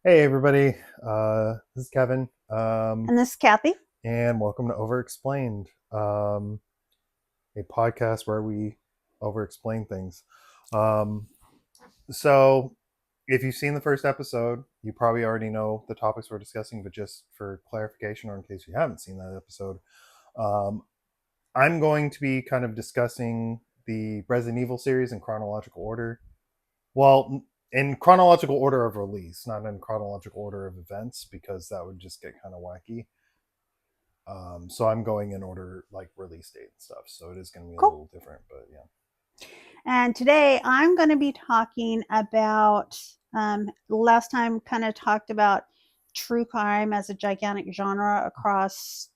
Hey everybody, this is Kevin, And this is Kathy. and welcome to Overexplained, a podcast where we over-explain things. Um, so, if you've seen the first episode, you probably already know the topics we're discussing, but just for clarification, or in case you haven't seen that episode, um, I'm going to be kind of discussing the Resident Evil series in chronological order. Well, in chronological order of release, not in chronological order of events, because that would just get kind of wacky. So I'm going in order like release date and stuff. So it is going to be a Cool. little different, but yeah. And today I'm going to be talking about, last time kind of talked about true crime as a gigantic genre across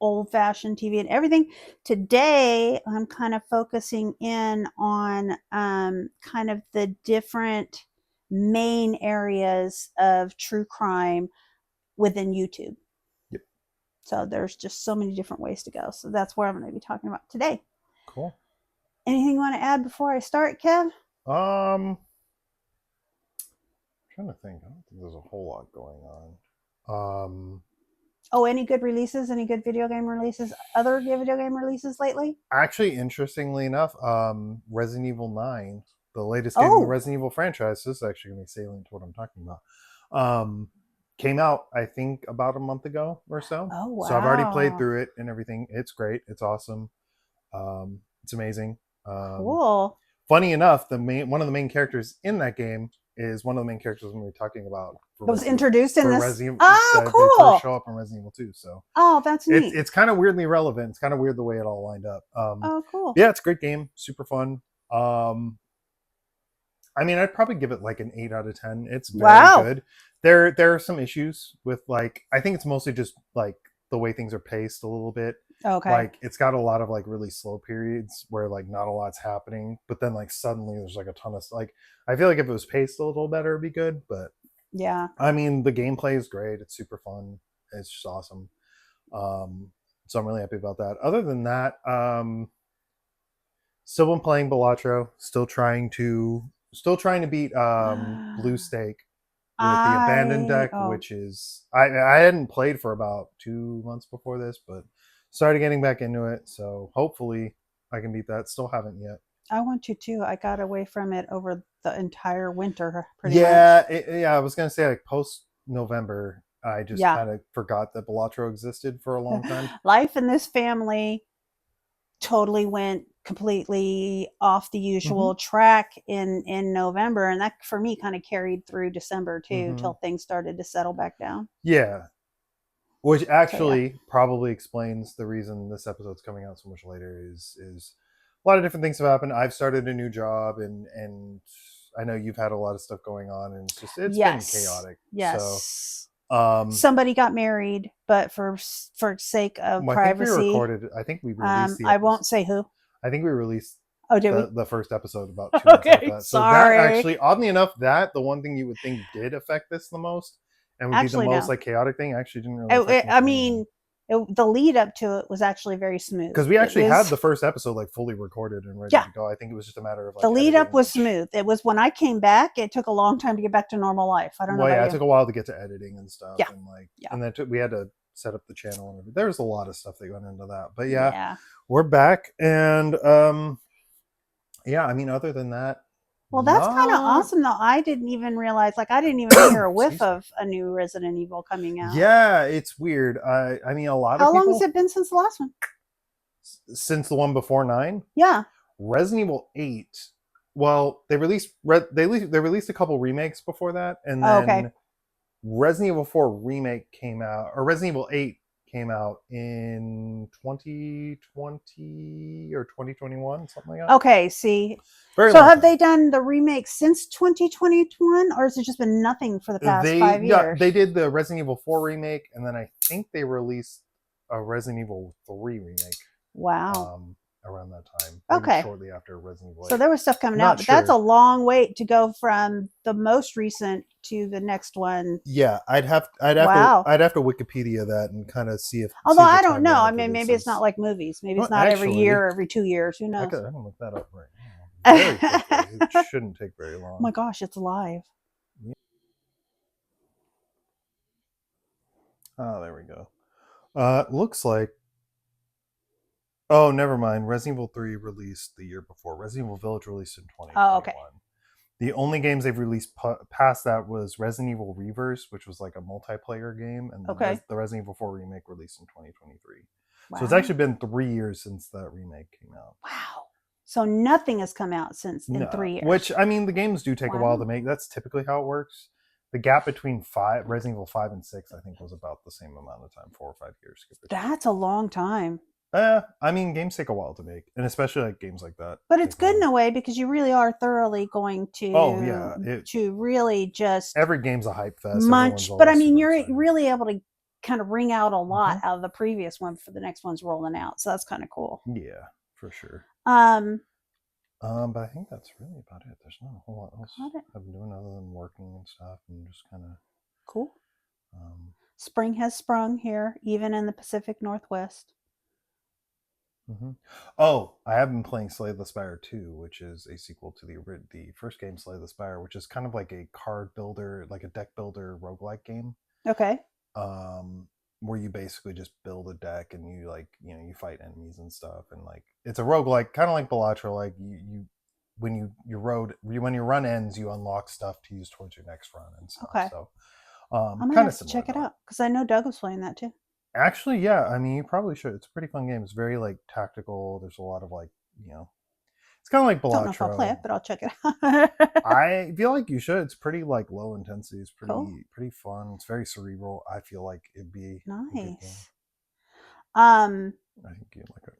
old fashioned TV and everything. Today I'm kind of focusing in on kind of the different main areas of true crime within YouTube. Yep. So there's just so many different ways to go. So that's where I'm going to be talking about today. Cool. Anything you want to add before I start, Kev? I'm trying to think. I don't think there's a whole lot going on. Oh, any good releases? Any good video game releases? Other video game releases lately? Actually, interestingly enough, Resident Evil 9, the latest game in the Oh, Resident Evil franchise, this is actually going to be salient to what I'm talking about. Came out, I think, about a month ago or so. oh So I've already played wow. through it and everything. It's great. It's awesome. It's amazing. Cool. Funny enough, one of the main characters in that game is one of the main characters we're talking about It was introduced in For this. Resident Oh, that they first cool. show up in Resident Evil 2. So Oh, that's it's neat. it's kind of weirdly relevant. It's kind of weird the way it all lined up. Oh, cool. Yeah, it's a great game, super fun. I mean, I'd probably give it like an 8 out of 10. It's very Wow. good. There are some issues with like I think it's mostly just like the way things are paced a little bit. Okay. Like it's got a lot of like really slow periods where like not a lot's happening, but then like suddenly there's like a ton of like I feel like if it was paced a little better it'd be good, but Yeah. I mean the gameplay is great. It's super fun. It's just awesome. So I'm really happy about that. Other than that, still been playing Balatro. Still trying to beat Blue Stake with the abandoned I deck, oh, which is I hadn't played for about 2 months before this, but started getting back into it. So hopefully I can beat that. Still haven't yet. I want to too. I got away from it over the entire winter pretty much. Yeah. I was gonna say like post November, I just Yeah. kind of forgot that Balatro existed for a long time. Life in this family totally went completely off the Mm-hmm. usual track in November, and that for me kind of carried through December too Mm-hmm. till things started to settle back down. Yeah, which So yeah. actually probably explains the reason this episode's coming out so much later is a lot of different things have happened. I've started a new job and I know you've had a lot of stuff going on and it's been Yes. chaotic. So Yes. um Somebody got married, but for sake of I think we privacy, recorded I think we released the I episode. won't say who. I think we released Oh, did we? the first episode about 2 months after Okay, that. So that sorry. actually, oddly enough, that the one thing you would think did affect this the most and would be the Actually, most no. like chaotic thing actually didn't really affect I much of anything. mean, the lead up to it was actually very smooth. Because we It actually had was, the first episode like fully recorded and ready yeah, to go. I think it was just a matter of the like lead up editing, was which smooth. It was when I came back, it took a long time to get back to normal life. I don't know well, about yeah, it you. took a while to get to editing and stuff, Yeah, and like, yeah, and then we had to set up the channel and everything. There was a lot of stuff that went into that, but yeah, yeah. we're back, and yeah, I mean, other than that, Well, that's kind of not awesome, though. I didn't even realize, like, I didn't even hear a whiff excuse me. of a new Resident Evil coming out. Yeah, it's weird. I mean, a lot of How long has people it been since the last one? since the one before 9, Yeah. Resident Evil 8. Well, they released a couple remakes before that, and Oh, okay. then Resident Evil 4 remake came out, or Resident Evil 8 came out in 2020 or 2021, something like that. Okay. See, Very so long have time. they done the remake since 2021, or has it just been nothing for the past They 5 years? they did the Resident Evil 4 remake, and then I think they released a Resident Evil 3 remake Wow. um, around that time, maybe Okay. shortly after Resident Evil So 8. there was stuff coming out, Not but that's a sure. long wait to go from the most recent to the next one. Yeah, Wow. I'd have to Wikipedia that and kind of Although see the I don't know. timeline I of mean, maybe it's not releases. like movies. Maybe it's Well, not every actually, year or every 2 years. Who knows? I can look that up right now very quickly. It Oh shouldn't take very my long. gosh, it's live. Oh, there we go. Looks like. Oh, never mind. Resident Evil 3 released the year before. Resident Evil Village released in Oh, okay. 2021. The only games they've released past that was Resident Evil Reverse, which was like a multiplayer game, and then Okay. the Resident Evil 4 remake released in 2023. So it's Wow. actually been 3 years since that remake came out. Wow. So nothing has come out since in No, 3 years. which I mean, the games do take a while to Wow. make. That's typically how it works. The gap between Resident Evil 5 and 6, I think, was about the same amount of time, 4 or 5 years. That's a long time. I mean, games take a while to make, and especially like games like that. But it's take a good in while. a way because you really are thoroughly going to Oh yeah, to really just every game's a hype fest. munch. Everyone's But I always mean, super you're excited. really able to kind of wring out a lot Mhm. out of the previous one for the next one's rolling out. So that's kind of cool. Yeah, for sure. Um, But I think that's really about it. There's not a whole lot else got it. I've been doing other than working and stuff, and just kind of. Cool. Um, Spring has sprung here, even in the Pacific Northwest. mm-hmm. Oh, I have been playing Slay the Spire 2, which is a sequel to the first game, Slay the Spire, which is kind of like a card builder, like a deck builder roguelike game. Okay. Where you basically just build a deck and you you fight enemies and stuff, and like it's a roguelike, kind of like Balatro. Like when your run ends, you unlock stuff to use towards your next run and stuff. Okay. So I might kind of have to similar check it though. out because I know Doug was playing that too. Actually, yeah. I mean, you probably should. It's a pretty fun game. It's very like tactical. There's a lot of it's kind of like Don't know if I'll play it, Balatro. but I'll check it out. I feel like you should. It's pretty like low intensity. It's Cool. pretty fun. It's very cerebral. I feel like it'd be a good game. Nice. I think you'd like it.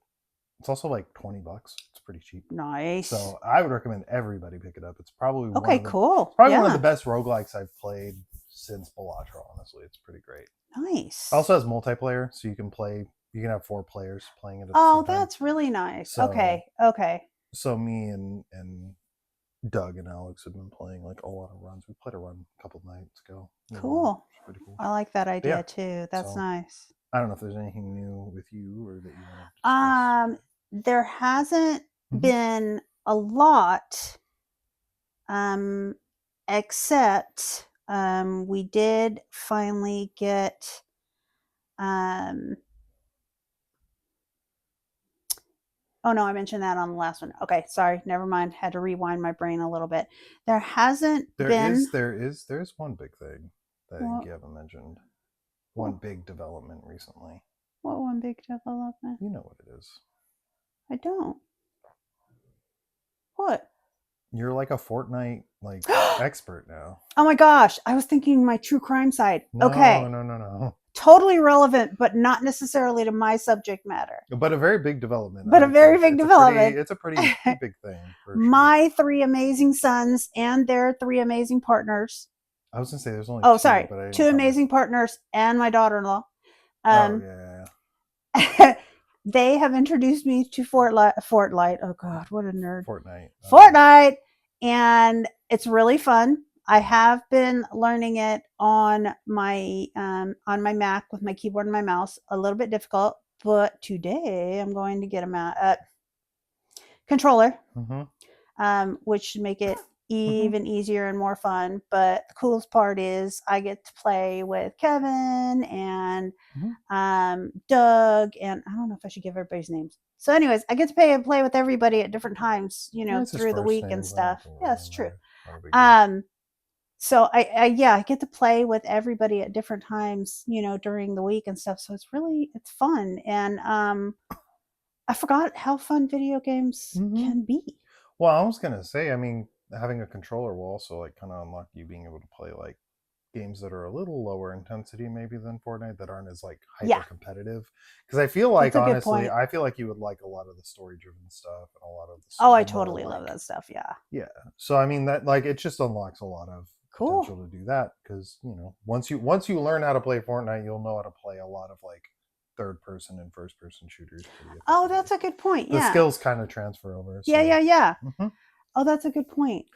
It's also like $20. It's pretty cheap. Nice. So I would recommend everybody pick it up. It's probably cool. Probably one of the best roguelikes I've played since Balatro. Honestly, it's pretty great. Nice. It also has multiplayer, so you can play. You can have 4 players playing it at the Oh, same time. that's really nice. So, Okay. So me and Doug and Alex have been playing like a lot of runs. We played a run a couple nights ago. Cool. It's pretty cool. I like that idea too. That's nice. I don't know if there's anything new with you or that you want to discuss. There hasn't been a lot, except we did finally get oh no, I mentioned that on the last one. Okay, sorry, never mind. Had to rewind my brain a little bit. There hasn't been. There's one big thing that I think you haven't mentioned. One big development recently. What one big development? You know what it is. I don't. What? You're like a Fortnite expert now. Oh my gosh, I was thinking my true crime side. No, okay. No. Totally relevant, but not necessarily to my subject matter. But a very big development. It's a pretty big thing. My 3 amazing sons and their 3 amazing partners. I was gonna say there's only. Oh, sorry, 2 amazing partners and my daughter-in-law. They have introduced me to Fortnite. Oh God, what a nerd! Fortnite, and it's really fun. I have been learning it on my Mac with my keyboard and my mouse. A little bit difficult, but today I'm going to get a controller, which should make it even easier and more fun. But the coolest part is I get to play with Kevin and Doug, and I don't know if I should give everybody's names. So anyways, I get to play with everybody at different times, through the week and stuff. Yeah, it's true. So I get to play with everybody at different times, during the week and stuff. So it's fun. And I forgot how fun video games can be. Well, I was gonna say, I mean, having a controller will also like kind of unlock you being able to play like games that are a little lower intensity maybe than Fortnite, that aren't as like hyper competitive. Because I feel like honestly, I feel like you would like a lot of the story driven stuff and a lot of the I totally love that stuff. Yeah. So I mean, that like it just unlocks a lot of potential to do that, because once you learn how to play Fortnite, you'll know how to play a lot of like third person and first person shooters. Oh, that's a good point. The skills kind of transfer over. So. Yeah. Oh, that's a good point.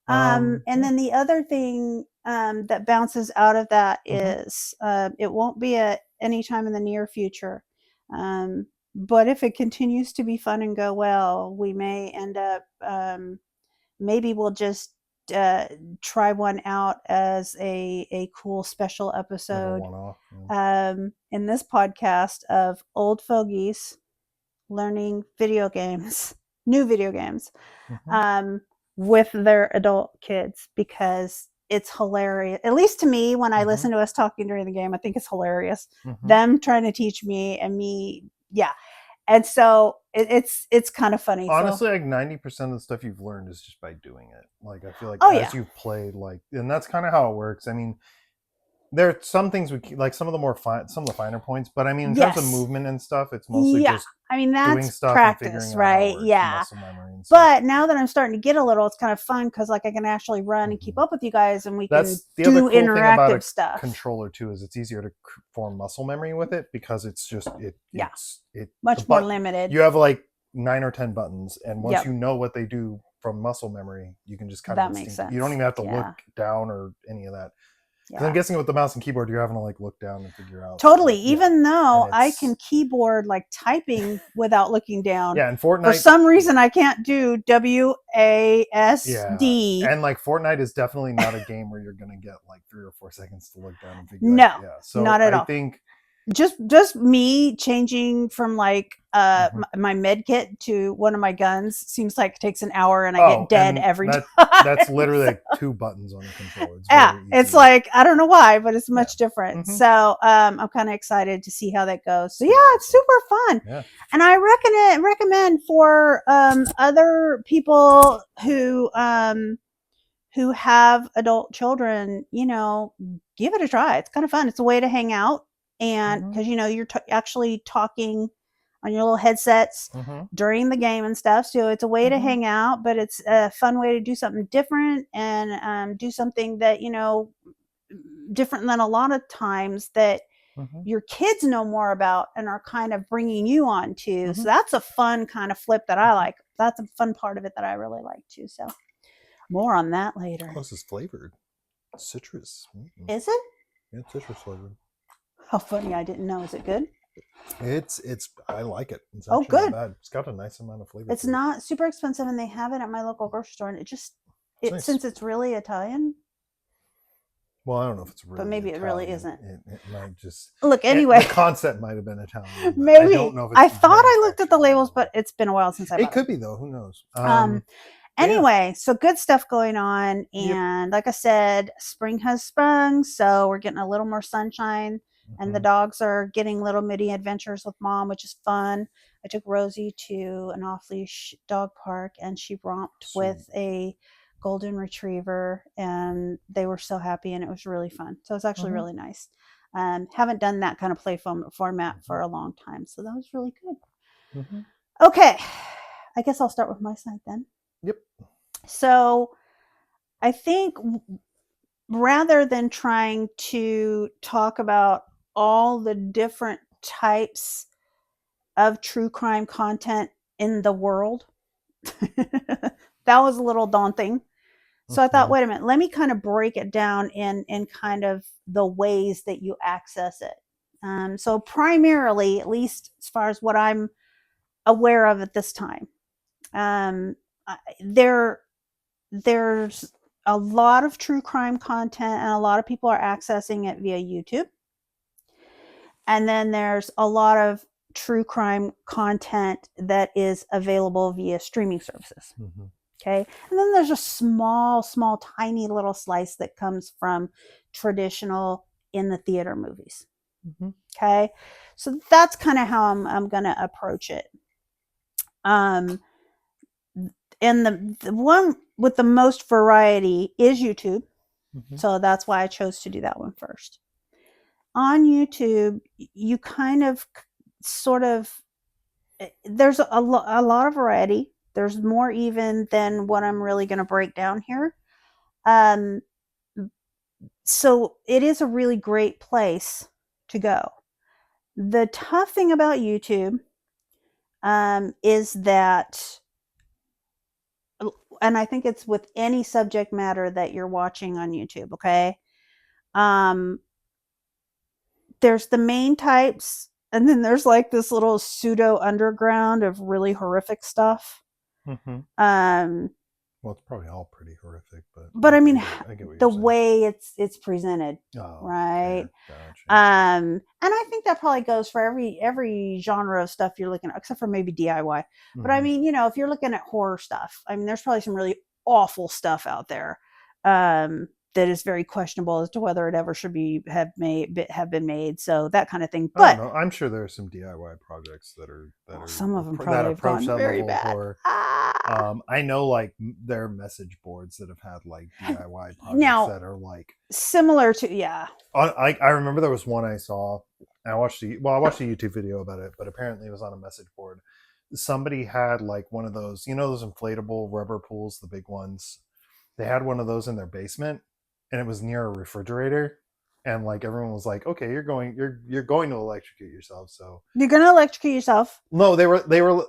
And then the other thing that bounces out of that is it won't be at any time in the near future. But if it continues to be fun and go well, we may end up maybe we'll just try one out as a cool special Like a episode one-off. Yeah. in this podcast of old fogies learning video games, new video games, Mhm. um, with their adult kids, because it's hilarious. At least to me, when I listen to us talking during the game, I think it's hilarious. Them trying to teach me and me, yeah. And so it's kind of funny. Honestly, So like 90% of the stuff you've learned is just by doing it. Like I feel like oh as yeah, you've played, like, and that's kind of how it works. I mean, there are some things like some of the more some of the finer points, but I mean, in terms of yes, movement and stuff, it's mostly yeah. just I mean, doing that's stuff and practice, figuring out how it right? works, Yeah. muscle memory and stuff. But now that I'm starting to get a little, it's kind of fun because like I can actually run and keep up with you guys, and we That's can the other do cool thing about a interactive stuff. controller too, is it's easier to form muscle memory with it because it's just Yeah. it Much more limited. You have like 9 or 10 buttons, and once Yep. you know what they do from muscle memory, you can just kind That of makes you don't sense. even have to Yeah. look down or any of that. Because Yeah. I'm guessing with the mouse and keyboard, you're having to like look down and figure out. Totally. Like, yeah. Even though And I it's can keyboard like typing without looking down. yeah, and Fortnite For some reason, I can't do WASD. yeah, and like Fortnite is definitely not a game where you're gonna get like 3 or 4 seconds to look down and figure No, out. Yeah, so not at I all. think Just me changing from like my med kit to one of my guns seems like it takes an hour and I get dead every time. That's literally like 2 buttons on a controller. It's Yeah, very easy. it's like I don't know why, but it's much different. Mhm. So I'm kind of excited to see how that goes. So yeah, it's super fun. Yeah. And I recommend for other people who have adult children, you know, give it a try. It's kind of fun. It's a way to hang out, and because you know you're actually talking on your little headsets during the game and stuff. So it's a way to hang out, but it's a fun way to do something different and do something that, you know, different than a lot of times that your kids know more about and are kind of bringing you on to. So that's a fun kind of flip that I like. That's a fun part of it that I really like too. So more on that later. Oh, this is flavored. Citrus. Is it? Yeah, it's citrus flavored. How funny, I didn't know. Is it good? It's I like it. It's Oh, good. Not bad. It's got a nice amount of flavor. It's not super expensive, and they have it at my local grocery store, and nice. Since it's really Italian. Well, I don't know if it's really, but maybe Italian. It really isn't. It might just look anyway. The concept might have been Italian. Maybe I don't know if I thought I looked at the labels, but it's been a while since I. It could be though. Who knows? Anyway, so good stuff going on, and like I said, spring has sprung, so we're getting a little more sunshine, and the dogs are getting little mini adventures with mom, which is fun. I took Rosie to an off-leash dog park, and she romped with a golden retriever, and they were so happy, and it was really fun. So it's actually really nice. Haven't done that kind of play format for a long time, so that was really good. Okay, I guess I'll start with my side then. Yep. So I think rather than trying to talk about all the different types of true crime content in the world, that was a little daunting. So I thought, wait a minute, let me kind of break it down in kind of the ways that you access it. So primarily, at least as far as what I'm aware of at this time, there's a lot of true crime content, and a lot of people are accessing it via YouTube. And then there's a lot of true crime content that is available via streaming services. Okay. And then there's a small, tiny little slice that comes from traditional in the theater movies. Okay. So that's kind of how I'm going to approach it. And the one with the most variety is YouTube. So that's why I chose to do that one first. On YouTube, you kind of sort of, there's a lot of variety. There's more even than what I'm really going to break down here. So it is a really great place to go. The tough thing about YouTube is that, and I think it's with any subject matter that you're watching on YouTube, okay? There's the main types, and then there's like this little pseudo underground of really horrific stuff. Well, it's probably all pretty horrific, but I mean, I get what the you're saying. way it's presented, Oh, right? yeah, gotcha. And I think that probably goes for every genre of stuff you're looking at, except for maybe DIY. But I mean, if you're looking at horror stuff, I mean, there's probably some really awful stuff out there that is very questionable as to whether it ever should have been made. So that kind of thing. I don't But know. I'm sure there are some DIY projects that are some of them that probably have approach gone that very level of bad. horror. I know like there are message boards that have had like DIY projects Now, that are like similar to I remember there was one I saw. I watched a YouTube video about it, but apparently it was on a message board. Somebody had like one of those, those inflatable rubber pools, the big ones. They had one of those in their basement, and it was near a refrigerator. And like everyone was like, "Okay, you're going to electrocute yourself." So you're gonna electrocute yourself. no, they were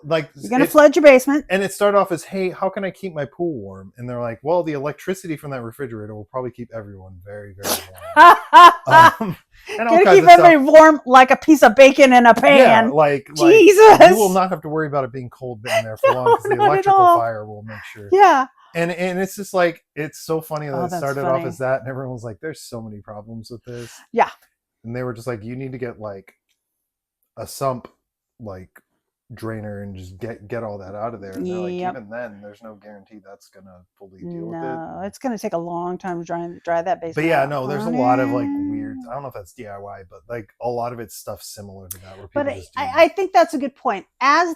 like, you're gonna flood your basement. And it started off as, "Hey, how can I keep my pool warm?" And they're like, "Well, the electricity from that refrigerator will probably keep everyone very, very warm." And all gonna kinds keep of everybody stuff. warm like a piece of bacon in a pan. Yeah, like Jesus, you will not have to worry about it being cold in there for long because the electrical fire will make sure. Yeah. And it's just like, it's so funny that it started funny. off as that, and everyone was like, "There's so many problems with this." Yeah. And they were just like, "You need to get like a sump like drainer and just get all that out of there." And they're like, even then, there's no guarantee that's gonna fully deal with it. No, it's gonna take a long time to dry that basement. But yeah, no, there's a lot of like weird. I don't know if that's DIY, but like a lot of it's stuff similar to that. Where people but I think that's a good point. As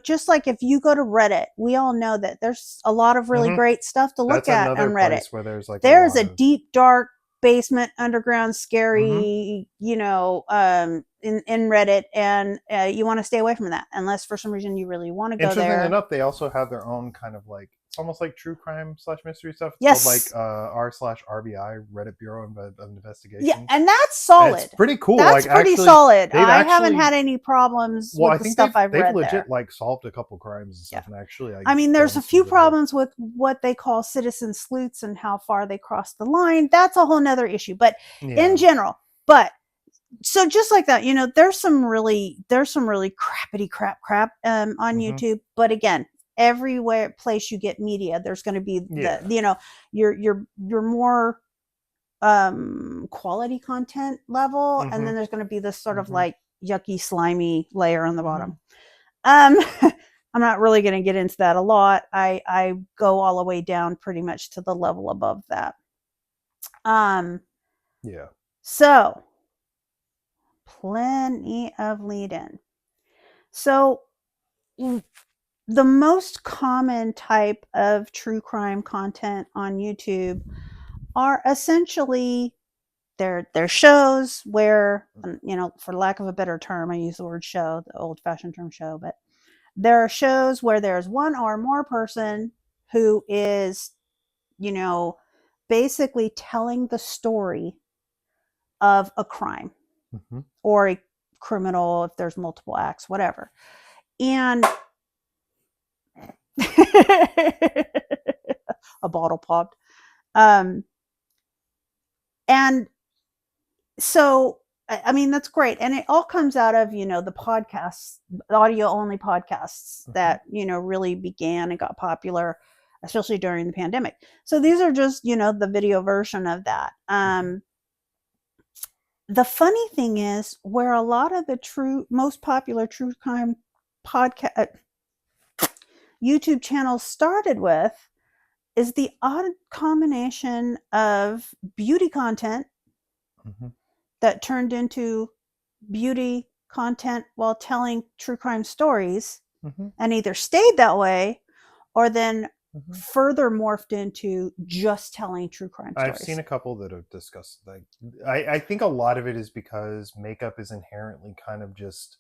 just like if you go to Reddit, we all know that there's a lot of really great stuff to look at on Reddit. Where there's like a deep, dark basement, underground, scary, in Reddit, and you want to stay away from that unless for some reason you really want to go there. Interestingly enough, they also have their own kind of like, it's almost like true crime / mystery stuff. It's yes. called like r/RBI, Reddit Bureau of Investigation. Yeah, and that's solid. It's pretty cool. That's like, pretty actually, solid. I haven't had any problems with the stuff I've read they've legit there. Like solved a couple crimes and stuff. And actually, I mean, there's a few problems with what they call citizen sleuths and how far they cross the line. That's a whole nother issue. But in general, so just like that, there's some really crappity crap on YouTube. But again, everywhere place you get media, there's going to be your more quality content level, and then there's going to be this sort of like yucky, slimy layer on the bottom. I'm not really going to get into that a lot. I go all the way down pretty much to the level above that. So plenty of lead-in. So the most common type of true crime content on YouTube are essentially they're shows where, for lack of a better term, I use the word show, the old-fashioned term show, but there are shows where there's one or more person who is, basically telling the story of a crime or a criminal, if there's multiple acts, whatever. And a bottle popped. And so, I mean, that's great. And it all comes out of, the podcasts, audio only podcasts that, really began and got popular, especially during the pandemic. So these are just, the video version of that. The funny thing is, where a lot of the most popular true crime podcast YouTube channels started with is the odd combination of beauty content that turned into beauty content while telling true crime stories, and either stayed that way or then further morphed into just telling true crime stories. I've seen a couple that have discussed like, I think a lot of it is because makeup is inherently kind of just,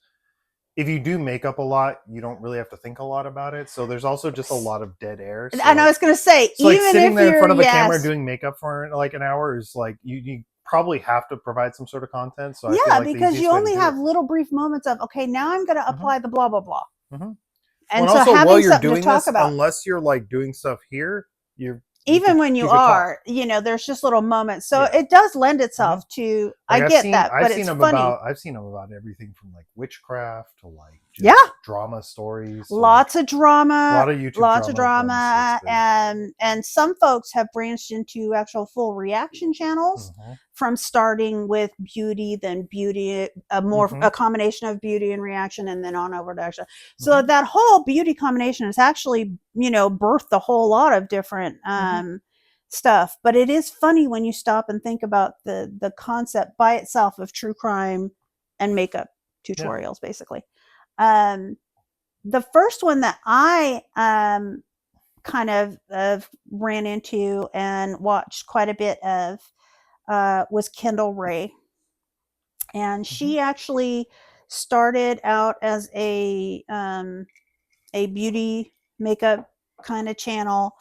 if you do makeup a lot, you don't really have to think a lot about it. So there's also just a lot of dead air. So and I was going to say, so even like sitting if there in front of a yes, camera doing makeup for like an hour is like, you probably have to provide some sort of content. So I yeah, feel like because you only have little brief moments of, okay, now I'm going to apply the blah, blah, blah. And so also, having while you're something doing to talk this, about, unless you're like doing stuff here, you're even when you could talk. are, there's just little moments. So Yeah. it does lend itself to, Like, I get that, but it's funny. I've seen them about everything from like witchcraft to like just Yeah. drama stories. Lots of drama. A lot of YouTube lots of drama. and some folks have branched into actual full reaction channels from starting with beauty, then beauty, a combination of beauty and reaction, and then on over to action. So that whole beauty combination has actually, birthed a whole lot of different stuff. But it is funny when you stop and think about the concept by itself of true crime and makeup tutorials, basically. The first one that I kind of ran into and watched quite a bit of was Kendall Ray. And she actually started out as a beauty makeup kind of channel.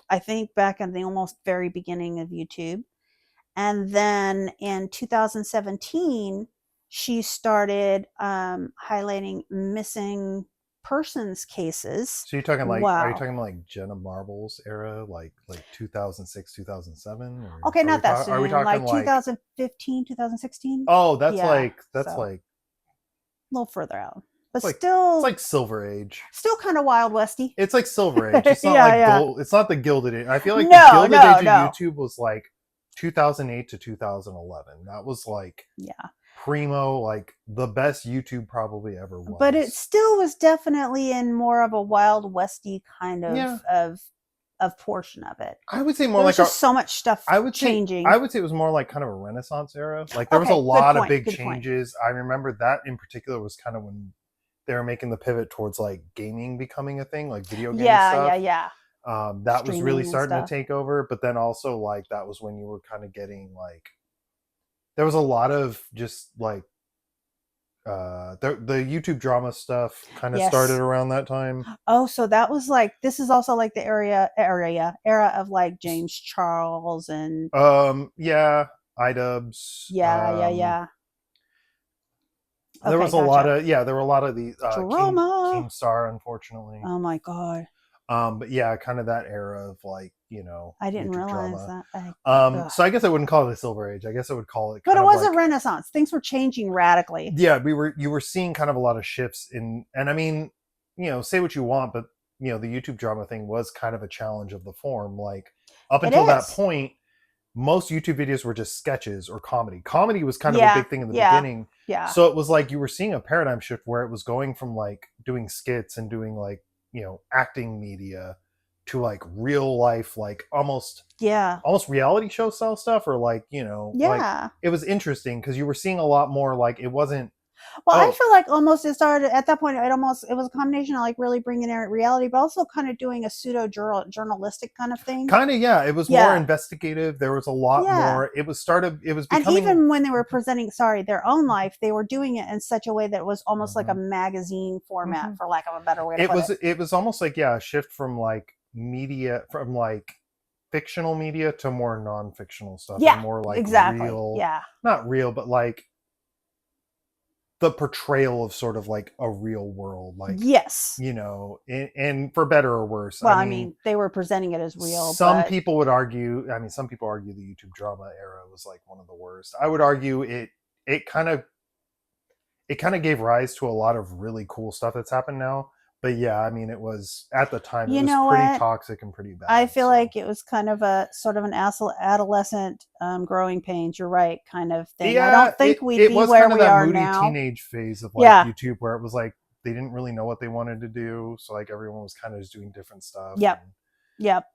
I think back in the almost very beginning of YouTube. And then in 2017, she started highlighting missing persons cases. So you're talking like, are you talking about like Jenna Marbles era, like 2006, 2007? Or okay, not that soon. Are we talking like 2015, 2016? Oh, that's like a little further out. But like, still, it's like Silver Age. Still kind of Wild Westy. It's like Silver Age. It's not gold. It's not the Gilded Age. I feel like the Gilded Age of YouTube was like 2008 to 2011. That was like primo, like the best YouTube probably ever was. But it still was definitely in more of a Wild Westy kind of portion of it. I would say more like just so much stuff changing. I would say it was more like kind of a Renaissance era. Like there was a lot of big changes. I remember that in particular was kind of when they were making the pivot towards like gaming becoming a thing, like video game stuff. That was really starting to take over. But then also like that was when you were kind of getting like, there was a lot of just like the YouTube drama stuff kind of started around that time. Oh, so that was like, this is also like the era of like James Charles and iDubbbz. There was a lot of there were a lot of these Keemstar, unfortunately. Oh my god. But yeah, kind of that era of like, I didn't YouTube realize drama. that. So I guess I wouldn't call it a Silver Age. I guess I would call it but it was a Renaissance. Things were changing radically. Yeah, you were seeing kind of a lot of shifts and I mean, say what you want, but the YouTube drama thing was kind of a challenge of the form. Like up until that point, most YouTube videos were just sketches or comedy. Comedy was kind of a big thing in the beginning. Yeah. So it was like you were seeing a paradigm shift where it was going from like doing skits and doing like, acting media to like real life, like almost reality show style stuff, or like, like it was interesting because you were seeing a lot more like it wasn't. Well, I feel like almost it started at that point. It was a combination of like really bringing in reality, but also kind of doing a pseudo journalistic kind of thing. Kind of, yeah. It was more investigative. There was a lot more. It was becoming. And even when they were presenting, their own life, they were doing it in such a way that it was almost like a magazine format, for lack of a better way to put it. It was almost like a shift from like media, from like fictional media to more non-fictional stuff. Yeah, and more like real. Yeah, not real, but like the portrayal of sort of like a real world, like and for better or worse. Well, I mean they were presenting it as real. Some people would argue. I mean, some people argue the YouTube drama era was like one of the worst. I would argue it kind of gave rise to a lot of really cool stuff that's happened now. But yeah, I mean, it was at the time it was pretty toxic and pretty bad. I feel like it was kind of a sort of an adolescent growing pains. You're right, kind of thing. Yeah, I don't think we'd be where we are now. Teenage phase of like YouTube, where it was like they didn't really know what they wanted to do, so like everyone was kind of just doing different stuff. Yep.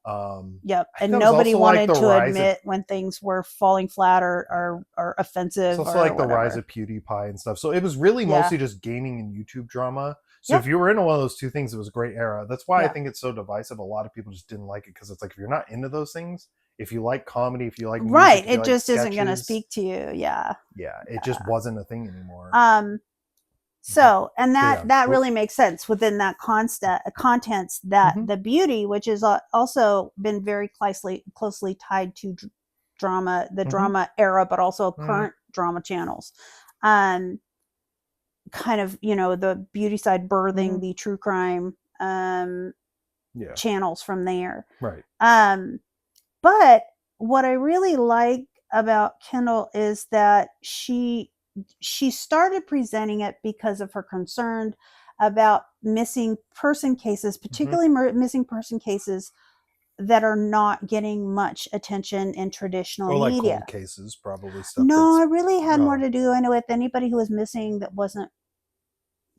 And nobody wanted to admit when things were falling flat or offensive. It's also like the rise of PewDiePie and stuff. So it was really mostly just gaming and YouTube drama. So if you were into one of those two things, it was a great era. That's why I think it's so divisive. A lot of people just didn't like it because it's like, if you're not into those things, if you like comedy, if you like music, it just isn't going to speak to you. It just wasn't a thing anymore. So, and that really makes sense within that contents that the beauty, which is also been very closely tied to drama, the drama era, but also current drama channels. Kind of, the beauty side birthing the true crime Yeah. channels from there. Right. But what I really like about Kindle is that she started presenting it because of her concern about missing person cases, particularly missing person cases that are not getting much attention in traditional Or like media. cold cases, probably stuff. No, that's I really had more to do with anybody who was missing that wasn't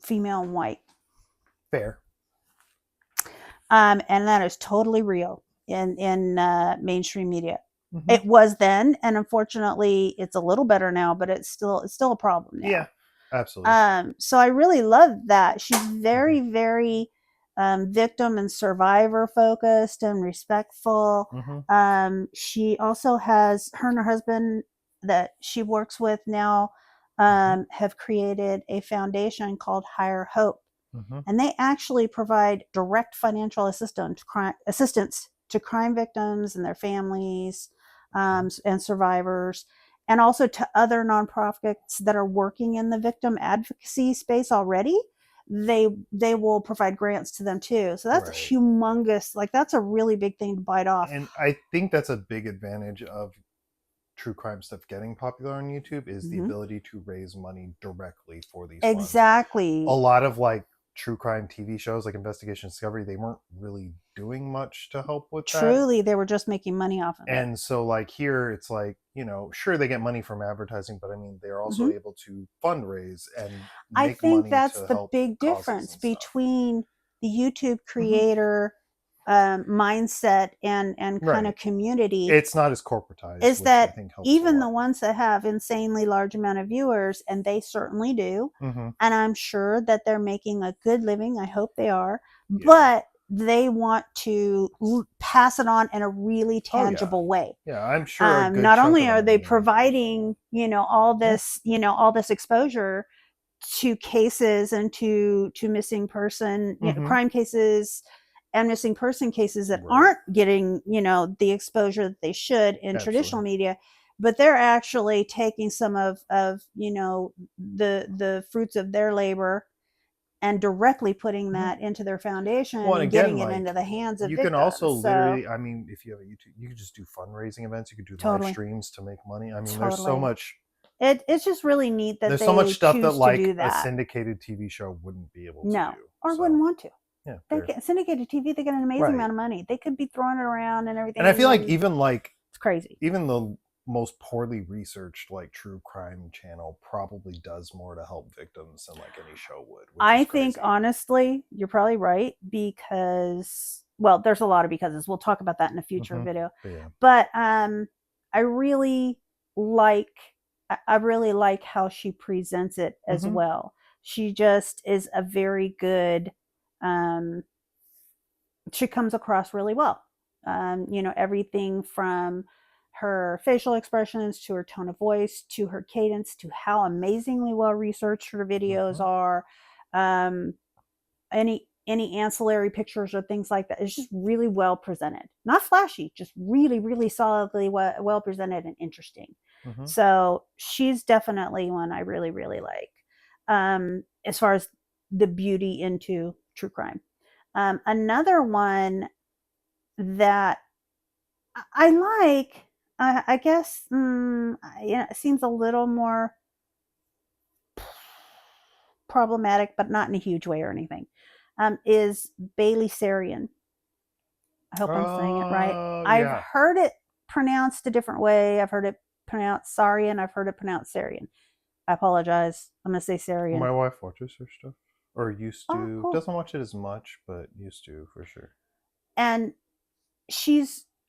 female and white. Fair. And that is totally real in mainstream media. Mm-hmm. It was then, and unfortunately, it's a little better now, but it's still a problem now. Yeah, absolutely. So I really love that. She's very, very victim and survivor focused and respectful. Mm-hmm. She also has her and her husband that she works with now have created a foundation called Higher Hope. Mm-hmm. And they actually provide direct financial assistance to crime victims and their families and survivors, and also to other nonprofits that are working in the victim advocacy space already. They will provide grants to them too. So that's humongous. Like, that's a really big thing to bite off. And I think that's a big advantage of true crime stuff getting popular on YouTube is the ability to raise money directly for these exactly funds. A lot of like true crime TV shows like Investigation Discovery, they weren't really doing much to help with that. Truly, they were just making money off of it. And so like here it's like, you know, sure they get money from advertising, but I mean they're also able to fundraise and make I think money that's to the help big causes difference and stuff. between the YouTube creator mindset and kind of community. It's not as corporatized, is which that I think helps even a the lot. ones that have insanely large amount of viewers, and they certainly do, and I'm sure that they're making a good living. I hope they are, but they want to pass it on in a really tangible way. Yeah, I'm sure. Not only are they providing, all this, all this exposure to cases and to missing person, crime cases and missing person cases that aren't getting, the exposure that they should in traditional media, but they're actually taking some of the fruits of their labor and directly putting that into their foundation and getting it into the hands of victims. You can also literally, I mean, if you have a YouTube, you can just do fundraising events. You could do live streams to make money. I mean, there's so much. It's just really neat that there's they so much stuff that like a syndicated TV show wouldn't be able to do. Or wouldn't want to. Yeah, they get syndicated TV. They get an amazing amount of money. They could be throwing it around and everything. And I feel like even like it's crazy. Even the most poorly researched like true crime channel probably does more to help victims than like any show would. I think honestly, you're probably right, because there's a lot of becauses. We'll talk about that in a future video. But I really like how she presents it as well. She just is a very good she comes across really well. Everything from her facial expressions to her tone of voice to her cadence to how amazingly well researched her videos are. Any ancillary pictures or things like that, it's just really well presented. Not flashy, just really, really solidly well presented and interesting. So she's definitely one I really, really like as far as the beauty into true crime. Another one that I like, I guess, it seems a little more problematic, but not in a huge way or anything, is Bailey Sarian. I hope I'm saying it right. I've heard it pronounced a different way. I've heard it pronounced Sarian. I've heard it pronounced Sarian. I apologize. I'm going to say Sarian. My wife watches her stuff. Or used to. Cool. Doesn't watch it as much, but used to for sure. And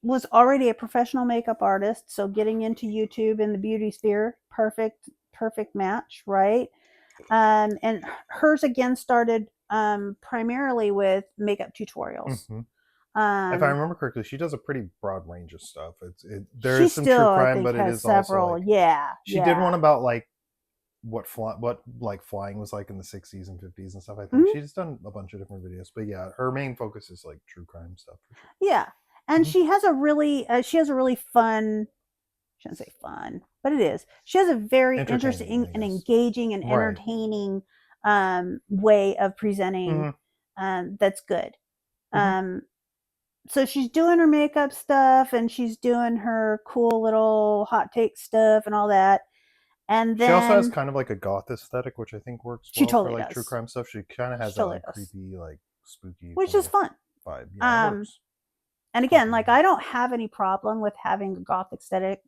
was already a professional makeup artist, so getting into YouTube and the beauty sphere, perfect match, right? And hers again started primarily with makeup tutorials. If I remember correctly, she does a pretty broad range of stuff. There is some true crime, but it is several. Also like, she did one about like what flying was like in the 60s and 50s and stuff. I think she's done a bunch of different videos, but yeah, her main focus is like true crime stuff for sure. Yeah, and she has a really fun, I shouldn't say fun, but it is. She has a very interesting and engaging and entertaining way of presenting that's good. so she's doing her makeup stuff and she's doing her cool little hot take stuff and all that. And She also has then kind of like a goth aesthetic, which I think works she well for totally like true does. crime stuff. She kind of She has that totally like does, creepy, like spooky which kind is of fun. vibe. Yeah, it Um, works. and again, like Compliments. I don't have any problem with having a goth aesthetic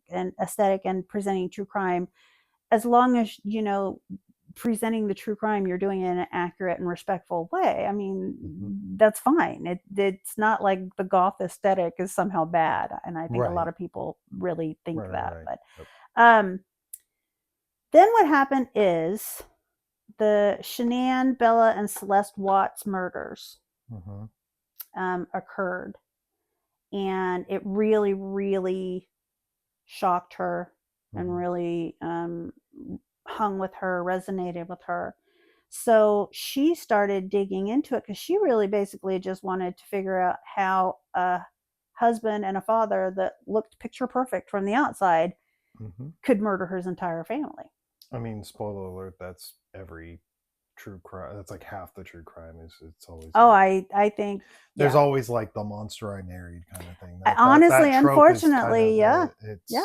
and presenting true crime, as long as presenting the true crime, you're doing it in an accurate and respectful way. I mean, Mm-hmm. that's fine. It's not like the goth aesthetic is somehow bad, and I think a lot Right. of people really think Right. that. Right. But Yep. um, then what happened is the Shanann, Bella, and Celeste Watts murders Mm-hmm. occurred, and it really, really shocked her and Mm-hmm. really hung with her, resonated with her. So she started digging into it because she really basically just wanted to figure out how a husband and a father that looked picture perfect from the outside Mm-hmm. could murder his entire family. I mean, spoiler alert. That's every true crime. That's like half the true crime. Is it's always Oh, like I think, there's yeah. always like the monster I married kind of thing. That Honestly, trope is kind unfortunately, of yeah, yeah. it's.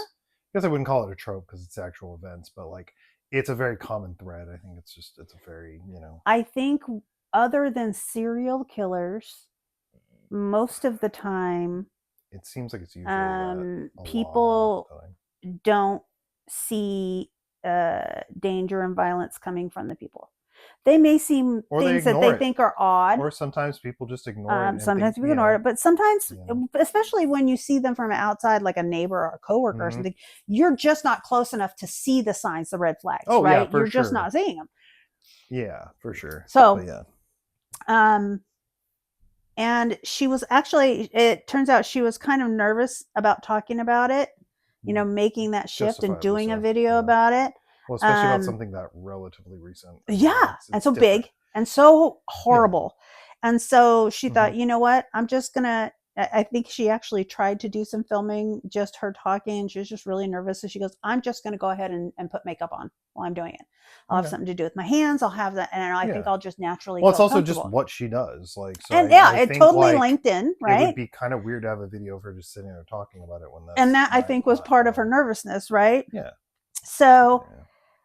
I guess I wouldn't call it a trope because it's actual events, but like it's a very common thread. I think it's a very I think other than serial killers, most of the time, it seems like it's usually that a lot of people the time. don't see danger and violence coming from the people. They may see Or they things that they ignore it, think are odd. or sometimes people just ignore it and think Sometimes people ignore it, but sometimes, you know. especially when you see them from outside, like a neighbor or a coworker or Mm-hmm. something, you're just not close enough to see the signs, the red flags, Oh yeah, right? for You're just sure. not seeing them. Yeah, for sure. But So, yeah. um, and she was actually, it turns out she was kind of nervous about talking about it, making that shift and Justifiably doing a so. video Yeah. about it. Well, especially about Um, something that relatively recent. I mean, yeah, and it's so different. big and so Yeah. horrible. And so she Mm-hmm. thought, you know what? I'm just gonna. I think she actually tried to do some filming, just her talking. She was just really nervous. So she goes, I'm just going to go ahead and put makeup on while I'm doing it. I'll have Okay. something to do with my hands. I'll have that. And I think Yeah. I'll just naturally Well, it's feel also just comfortable. what she does. Like, so And yeah, I it think totally like linked in, it would right? be kind of weird to have a video of her just sitting there talking about it when And that's that I think was not part of her how. nervousness, right? Yeah. So Yeah.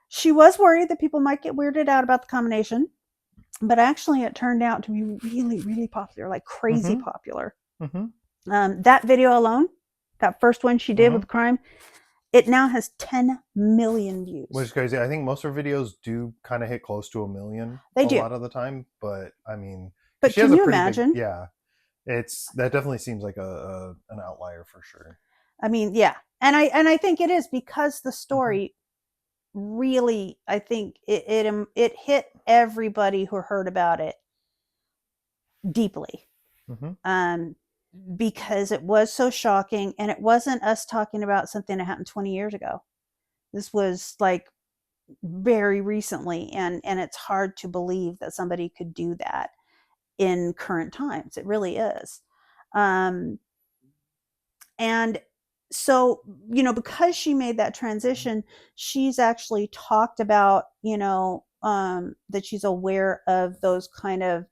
she was worried that people might get weirded out about the combination, but actually it turned out to be really, really popular, like crazy Mm-hmm. popular. Mm-hmm. That video alone, that first one she did with Mm-hmm. the crime, it now has 10 million Which is views. crazy. I think most of her videos do kind of hit close to 1 million They a do. lot of the time, but I mean, because But she has can a you pretty big, imagine? yeah. It's that definitely seems like a an outlier for sure. I mean, yeah. And I think it is because the Mm-hmm. story really, I think it hit everybody who heard about it deeply. Mm-hmm. Um because it was so shocking, and it wasn't us talking about something that happened 20 years ago. This was like very recently, and it's hard to believe that somebody could do that in current times. It really is. um and so, because she made that transition, she's actually talked about, that she's aware of those kind of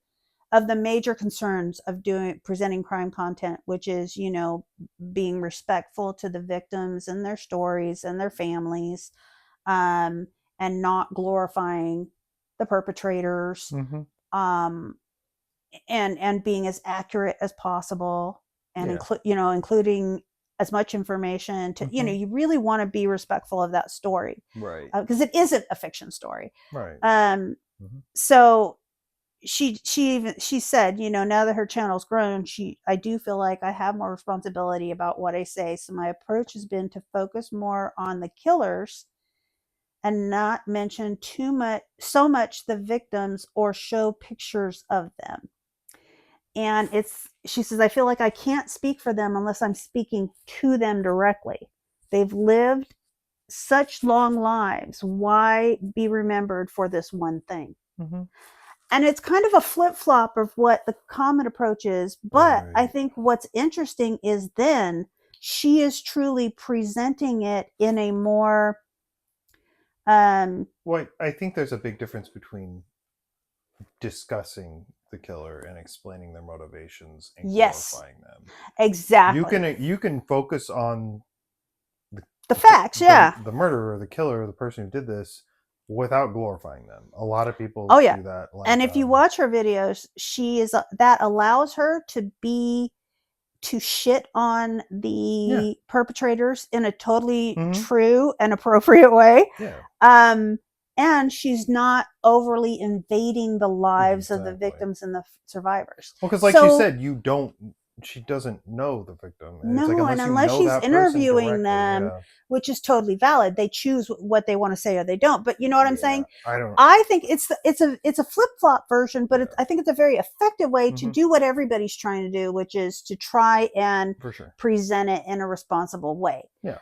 the major concerns of doing presenting crime content, which is, being respectful to the victims and their stories and their families, um, and not glorifying the perpetrators, Mm-hmm. um, and being as accurate as possible, and Yeah. including as much information to, Mm-hmm. you really want to be respectful of that story, Right. because it isn't a fiction story. Right. um, Mm-hmm. so she said, now that her channel's grown, I do feel like I have more responsibility about what I say, so my approach has been to focus more on the killers and not mention so much the victims or show pictures of them. And she says, I feel like I can't speak for them unless I'm speaking to them directly. They've lived such long lives. Why be remembered for this one thing? Mm-hmm. And it's kind of a flip flop of what the common approach is. But I Right. think what's interesting is then she is truly presenting it in a more, Well, I think there's a big difference between discussing the killer and explaining their motivations and Yes. glorifying them. Exactly. You can focus on the facts, yeah. the murderer, the killer, the person who did this, without glorifying them. A lot of people Oh, yeah. do that. Like, and if you watch her videos, she is that allows her to shit on the perpetrators in a totally true and appropriate way. Yeah. And she's not overly invading the lives of the victims and the survivors. Well, because like she said, she doesn't know the victim. No, it's like, unless she's interviewing them, which is totally valid. They choose what they want to say or they don't. But you know what I'm saying? I don't know. I think it's a flip-flop version, but I think it's a very effective way to do what everybody's trying to do, which is to try and present it in a responsible way. Yeah.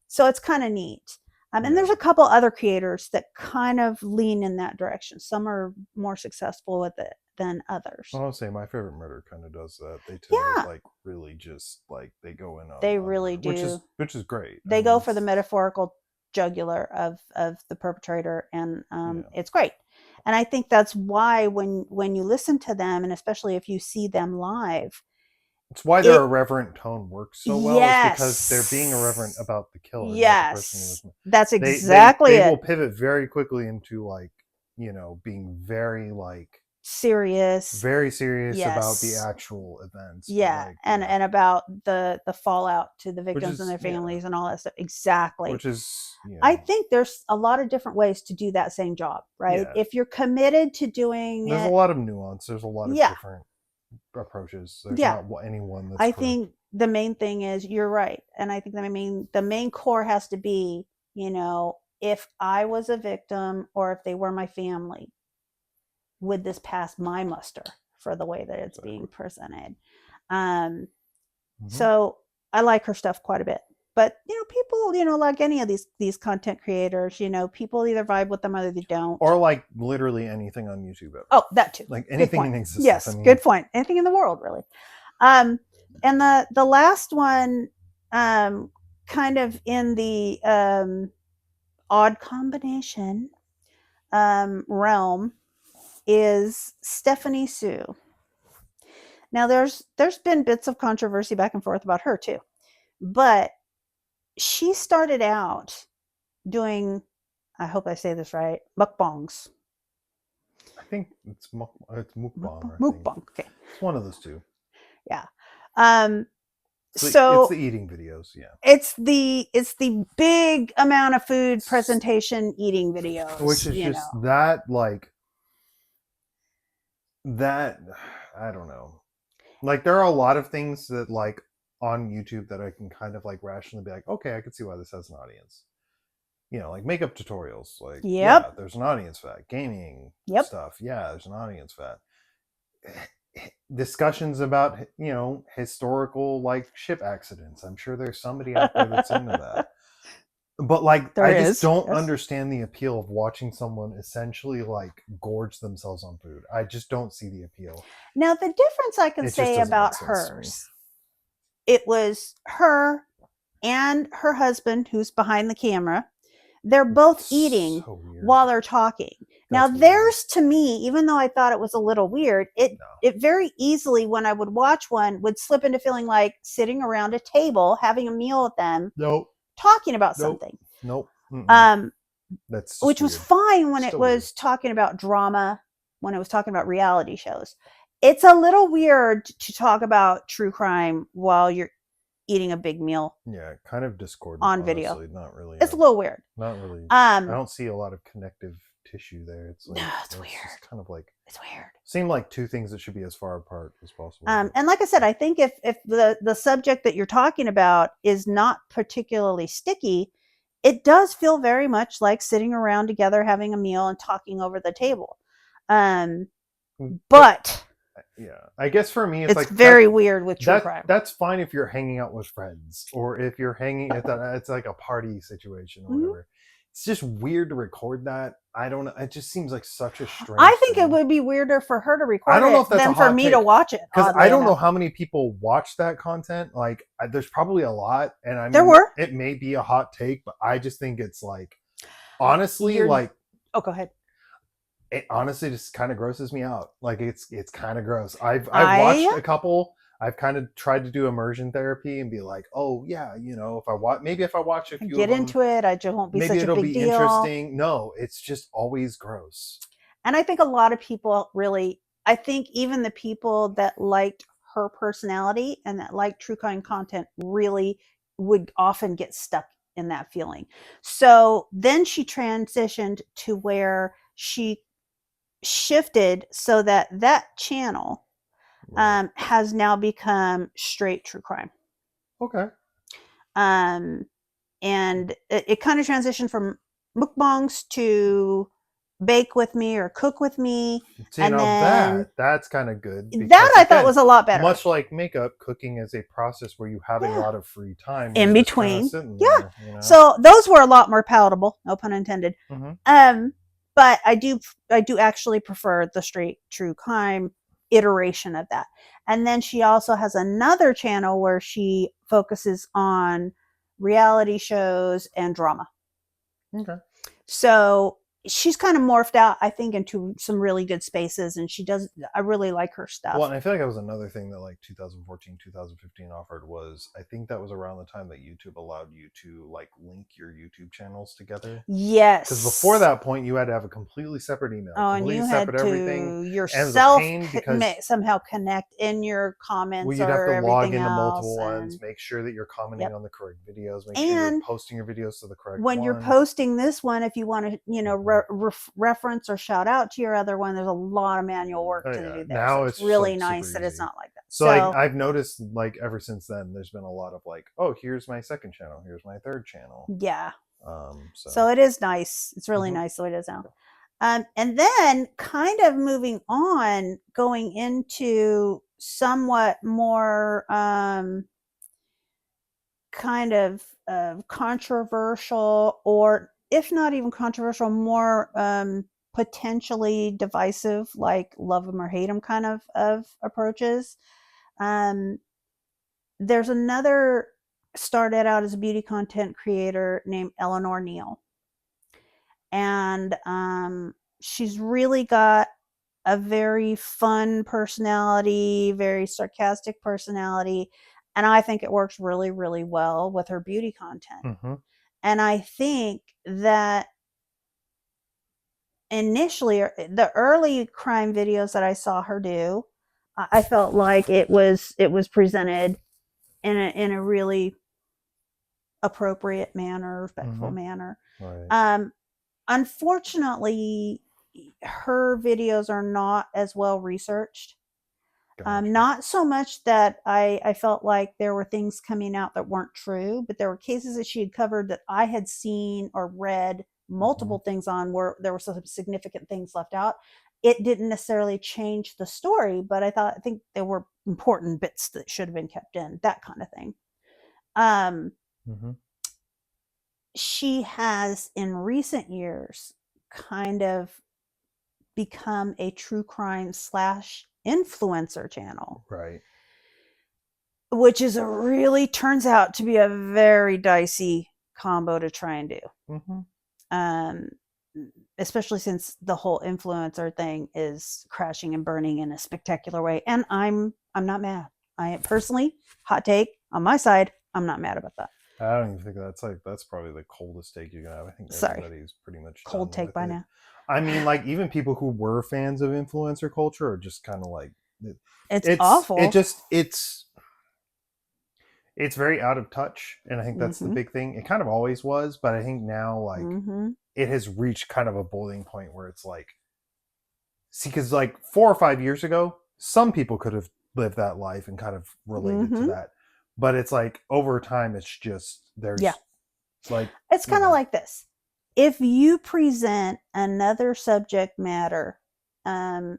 So it's kind of neat. And there's a couple other creators that kind of lean in that direction. Some are more successful with it than others. I'll say my favorite murder kind of does that. They tend to like really just like they go in on. They really do, which is great. They go for the metaphorical jugular of the perpetrator, and it's great. And I think that's why when you listen to them, and especially if you see them live, it's why their irreverent tone works so well. Is because they're being irreverent about the killer. Yes, that's exactly they will pivot very quickly into like, you know, being very like very serious about the actual events. And about the fallout to the victims and their families and all that stuff. Exactly. Which is, I think there's a lot of different ways to do that same job, right? If you're committed to doing there's a lot of nuance. There's a lot of different approaches. There's not any one that's correct. Think the main thing is, you're right. And I think the main core has to be, you know, if I was a victim or if they were my family, would this pass my muster for the way that it's being presented? So I like her stuff quite a bit. But you know, people, you know, like any of these content creators, you know, people either vibe with them or they don't. Or like literally anything on YouTube ever. Oh, that too. Like anything in existence. Yes, good point. Anything in the world, really. And the last one, kind of in the odd combination realm, is Stephanie Sue. Now there's been bits of controversy back and forth about her too, but she started out doing, I hope I say this right, mukbangs. I think it's mukbang. Mukbang. Okay, it's one of those two. Yeah. So it's the eating videos. Yeah. It's the big amount of food presentation eating videos, which is just that like. That, I don't know. Like there are a lot of things that like on YouTube that I can kind of like rationally be like, okay, I can see why this has an audience. You know, like makeup tutorials, like yeah, there's an audience for that. Gaming stuff, yeah, there's an audience for that. Discussions about, you know, historical like ship accidents. I'm sure there's somebody out there that's into that. But like, I just don't understand the appeal of watching someone essentially like gorge themselves on food. I just don't see the appeal. Now, the difference I can say about hers, it was her and her husband, who's behind the camera. They're both eating while they're talking. Now, theirs to me, even though I thought it was a little weird, it very easily, when I would watch one, would slip into feeling like sitting around a table, having a meal with them. Talking about something. That's which was fine when it was talking about drama, when it was talking about reality shows. It's a little weird to talk about true crime while you're eating a big meal. Yeah, kind of discordant on video. Honestly. Not really. It's a little weird. Not really. I don't see a lot of connective tissue there. It's like, no, it's weird. It's kind of like, it's weird. Seem like two things that should be as far apart as possible. And like I said, I think if the subject that you're talking about is not particularly sticky, it does feel very much like sitting around together having a meal and talking over the table. But yeah, I guess for me, it's like very weird with true crime. That's fine if you're hanging out with friends, or if you're hanging at it's like a party situation or whatever. It's just weird to record that. I don't know. It just seems like such a strange I think it would be weirder for her to record it than for me to watch it. Because I don't know how many people watch that content. Like, there's probably a lot. And I mean, there were. It may be a hot take, but I just think it's like, honestly, like... Oh, go ahead. it honestly just kind of grosses me out. Like it's kind of gross. I've watched I a couple. I've kind of tried to do immersion therapy and be like, oh yeah, if I watch, maybe if I watch a few of get them, into it. I just won't be maybe such a it'll big be deal. interesting. No, it's just always gross. And I think a lot of people really, I think even the people that liked her personality and that liked true crime content really would often get stuck in that feeling. So then she transitioned to where she shifted so that that channel Right. has now become straight true crime. Okay. Um, and it kind of transitioned from mukbangs to bake with me or cook with me. See, And now then that's kind of good that because I thought again, was a lot better. much like makeup, cooking is a process where you have a Yeah. lot of free time where In you're just kind of between. sitting Yeah. there. So those were a lot more palatable, no pun intended. Mm-hmm. Um, but I do actually prefer the straight true crime iteration of that. And then she also has another channel where she focuses on reality shows and drama. Okay. So she's kind of morphed out, I think, into some really good spaces, and I really like her Well, stuff. and I feel like that was another thing that like 2014, 2015 offered was I think that was around the time that YouTube allowed you to like link your YouTube channels together. Because before Yes. that point, you had to have a completely separate email, Oh, and completely you had separate everything, to and it was a yourself pain because somehow connect in your well, comments you'd have or to log everything into else. multiple ones, And make sure that you're commenting yep. on the correct videos, make sure you're And posting your videos to the correct when you're one. posting this one, if you want to, Mhm. reference or shout out to your other one, there's a lot of manual work Oh to yeah, do there. So now it's it's really like nice super that it's easy. not like that. So like So I've noticed like ever since then, there's been a lot of like, oh, here's my second channel, here's my third channel. yeah. So So it is nice. It's really mhm. nice the way it is now. And then kind of moving on, going into somewhat more kind of controversial, or if not even controversial, more potentially divisive, like love them or hate them kind of approaches. Um, there's another started out as a beauty content creator named Eleanor Neal, and she's really got a very fun personality, very sarcastic personality, and I think it works really, really well with her beauty content. Mhm. And I think that initially, the early crime videos that I saw her do, I felt like it was presented in a really appropriate manner, respectful Mhm. manner. Right. Um, Unfortunately, her videos are not as well researched. Gotcha. Not so much that I felt like there were things coming out that weren't true, but there were cases that she had covered that I had seen or read Mhm. multiple things on where there were some significant things left out. It didn't necessarily change the story, but I think there were important bits that should have been kept in, that kind of thing. Um, Mhm. she has in recent years kind of become a true crime slash influencer channel, Right. which is a really turns out to be a very dicey combo to try and do. Mhm. Um, Especially since the whole influencer thing is crashing and burning in a spectacular way. And I'm not mad. I personally, hot take on my side, I'm not mad about that. I don't even think that's probably the coldest take you can have. I think Sorry, everybody's pretty much cold done take with by it. now. I mean, like even people who were fans of influencer culture are just kind of like It's it's it awful. just it's very out of touch, and I think that's the Mm-hmm. big thing. It kind of always was, but I think now like Mm-hmm. it has reached kind of a boiling point where it's like see because like 4 or 5 years ago some people could have lived that life and kind of related to Mm-hmm. that, but it's like over time it's just Yeah. there's like It's you kind of know like this. If you present another subject matter, um,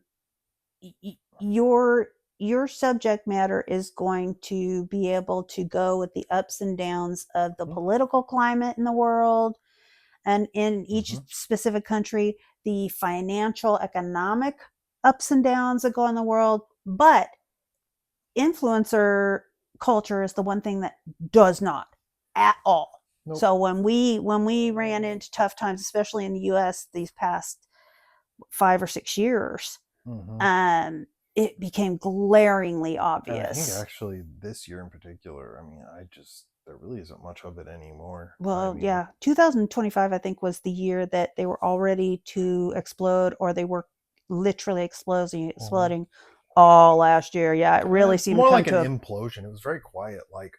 your subject matter is going to be able to go with the ups and downs of the mhm, political climate in the world and in each mhm, specific country, the financial, economic ups and downs that go in the world. But influencer culture is the one thing that does not at all. nope, So when we ran into tough times, especially in the US these past 5 or 6 years, Mm-hmm. it became glaringly And I think obvious. actually this year in particular, I mean, there really isn't much of it anymore. I Well, mean, yeah, 2025 I think was the year that they were all ready to explode, or they were literally mhm. exploding all last year. Yeah, it really seemed to More come like an to a implosion. It was very quiet. Like,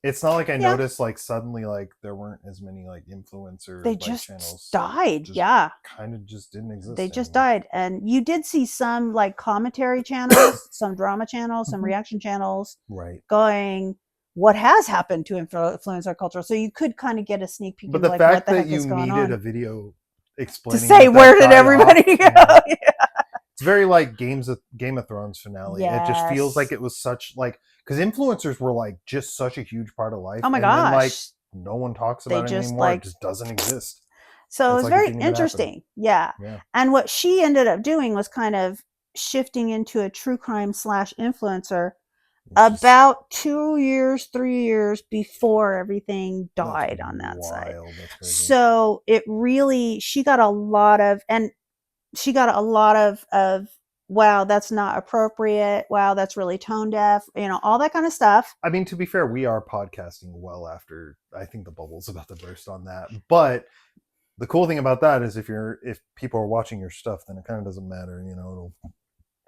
it's not like I yeah. noticed like suddenly like there weren't as many like influencer They like just channels like died. just Yeah, kind of just didn't they exist just anymore. died, and you did see some like commentary channels, some drama channels, some Mhm. reaction channels Right. going, what has happened to influence our culture, so you could kind of get a sneak peek But into the like what fact the that heck you is going needed on a video to explaining say that where that did died off, everybody go. yeah, Yeah. it's very like Game of Thrones finale. It just feels like Yes. it was such like because influencers were like just such a huge part of life, Oh my and then like gosh. no one talks They about it just anymore. It like, just doesn't exist. so it It's was like it very didn't even happen. interesting. Yeah. Yeah, And what she ended up doing was kind of shifting into a true crime slash influencer which is about 2 years, 3 years before everything that's died on that side. wild. That's crazy. So it really, she got a lot of, wow, that's not appropriate. Wow, that's really tone deaf, all that kind of stuff. I mean, to be fair, we are podcasting well after I think the bubble's about to burst on that. But the cool thing about that is if people are watching your stuff, then it kind of doesn't matter,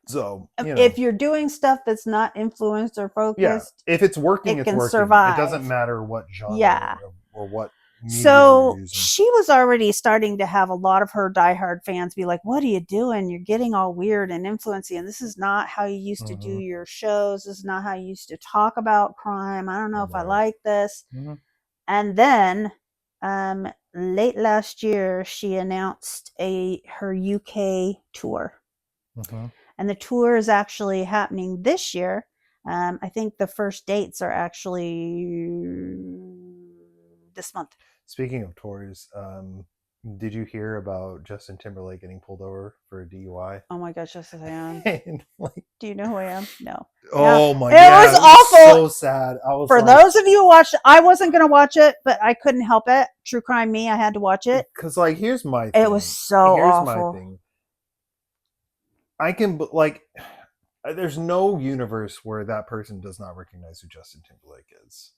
so If you're doing stuff that's not influencer yeah, focused, if it's working, it it's can working. It doesn't survive. matter what genre Yeah. or what media you're So using. she was already starting to have a lot of her diehard fans be like, "What are you doing? You're getting all weird and influencey, and this is not how you used to do Mm-hmm. your shows. This is not how you used to talk about crime. I don't know if I Right. like this." Mm-hmm. And then, late last year, she announced a her UK tour, Mm-hmm. and the tour is actually happening this year. I think the first dates are actually this month. Speaking of tours, did you hear about Justin Timberlake getting pulled over for a DUI? Oh my gosh, yes, I am. And like, Do you know who I am? No. No. oh my, It yeah, was it was awful. so sad. I was For like, those of you who watched it, I wasn't going to watch it, but I couldn't help it. True crime me, I had to watch it. because like, here's my It was thing. so Here's my awful. thing. I can like, there's no universe where that person does not recognize who Justin Timberlake is.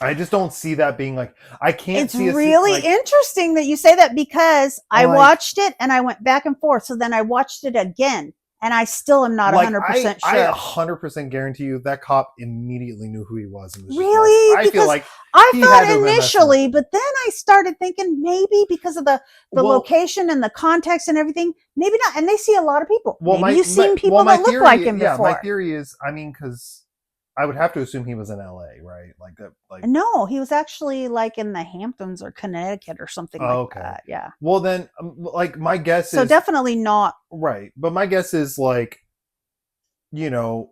I just don't see that being like I can't It's see a really like interesting that you say that, because I like watched it and I went back and forth. So then I watched it again and I still am not like I 100% I sure. 100% guarantee you that cop immediately knew who he was and was just like Really? I feel Because like I he had to thought have been messing with initially, him. but then I started thinking maybe because of the Well, location and the context and everything, maybe not. And they see a lot of people. well, Maybe you've seen well, people that look like him my before. theory is, I mean, because I would have to assume he was in LA, right? Like that, like No, he was actually like in the Hamptons or Connecticut or something like oh, okay. that. Yeah. Well, then, like my guess So is definitely not. right, but my guess is like you know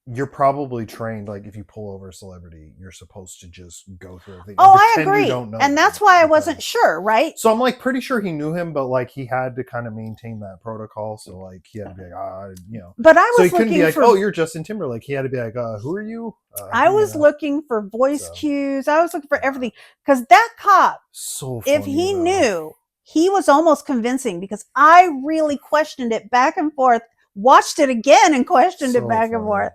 you're probably trained like if you pull over a celebrity you're supposed to just go through everything and Oh, I pretend you agree. don't know And them that's why I wasn't because sure, right? so I'm like pretty sure he knew him but like he had to kind of maintain that protocol so like he had to be like But I so he was couldn't be looking like for oh you're Justin Timberlake he had to be like who are you I was looking for voice so cues. I was looking for everything, because that cop, so if funny he though knew, he was almost convincing, because I really questioned it back and forth, watched it again and questioned it so back and funny forth.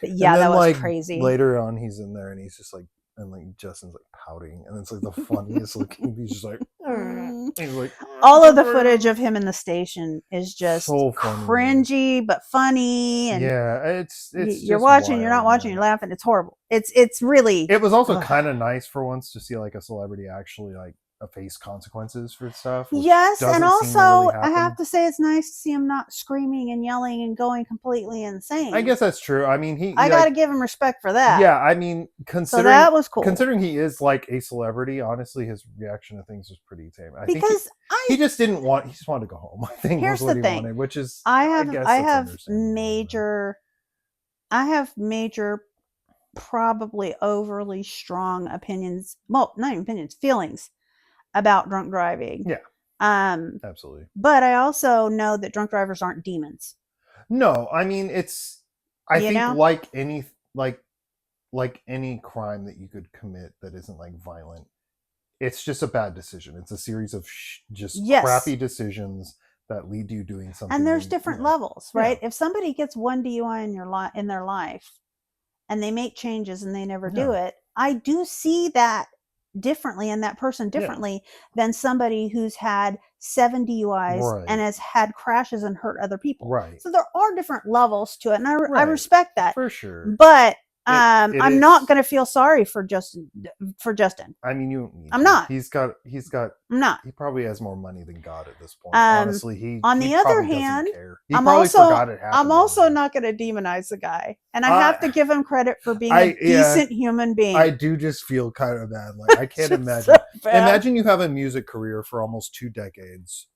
But and yeah, that then was like crazy. later on he's in there and he's just like and like Justin's like pouting and it's like the funniest looking he's just like Mm. he's like All of the footage of him in the station is just so funny man cringy but funny, and yeah it's you're just watching, you're not wild watching, you're man laughing. It's horrible. It's really. it was also Ugh. kind of nice for once to see like a celebrity actually like face consequences for stuff which Yes, and doesn't seem to really also I have happen. to say it's nice to see him not screaming and yelling and going completely I insane. guess that's true. I mean I he got to like give him respect for that. yeah I mean So that was cool, considering he is like a celebrity honestly his reaction to things was pretty tame. I think because he just didn't want he just wanted to go home I think was here's the what he thing. wanted which is I I have guess I that's have understandable major I have major probably overly strong opinions. Well, not even opinions, feelings about drunk driving. yeah Um absolutely. but I also know that drunk drivers aren't demons, No, I mean it's I you think know? like like any crime that you could commit that isn't like violent, it's just a bad decision. It's a series of just Yes. crappy decisions that lead to you doing something. And there's that, different you know, levels, right? Yeah. If somebody gets one DUI in their life and they make changes and they never do Yeah. it, I do see that differently and that person differently than somebody who's had 7 DUIs Right. and has had crashes and hurt other people. Right. So there are different levels to it, and I Right. respect that. For sure. But It I'm not going to feel sorry for Justin. I mean, you don't need I'm to. not. I'm not. He probably has more money than God at this point. Um, Honestly, he on he the other probably hand, doesn't care. He I'm probably also forgot it happened. I'm also already. not going to demonize the guy, and I have to give him credit for being a Yeah, decent human being. I do just feel kind of bad. Like I can't Just imagine. so bad. Imagine you have a music career for almost 2 decades.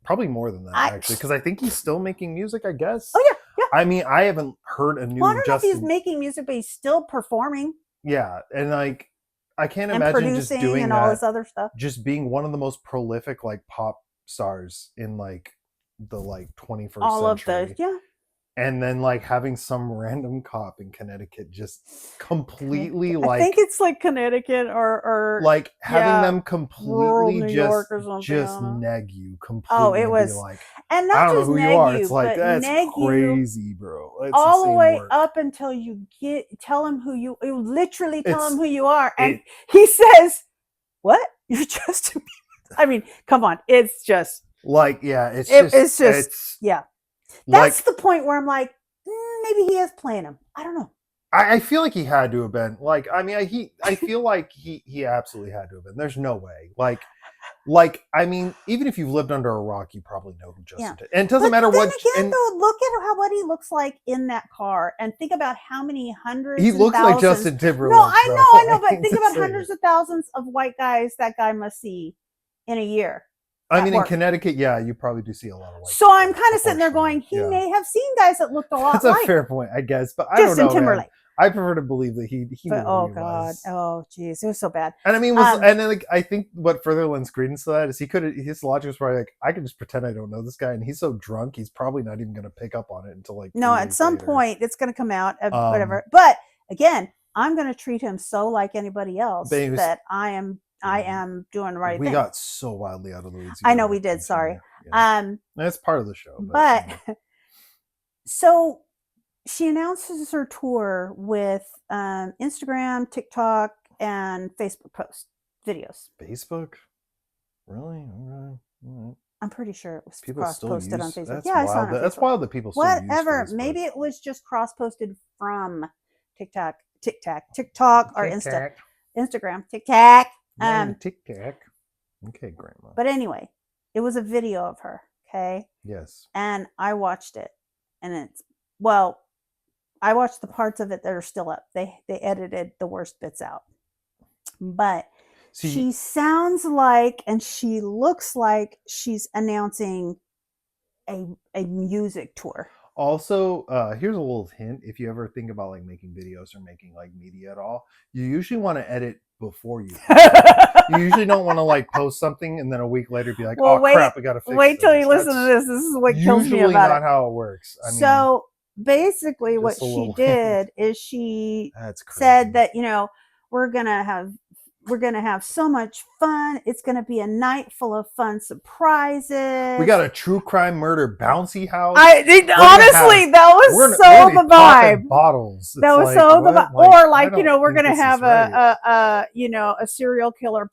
Probably more than that, actually, because I think he's still making music, I guess. Oh, yeah. I mean, I haven't heard a new Well, I don't know if he's Justin. making music, but he's still performing Yeah, and like I can't and imagine just producing doing and that. all this other stuff. Just being one of the most prolific like pop stars in like the like 21st All of century. those, yeah. And then like having some random cop in Connecticut just completely I like think it's like Connecticut or like having yeah, them rural completely New just York or something, just I don't know. neg you completely. Oh, it and was, be like, and I not don't know just who you neg are. you, It's like but that's neg you crazy, bro. It's all the insane way work. up until you tell him who you literally tell It's- him who you are, and he says, "What? You're Justin Bieber?" I mean, come on, it's just like yeah, it's just yeah. Like, That's the point where I'm like, maybe he is playing him. I don't know. I feel like he had to have been. Like, I mean, I feel like he absolutely had to have been. There's no way. Like, I mean, even if you've lived under a rock, you probably know who Justin is. And it doesn't matter what. Again, though, look at what he looks like in that car, and think about how many hundreds. He looks like Justin Timberlake. No, I know, but think about hundreds of thousands of white guys that guy must see in a year. I mean, in Connecticut, yeah, you probably do see a lot of white. So I'm kind of sitting there going, he may have seen guys that looked a lot. That's a fair point, I guess, but I Justin don't know, Timberlake. Man. I prefer to believe that he knew oh who he God, was. Oh geez, it was so bad. And I mean, and then like I think what further lends credence to that is his logic was probably like, I can just pretend I don't know this guy, and he's so drunk, he's probably not even going to pick up on it until like no. At some point, it's going to come out, whatever. But again, I'm going to treat him so like anybody else that I am doing the right thing. We got so wildly out of the weeds. I know we did. Sorry. That's part of the show. But so she announces her tour with Instagram, TikTok, and Facebook post videos. Facebook? Really? All right. I'm pretty sure it was cross-posted on Facebook. Yeah, I saw it. That's wild that people still whatever. Use Facebook. Maybe it was just cross-posted from TikTok, or Instagram, TikTok. TikTok. Okay, Grandma. But anyway, it was a video of her. Okay. Yes. And I watched it, and I watched the parts of it that are still up. They edited the worst bits out, but she sounds like and she looks like she's announcing a music tour. Also, here's a little hint: if you ever think about like making videos or making like media at all, you usually want to edit before you. You usually don't want to like post something and then a week later be like, "Oh crap, we got to fix." Wait till you listen to this. This is what kills me about it. Usually not how it works. I mean, so basically, what she did is she said that we're gonna have so much fun. It's gonna be a night full of fun surprises. We got a true crime murder bouncy house. Honestly, that was so the vibe. Bottles. That was so the vibe. Or like we're gonna have a serial killer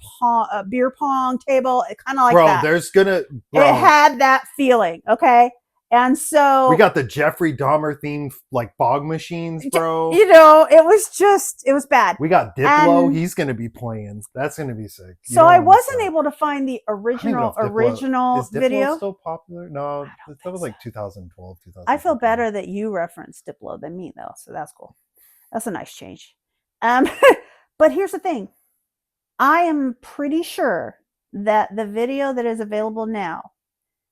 beer pong table. Kind of like that. It had that feeling. Okay. And so we got the Jeffrey Dahmer themed like bog machines, bro. It was bad. We got Diplo. He's going to be playing. That's going to be sick. So I wasn't able to find the original is video. Diplo still popular? No, that was like 2012, 2013. I feel better that you referenced Diplo than me though. So that's cool. That's a nice change. But here's the thing. I am pretty sure that the video that is available now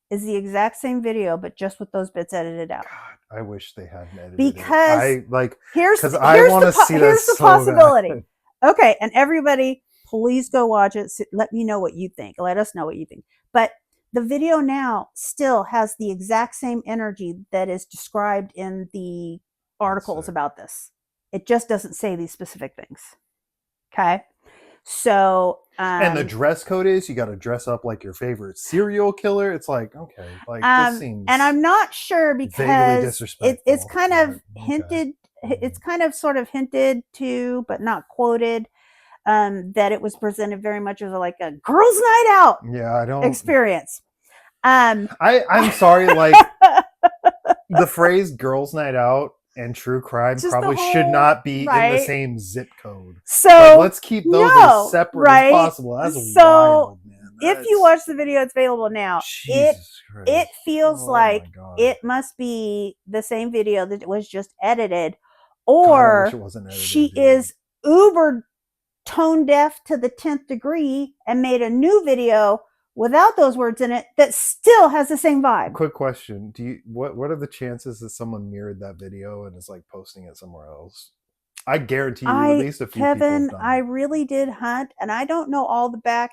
is the exact same video, but just with those bits edited out. God, I wish they hadn't edited because it. Here's the possibility. Okay, and everybody, please go watch it. Let me know what you think. Let us know what you think. But the video now still has the exact same energy that is described in the articles about this. It just doesn't say these specific things. Okay, So, And the dress code is you got to dress up like your favorite serial killer. It's like, okay, like this seems and I'm not sure vaguely because it's disrespectful. kind of But, hinted, okay. it's kind of sort of hinted to, but not quoted, that it was presented very much as like a girls' night out Yeah, I don't. experience. I'm sorry, like the phrase "girls' night out" and true crime just the probably should whole, not be in the right. same zip code. Like, So let's keep those as no, separate as right. possible. That's So wild, man. if you That's watch the video, it's available now. Jesus It Christ. feels Oh like my god. it must be the same video that was just edited, God, I wish it or wasn't edited. she Dude. is uber tone deaf to the 10th degree and made a new video without those words in it that still has the same vibe. Quick question: Do you what are the chances that someone mirrored that video and is like posting it somewhere else? I guarantee you, at least a few people Kevin, have done I it. really did hunt, and I don't know all the back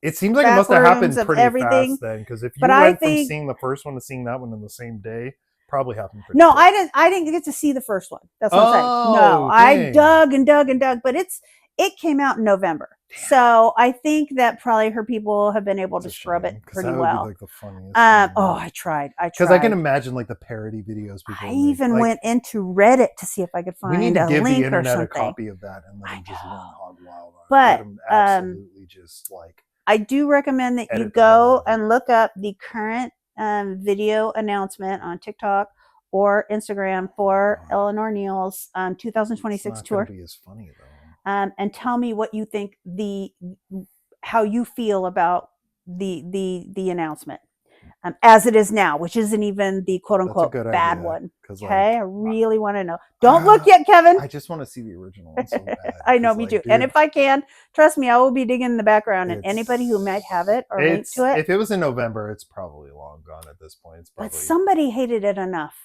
It seems like it back must have rooms happened of pretty everything, fast then, because if but you I went from think seeing the first one to seeing that one in the same day, probably happened pretty no, quick. I didn't get to see the first one. That's what I'm saying. No, Oh, I dang. dug and dug and dug, but it came out in November. So I think that probably her people have been able It's to a scrub it shame, because pretty that would be well. like the funniest thing. Oh, I tried. Because I can imagine like the parody videos people I would make. even Like, went into Reddit to see if I could we need find to a give the link or internet a something. copy of that and let I them just know. run hog wild on it. Let But them absolutely just like I do recommend that you edit the hell out go of it. and look up the current video announcement on TikTok or Instagram for God. Eleanor Neal's It's 2026 not going tour, to be as funny though. and tell me what you think, how you feel about the announcement, as it is now, which isn't even the quote That's a unquote good bad idea. one. Because Okay, like, I really want to know. Don't look yet, Kevin. I just want to see the original one so bad. I know, 'Cause, me like, too. dude, And if I can, trust me, I will be digging in the background, and anybody who might have it or link to it. if it was in November, it's probably long gone at this point. It's But probably somebody hated it enough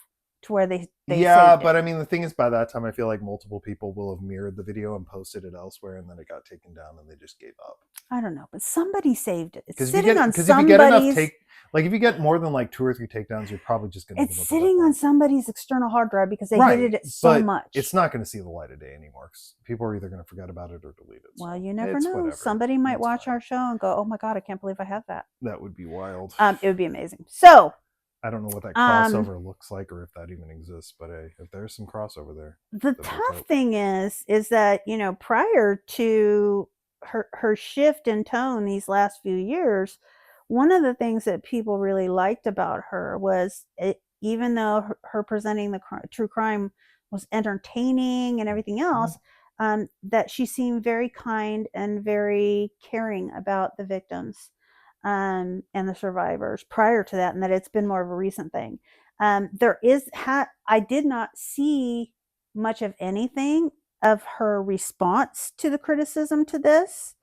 to where they yeah, saved but it. I mean, the thing is, by that time, I feel like multiple people will have mirrored the video and posted it elsewhere, and then it got taken down, and they just gave up. I don't know, but somebody saved it. It's Because sitting on if you get enough somebody's. like if you get more than like 2 or 3 takedowns, you're probably just going to It's give up at that sitting on point. somebody's external hard drive because they Right, hated it so but much. it's not going to see the light of day anymore. 'Cause people are either going to forget about it or delete it. Well, So you never it's know. whatever. Somebody might It's watch fine. our show and go, "Oh my god, I can't believe I have that." That would be wild. It would be amazing. So I don't know what that crossover looks like or if that even exists, but hey, if there's some crossover there. The tough thing is that, prior to her shift in tone these last few years, one of the things that people really liked about her was even though her presenting the true crime was entertaining and everything else, that she seemed very kind and very caring about the victims, and the survivors prior to that, and that it's been more of a recent thing. I did not see much of anything of her response to the criticism to this.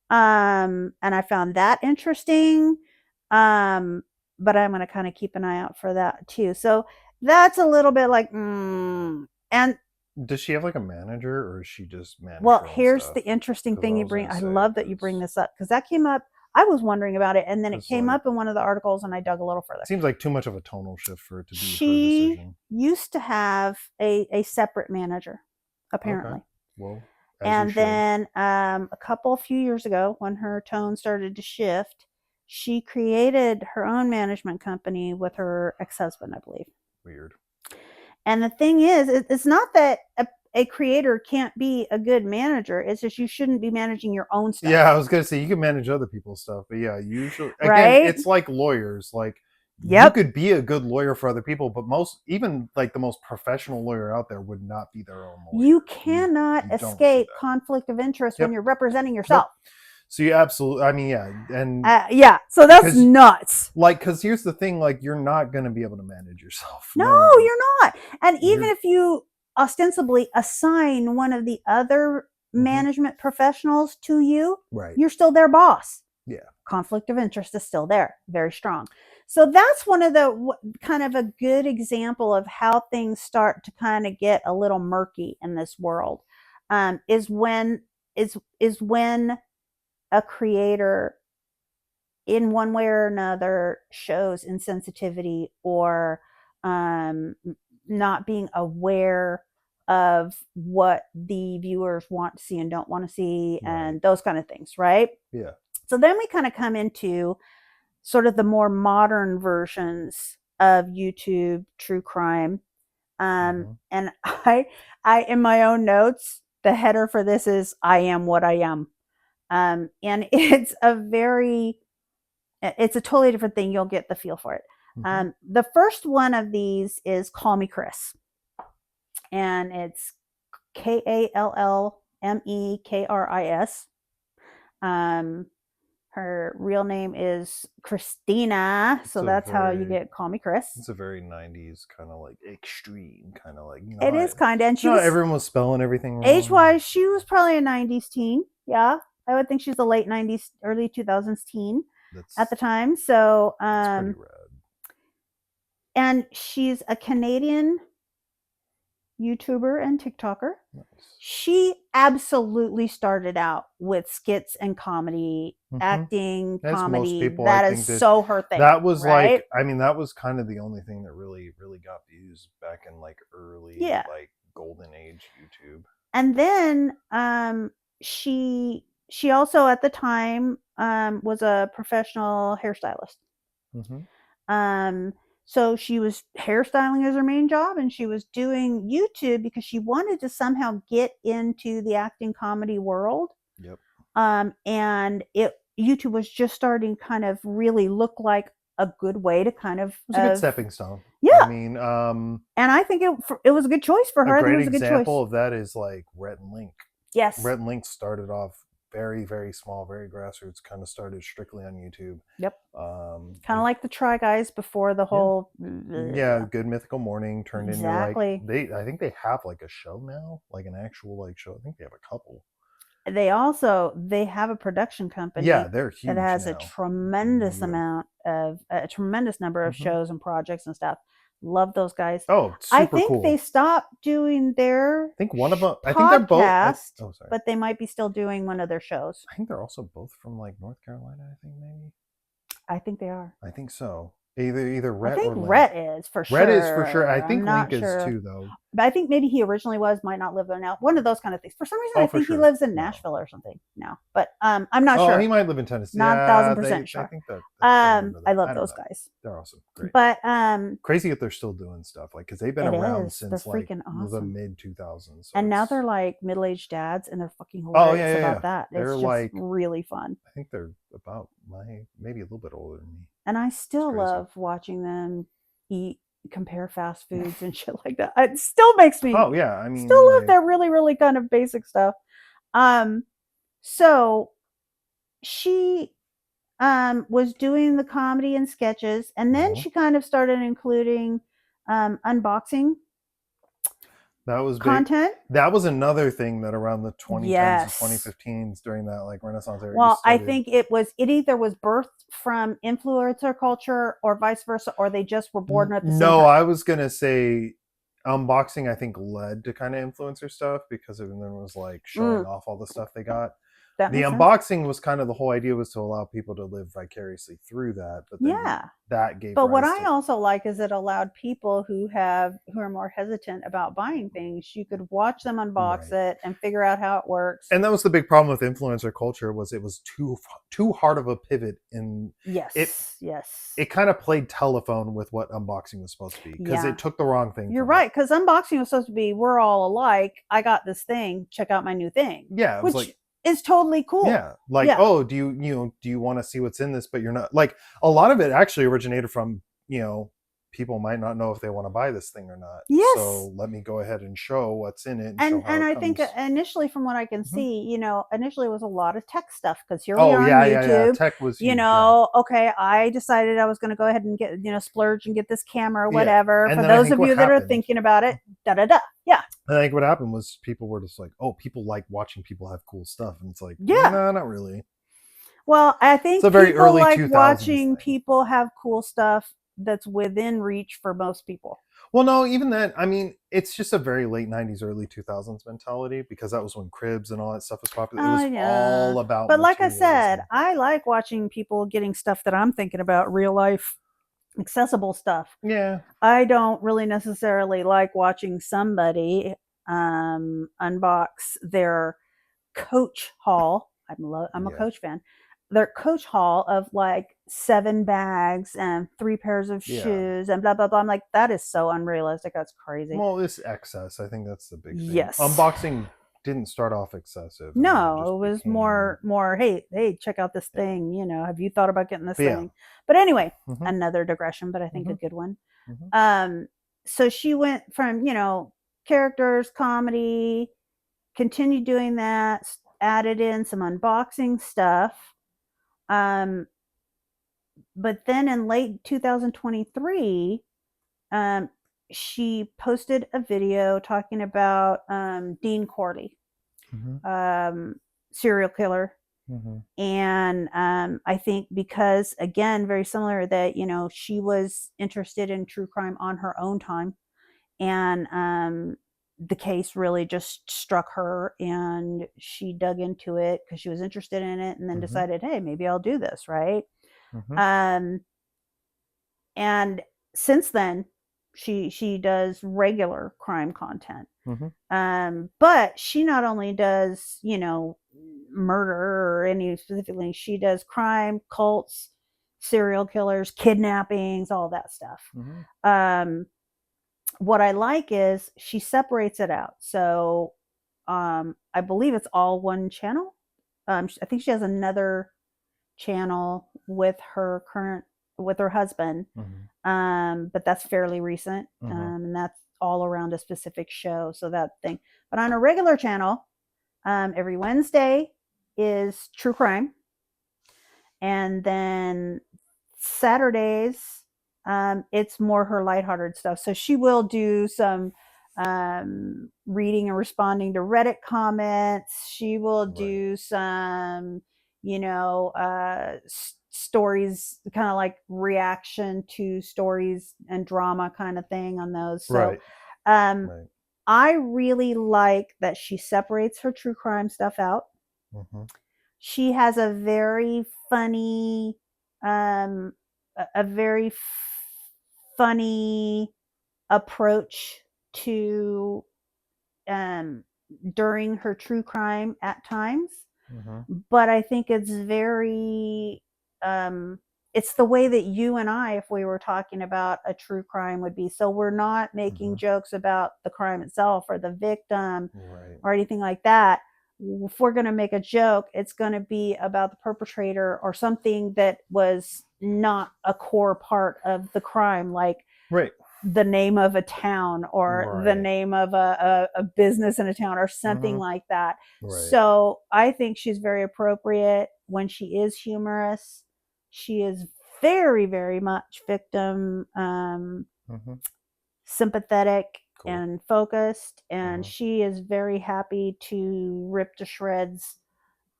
And I found that interesting. But I'm going to kind of keep an eye out for that too. So that's a little bit like, and does she have like a manager, or is she just manage well, her own here's stuff? the interesting 'Cause thing you was bring. gonna I say, love that you bring this up because that came up. I was wondering about it, and then it 'cause, came like, up in one of the articles, and I dug a little further. it seems like too much of a tonal shift for it to be her She decision. used to have a separate manager, Okay. apparently. Well, And then a few years ago, when her tone started to shift, she created her own management company with her ex-husband, I believe. Weird. And the thing is, it's not that a creator can't be a good manager. It's just you shouldn't be managing your own stuff. Yeah, I was gonna say you can manage other people's stuff, but yeah, usually again, right? it's like lawyers. Like you Yep. could be a good lawyer for other people, but even like the most professional lawyer out there would not be their own lawyer. You cannot you escape conflict of interest when you're representing yourself. Yep. So you absolutely, I mean, yeah, and yeah, so that's nuts. Like, because here's the thing: like, you're not going to be able to manage yourself. No, you're not. And even if you ostensibly assign one of the other management professionals to you, right, you're still their boss. Yeah. Conflict of interest is still there, very strong. So that's one of the kind of a good example of how things start to kind of get a little murky in this world. Is when a creator in one way or another shows insensitivity or not being aware of what the viewers want to see and don't want to see, and Right. those kind of things, right? Yeah. So then we kind of come into sort of the more modern versions of YouTube true crime. And I in my own notes, the header for this is "I am what I am," and it's a totally different thing. You'll get the feel for it. Mm-hmm. The first one of these is "Call Me Chris," and it's KALLMEKRIS. Her real name is Christina, so that's how you get "Call Me Chris." It's a very 90s kind of like extreme kind of like, It is kind of, and she was everyone was spelling everything wrong. age-wise, she was probably a 90s teen. Yeah, I would think she's a late 90s, early 2000s teen at the time. So, that's pretty rad. And she's a Canadian YouTuber and TikToker. Nice. She absolutely started out with skits and comedy, acting, as comedy. Most people, that is so her thing. That was right? like, I mean, that was kind of the only thing that really got views back in like early, like golden age YouTube. And then she also at the time was a professional hairstylist. So she was hairstyling as her main job, and she was doing YouTube because she wanted to somehow get into the acting comedy world. Yep. And YouTube was just starting to kind of really look like a good way to kind of, it was a good stepping stone. Yeah. I mean, and I think it was a good choice for her. A great I think it was a good example choice. of that is like Rhett and Link. Yes. Rhett and Link started off very, very small, very grassroots, kind of started strictly on YouTube. Yep. Kind of like the Try Guys before the whole. Yeah, Good Mythical Morning turned exactly. into like I think they have like a show now, like an actual like show. I think they have a couple. They have a production company. Yeah, they're huge. That has now. a tremendous amount of a tremendous number of shows and projects and stuff. Love those guys. Oh, super I think cool. they stopped doing their. I think one of them. I think they're both. Sorry. But they might be still doing one of their shows. I think they're also both from like North Carolina. I think maybe. I think they are. I think so. Either Rhett I think or Link. Rhett is for sure. Rhett is for sure. I think Link is too, though. But I think maybe he originally might not live there now. One of those kind of things. For some reason, I think he lives in Nashville or something now. But I'm not sure. Oh, he might live in Tennessee. Not 1,000% sure. I think that. I love those guys. They're awesome. Great. But crazy that they're still doing stuff like because they've been around since like the mid 2000s. And now they're like middle-aged dads, and they're fucking hilarious about that. They're it's like really fun. I think they're about maybe a little bit older than me. And I still love watching them compare fast foods and shit like that. It still makes me. Oh yeah, I mean, still love that really, really kind of basic stuff. So she was doing the comedy and sketches, and then she kind of started including unboxing. That was content. That was another thing that around the 2010s to 2015s during that like Renaissance era. Well, I think it either was birthed from influencer culture or vice versa, or they just were born at the same time. No, I was gonna say unboxing. I think led to kind of influencer stuff because it then was like showing off all the stuff they got. The unboxing was kind of the whole idea was to allow people to live vicariously through that. But then that gave. But what I also like is it allowed people who are more hesitant about buying things. You could watch them unbox it and figure out how it works. And that was the big problem with influencer culture was it was too hard of a pivot in. It kind of played telephone with what unboxing was supposed to be because it took the wrong thing. You're right, because unboxing was supposed to be we're all alike. I got this thing. Check out my new thing. Yeah, it was like. Is totally cool. Yeah. Like, oh, do you want to see what's in this, but you're not like a lot of it actually originated from, people might not know if they want to buy this thing or not. Yes. So let me go ahead and show what's in it. And I think initially from what I can see, initially it was a lot of tech stuff because here we are on YouTube. Yeah. Tech was huge, okay, I decided I was going to go ahead and get, splurge and get this camera or whatever. For those of you that are thinking about it, Yeah. I think what happened was people were just like, oh, people like watching people have cool stuff. And it's like, no, not really. Well, I think it's a very early like watching people have cool stuff that's within reach for most people. Well, no, even that, I mean, it's just a very late 90s, early 2000s mentality because that was when Cribs and all that stuff was popular. It was all about. But like I said, I like watching people getting stuff that I'm thinking about, real life, accessible stuff. Yeah. I don't really necessarily like watching somebody unbox their coach haul. I'm a Yeah. Coach fan. Their coach haul of like 7 bags and 3 pairs of Yeah. shoes and blah blah blah. I'm like, that is so unrealistic. That's crazy. Well, it's excess. I think that's the big thing. Yes. Unboxing didn't start off excessive. No, it was more. Hey, check out this thing. You know, have you thought about getting this thing? But anyway, another digression, but I think a good one. So she went from characters, comedy, continued doing that, added in some unboxing stuff. But then in late 2023, she posted a video talking about Dean Corley, serial killer. And I think because, again, very similar that, she was interested in true crime on her own time. And the case really just struck her and she dug into it because she was interested in it and then decided, hey, maybe I'll do this, right? And since then, she does regular crime content. But she not only does, murder or any specifically, she does crime, cults, serial killers, kidnappings, all that stuff. What I like is she separates it out. So I believe it's all one channel. I think she has another channel with her husband, but that's fairly recent, and that's all around a specific show. So that thing. But on a regular channel, every Wednesday is true crime, and then Saturdays, it's more her lighthearted stuff. So she will do some reading and responding to Reddit comments. She will do some, stories, kind of like reaction to stories and drama kind of thing on those. So, I really like that she separates her true crime stuff out. She has a very funny, um, a very funny approach to during her true crime at times. But I think it's very it's the way that you and I, if we were talking about a true crime, would be. So we're not making jokes about the crime itself or the victim or anything like that. If we're going to make a joke, it's going to be about the perpetrator or something that was not a core part of the crime, like the name of a town or the name of a business in a town or something like that. So I think she's very appropriate when she is humorous. She is very, very much victim sympathetic and focused, and she is very happy to rip to shreds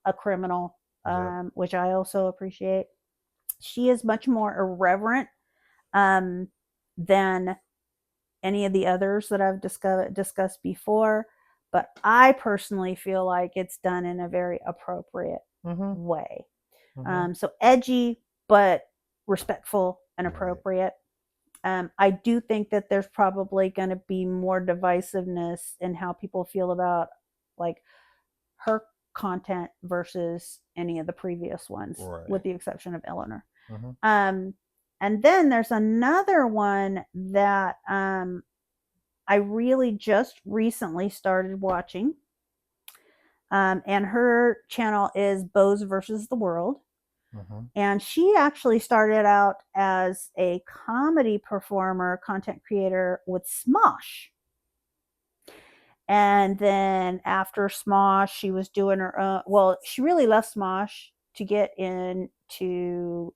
a criminal, which I also appreciate. She is much more irreverent than any of the others that I've discussed before, but I personally feel like it's done in a very appropriate way. So edgy, but respectful and appropriate. I do think that there's probably going to be more divisiveness in how people feel about like her content versus any of the previous ones, with the exception of Eleanor. And then there's another one that I really just recently started watching. And her channel is Bows versus the World. And she actually started out as a comedy performer, content creator with Smosh. And then after Smosh, she was doing her own. Well, she really left Smosh to get into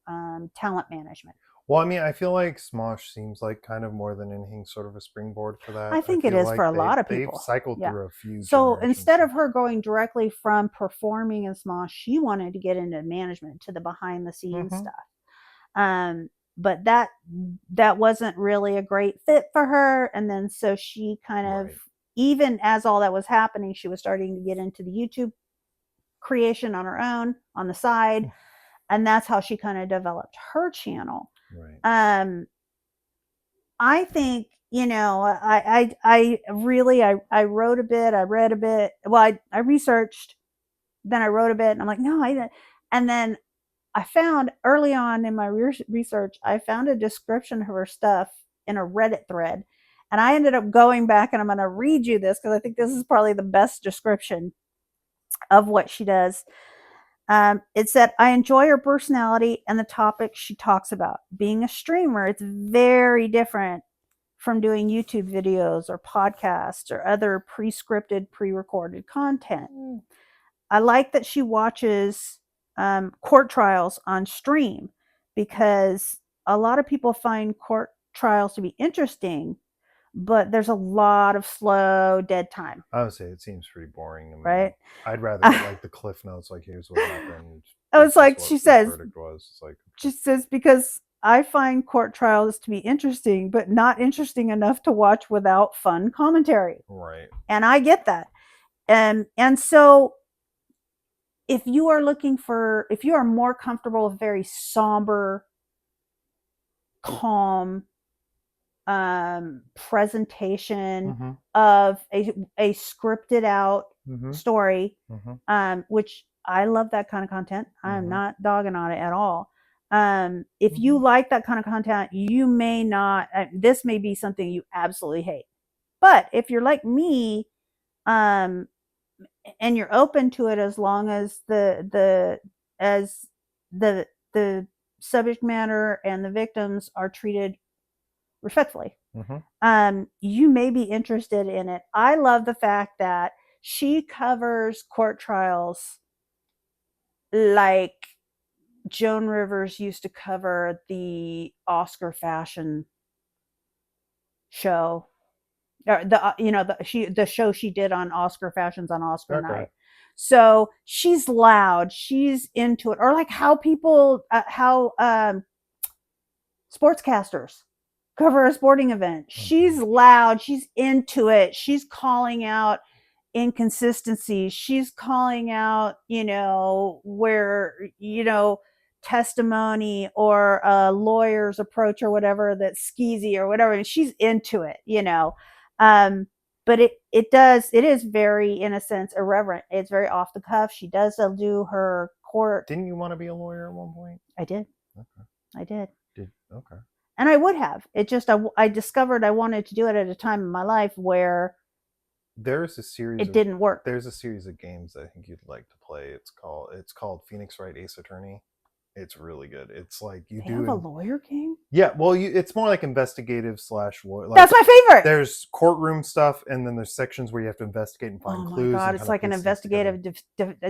talent management. Well, I mean, I feel like Smosh seems like kind of more than anything sort of a springboard for that. I think it is for a lot of people. They've cycled through a few. So instead of her going directly from performing in Smosh, she wanted to get into management, to the behind the scenes stuff. But that wasn't really a great fit for her. And then so she kind of, even as all that was happening, she was starting to get into the YouTube creation on her own, on the side. And that's how she kind of developed her channel. I think, I really, I wrote a bit, I read a bit. Well, I researched, then I wrote a bit, and I'm like, no, I didn't. And then I found early on in my research, I found a description of her stuff in a Reddit thread. And I ended up going back, and I'm going to read you this because I think this is probably the best description of what she does. It said, I enjoy her personality and the topics she talks about. Being a streamer, it's very different from doing YouTube videos or podcasts or other pre scripted, pre recorded content. I like that she watches court trials on stream because a lot of people find court trials to be interesting, but there's a lot of slow dead time. I would say it seems pretty boring. I mean, right? I'd rather get like the cliff notes, like here's what happened. Oh, it's like what she the says. verdict was. It's like She says because I find court trials to be interesting, but not interesting enough to watch without fun commentary. right. And I get that. And so if you are more comfortable with very somber, calm presentation of a scripted out story, which I love that kind of content. I'm not dogging on it at all. If you like that kind of content, you may not, this may be something you absolutely hate. But if you're like me, and you're open to it as long as the subject matter and the victims are treated respectfully, you may be interested in it. I love the fact that she covers court trials like Joan Rivers used to cover the Oscar fashion show, or the show she did on Oscar fashions on Oscar night. So she's loud, she's into it. Or like how people sportscasters cover a sporting event. She's loud, she's into it, she's calling out inconsistencies, she's calling out, where, testimony or a lawyer's approach or whatever that's skeezy or whatever, and she's into it, but it is very, in a sense, irreverent. It's very off the cuff. She does do her court. Didn't you want to be a lawyer at one point? I did. Okay. I did. Okay. And I would have. It just, I discovered I wanted to do it at a time in my life where there's a series it didn't work. There's a series of games that I think you'd like to play. It's called Phoenix Wright Ace Attorney. It's really good. It's like they have a lawyer game. Yeah, well, it's more like investigative / lawyer. Like, that's my favorite. There's courtroom stuff, and then there's sections where you have to investigate and find clues. Oh my god, it's like an investigative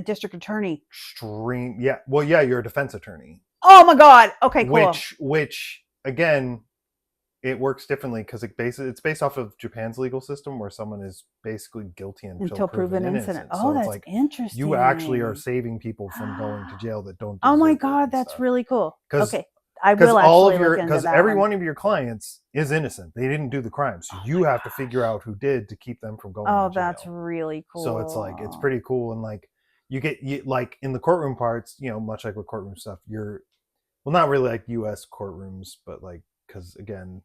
district attorney. Extreme, yeah. Well, yeah, you're a defense attorney. Oh my god. Okay, cool. Which again, it works differently because it's based off of Japan's legal system, where someone is basically guilty until proven innocent. Oh, so that's like interesting. You actually are saving people from going to jail that don't. Oh my god, that's really cool. Okay, I will actually look into that. Because every one of your clients is innocent; they didn't do the crime, so you have to figure out who did to keep them from going. Oh, to jail. That's really cool. So it's like it's pretty cool, and like you like in the courtroom parts, much like with courtroom stuff, not really like U.S. courtrooms, but like because again,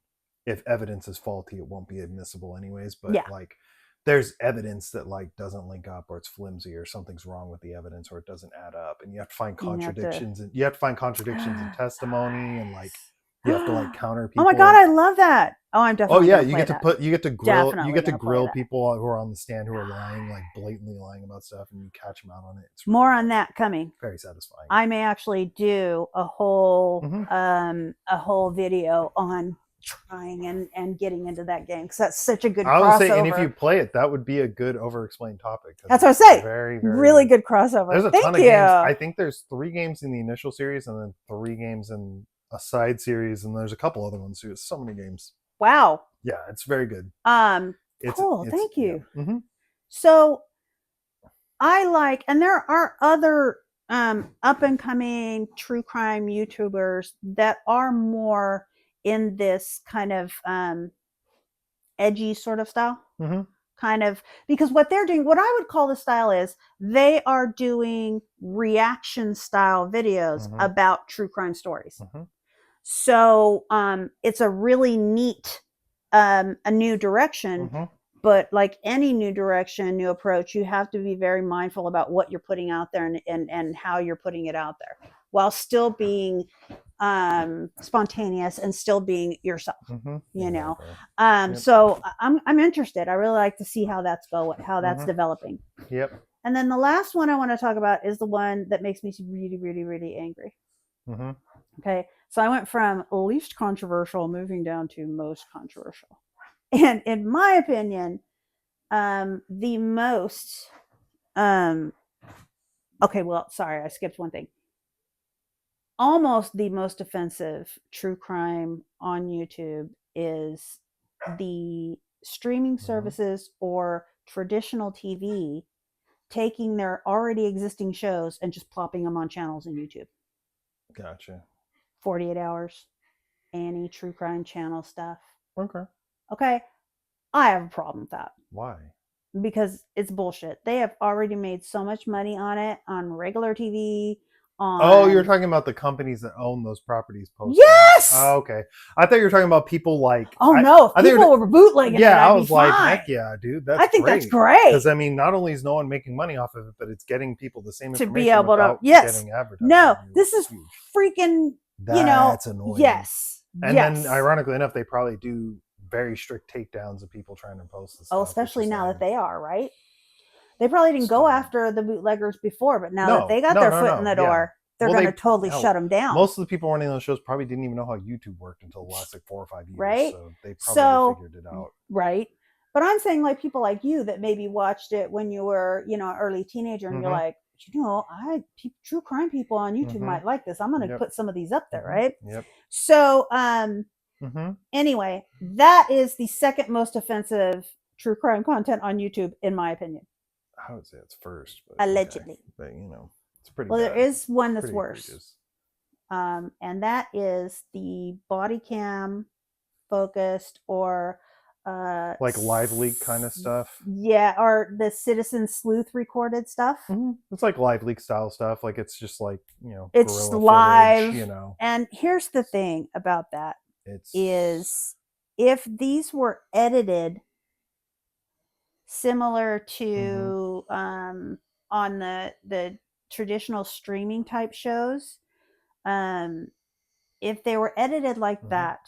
if evidence is faulty, it won't be admissible anyways. But like there's evidence that like doesn't link up, or it's flimsy, or something's wrong with the evidence, or it doesn't add up, and you have to find contradictions. You have to find contradictions in testimony, and like you have to like counter people. Oh my god, I love that. Oh, I'm definitely. Oh yeah, you get to grill people who are on the stand who are lying, like blatantly lying about stuff, and you catch them out on it. It's really more on that coming. Very satisfying. I may actually do a whole video on trying and getting into that game because that's such a good crossover. I would say, and if you play it, that would be a good over-explained topic. That's what I say. Very, very really good crossover. There's a ton of games. I think there's 3 games in the initial series, and then 3 games in a side series, and there's a couple other ones too. There's so many games. Wow. Yeah, it's very good. Cool. Thank you. Yeah. So I like, and there are other up and coming true crime YouTubers that are more in this kind of edgy sort of style. Kind of, because what they're doing, what I would call the style is they are doing reaction style videos about true crime stories. So it's a really neat a new direction. Mm-hmm. But like any new direction, new approach, you have to be very mindful about what you're putting out there and how you're putting it out there while still being spontaneous and still being yourself. Mm-hmm. You know, Yep. so I'm interested. I really like to see how that's Mm-hmm. developing. Yep. And then the last one I want to talk about is the one that makes me really, really, really angry. Mm-hmm. Okay, so I went from least controversial moving down to most controversial, and in my opinion, the most okay, well, sorry, I skipped one thing. Almost the most offensive true crime on YouTube is the streaming services or traditional TV taking their already existing shows and just plopping them on channels in YouTube. Gotcha. 48 Hours, Annie, true crime channel stuff. Okay. Okay, I have a problem with that Why? because it's bullshit. They have already made so much money on it on regular TV. Oh, you're On talking about the companies that own those properties post. yes. Oh, okay. I thought you were talking about people like. Oh no! If I think people were bootlegging it, yeah, I'd I was be like, fine. heck yeah, dude. That's I think great. that's great Because I mean, not only is no one making money off of it, but it's getting people the same to information be able to. without Yes. getting advertising. No, which this is huge. freaking. That's annoying. Yes. And yes. then, ironically enough, they probably do very strict takedowns of people trying to post this. Oh, especially now that they are right. They probably didn't go after the bootleggers before, but now that they got their foot in the door, they're going to totally shut them down. Most of the people running those shows probably didn't even know how YouTube worked until the last like 4 or 5 years. Right. So they probably figured it out. Right. But I'm saying like people like you that maybe watched it when you were, you know, an early teenager and you're like, you know, true crime people on YouTube might like this. I'm going to put some of these up there. Right. Yep. So, anyway, that is the second most offensive true crime content on YouTube, in my opinion. I would say it's first, but allegedly. Okay. But you know, it's pretty. Well, bad. there is one that's pretty worse, egregious. And that is the body cam focused or like live leak kind of stuff. Yeah, or the citizen sleuth recorded stuff. It's like live leak style stuff. Like it's just like, you know, it's live footage, you know. And here's the thing about that is if these were edited similar to on the traditional streaming type shows, if they were edited like that,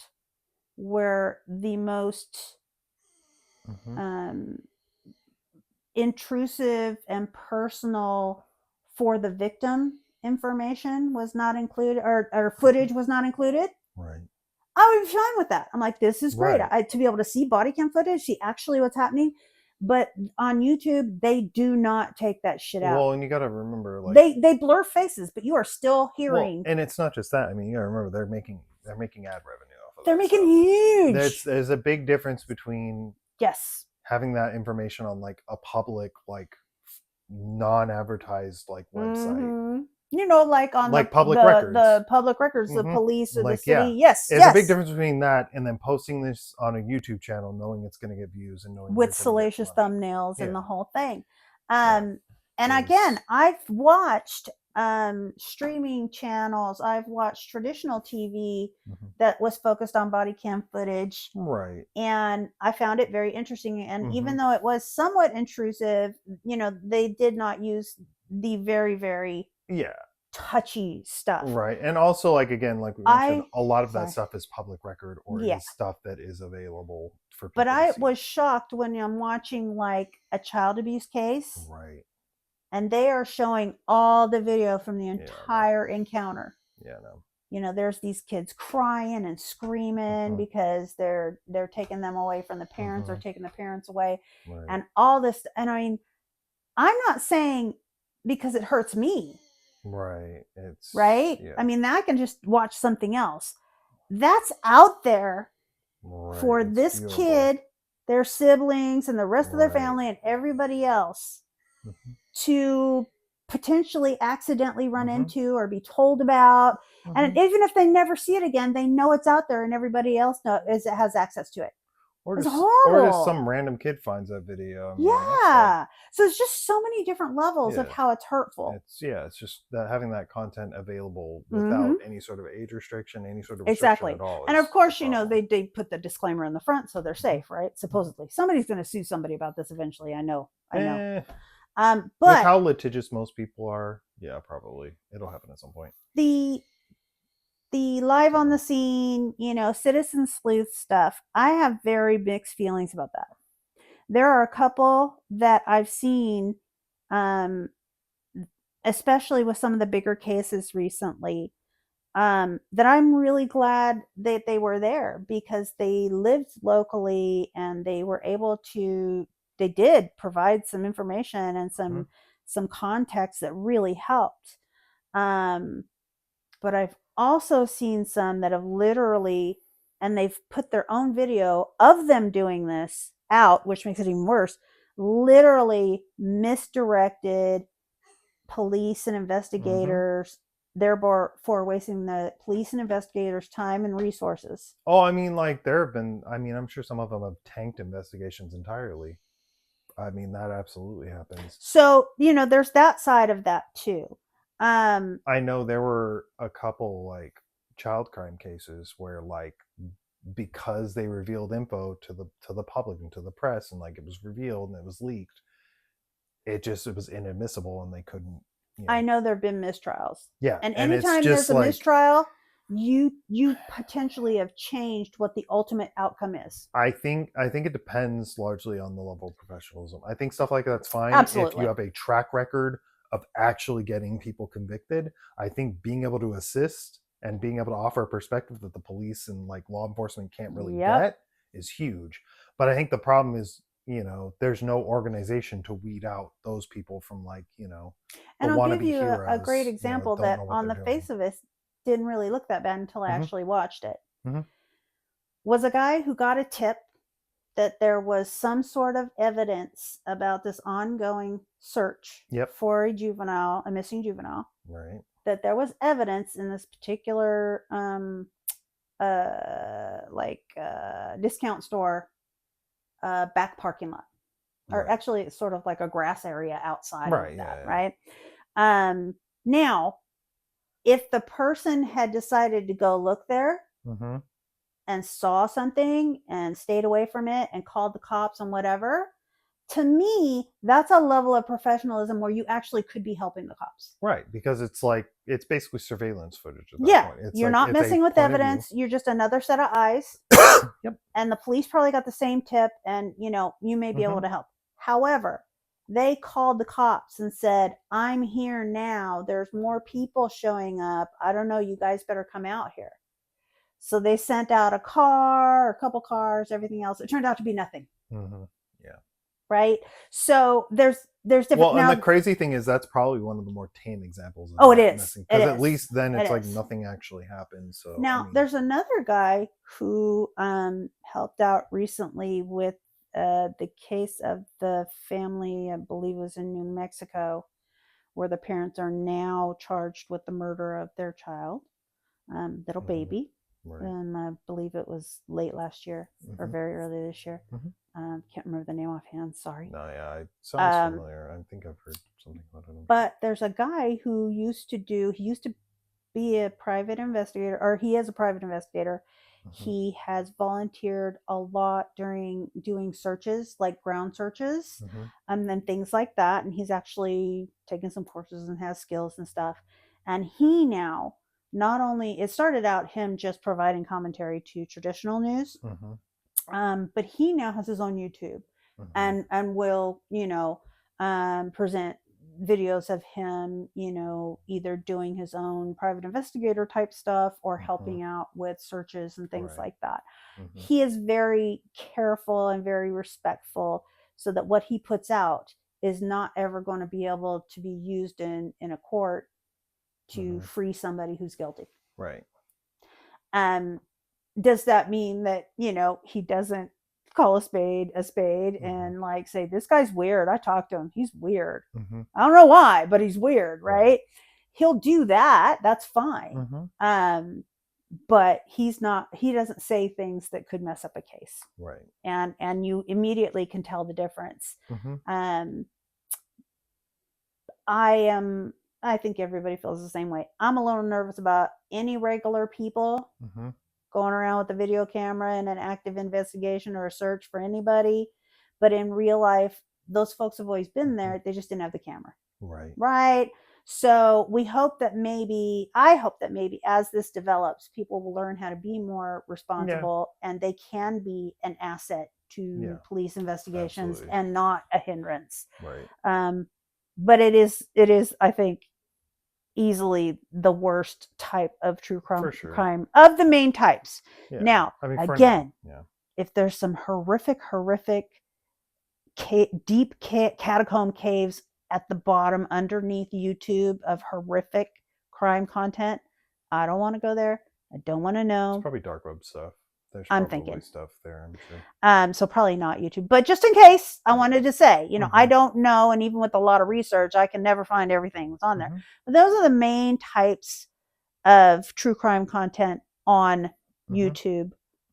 where the most intrusive and personal for the victim information was not included, or footage was not included, right, I would be fine with that. I'm like, this is great. To be able to see body cam footage, see actually what's happening. But on YouTube, they do not take that shit out. Well, and you got to remember, like they blur faces, but you are still hearing. Well, and it's not just that. I mean, you got to remember they're making ad revenue off of they're making huge. There's a big difference between having that information on like a public, like non-advertised like website. You know, like on like public records, the public records, the police or like, the city. There's a big difference between that and then posting this on a YouTube channel, knowing it's going to get views and knowing with salacious thumbnails and the whole thing. And again, I've watched streaming channels. I've watched traditional TV that was focused on body cam footage, right? And I found it very interesting. And even though it was somewhat intrusive, you know, they did not use the very, very touchy stuff, right? And also, like again, like we mentioned, a lot of that stuff is public record or is stuff that is available for people. But I was shocked when I'm watching like a child abuse case, right? And they are showing all the video from the entire encounter. You know, there's these kids crying and screaming because they're taking them away from the parents or taking the parents away, and all this. And I mean, I'm not saying because it hurts me. Right. It's right. I mean, I can just watch something else that's out there for this kid, their siblings, and the rest of their family, and everybody else to potentially accidentally run into or be told about. And even if they never see it again, they know it's out there, and everybody else has access to it. Or It's just horrible. some random kid finds that video. I mean, Yeah. So it's just so many different levels of yeah, how it's hurtful. it's just that having that content available Hmm. without any sort of age restriction, any sort of restriction Exactly. at all And of is a course, problem. they put the disclaimer in the front so they're safe, right? Supposedly. Somebody's going to sue somebody about this eventually. I know. I know. Eh, with But how litigious most people are, yeah, probably it'll happen at some point. the live on the scene, citizen sleuth stuff, I have very mixed feelings about that. There are a couple that I've seen, um, especially with some of the bigger cases recently, that I'm really glad that they were there because they lived locally and they were able to. They did provide some information and some context that really helped. Um, but I've also seen some that have literally, and they've put their own video of them doing this out, which makes it even worse, literally misdirected police and investigators, therefore wasting the police and investigators' time and resources. Oh, I mean, like there have been. I mean, I'm sure some of them have tanked investigations entirely. I mean, that absolutely happens. So, there's that side of that too. I know there were a couple like child crime cases where like because they revealed info to the public and to the press and like it was revealed and it was leaked, it was inadmissible and they couldn't, you I know. know there have been mistrials. Yeah, And and it's anytime there's just a like mistrial, you potentially have changed what the ultimate outcome is. I think it depends largely on the level of professionalism. I think stuff like that's fine if you Absolutely. have a track record of actually getting people convicted. I think being able to assist and being able to offer a perspective that the police and like law enforcement can't really Yep. get is huge. But I think the problem is, there's no organization to weed out those people from like, the And I'll give wannabe you a great heroes, example don't that know what on they're the doing. face of it didn't really look that bad until I Mm-hmm. actually watched it. Mm-hmm. Was a guy who got a tip that there was some sort of evidence about this ongoing search Yep. for a missing juvenile, Right. that there was evidence in this particular discount store back parking lot, or Right. actually it's sort of like a grass area outside of Right. that, Yeah. right? Now, if the person had decided to go look there Yeah. Mm-hmm. and saw something and stayed away from it and called the cops and whatever, to me, that's a level of professionalism where you actually could be helping the cops. Right, because it's like it's basically surveillance footage at that Yeah, point. It's you're like not it's a messing with point of view. evidence. You're just another set of eyes. Yep. And the police probably got the same tip, and you may be able Mm-hmm. to help. However, they called the cops and said, "I'm here now. There's more people showing up. I don't know. You guys better come out here." So they sent out a car, a couple cars, everything else. It turned out to be nothing, Mm-hmm. Yeah. right? So there's different Well, and the now. crazy thing is that's probably one of the more tame examples of Oh, it not is. messing, It because at is. least then It it's like is. nothing actually happens. So I Now, mean, there's another guy who helped out recently with the case of the family, I believe it was in New Mexico, where the parents are now charged with the murder of their child, little mm-hmm. baby. Right. I believe it was late last year or Mm-hmm. very early this year. Mm-hmm. Can't remember the name offhand. Sorry. No, yeah, it sounds Um, familiar. I think I've heard something about it. but there's a guy who he used to be a private investigator, or he is a private investigator. Mm-hmm. He has volunteered a lot during doing searches, like ground searches, Mm-hmm. and things like that. And he's actually taken some courses and has skills and stuff. And he now, not only, it started out him just providing commentary to traditional news, Mm-hmm. but he now has his own YouTube, Mm-hmm. and will present videos of him, either doing his own private investigator type stuff or Mm-hmm. helping out with searches and things Right. like that. Mm-hmm. He is very careful and very respectful, so that what he puts out is not ever going to be able to be used in a court to Mm-hmm. free somebody who's guilty. Right. Um, does that mean that he doesn't call a spade Mm-hmm. and like say, this guy's weird, I talked to him, he's weird, Mm-hmm. I don't know why, but he's weird, Right. right? He'll do that, that's fine. Mm-hmm. but he doesn't say things that could mess up a case. Right. And you immediately can tell the difference. Mm-hmm. I think everybody feels the same way. I'm a little nervous about any regular people Mm-hmm. going around with a video camera and an active investigation or a search for anybody. But in real life, those folks have always been there. They just didn't have the camera. Right. Right. So I hope that maybe as this develops, people will learn how to be more responsible and they can be an asset to police investigations and not a hindrance. Right. But it is, I think, easily the worst type of true crime of the main types. Yeah. Now, again, if there's some horrific deep catacomb caves at the bottom underneath YouTube of horrific crime content, I don't want to go there. I don't want to know. It's probably dark web stuff. There's I'm probably thinking stuff there, I'm sure. So probably not YouTube, but just in case, I wanted to say, I don't know, and even with a lot of research, I can never find everything that's on there. But those are the main types of true crime content on YouTube,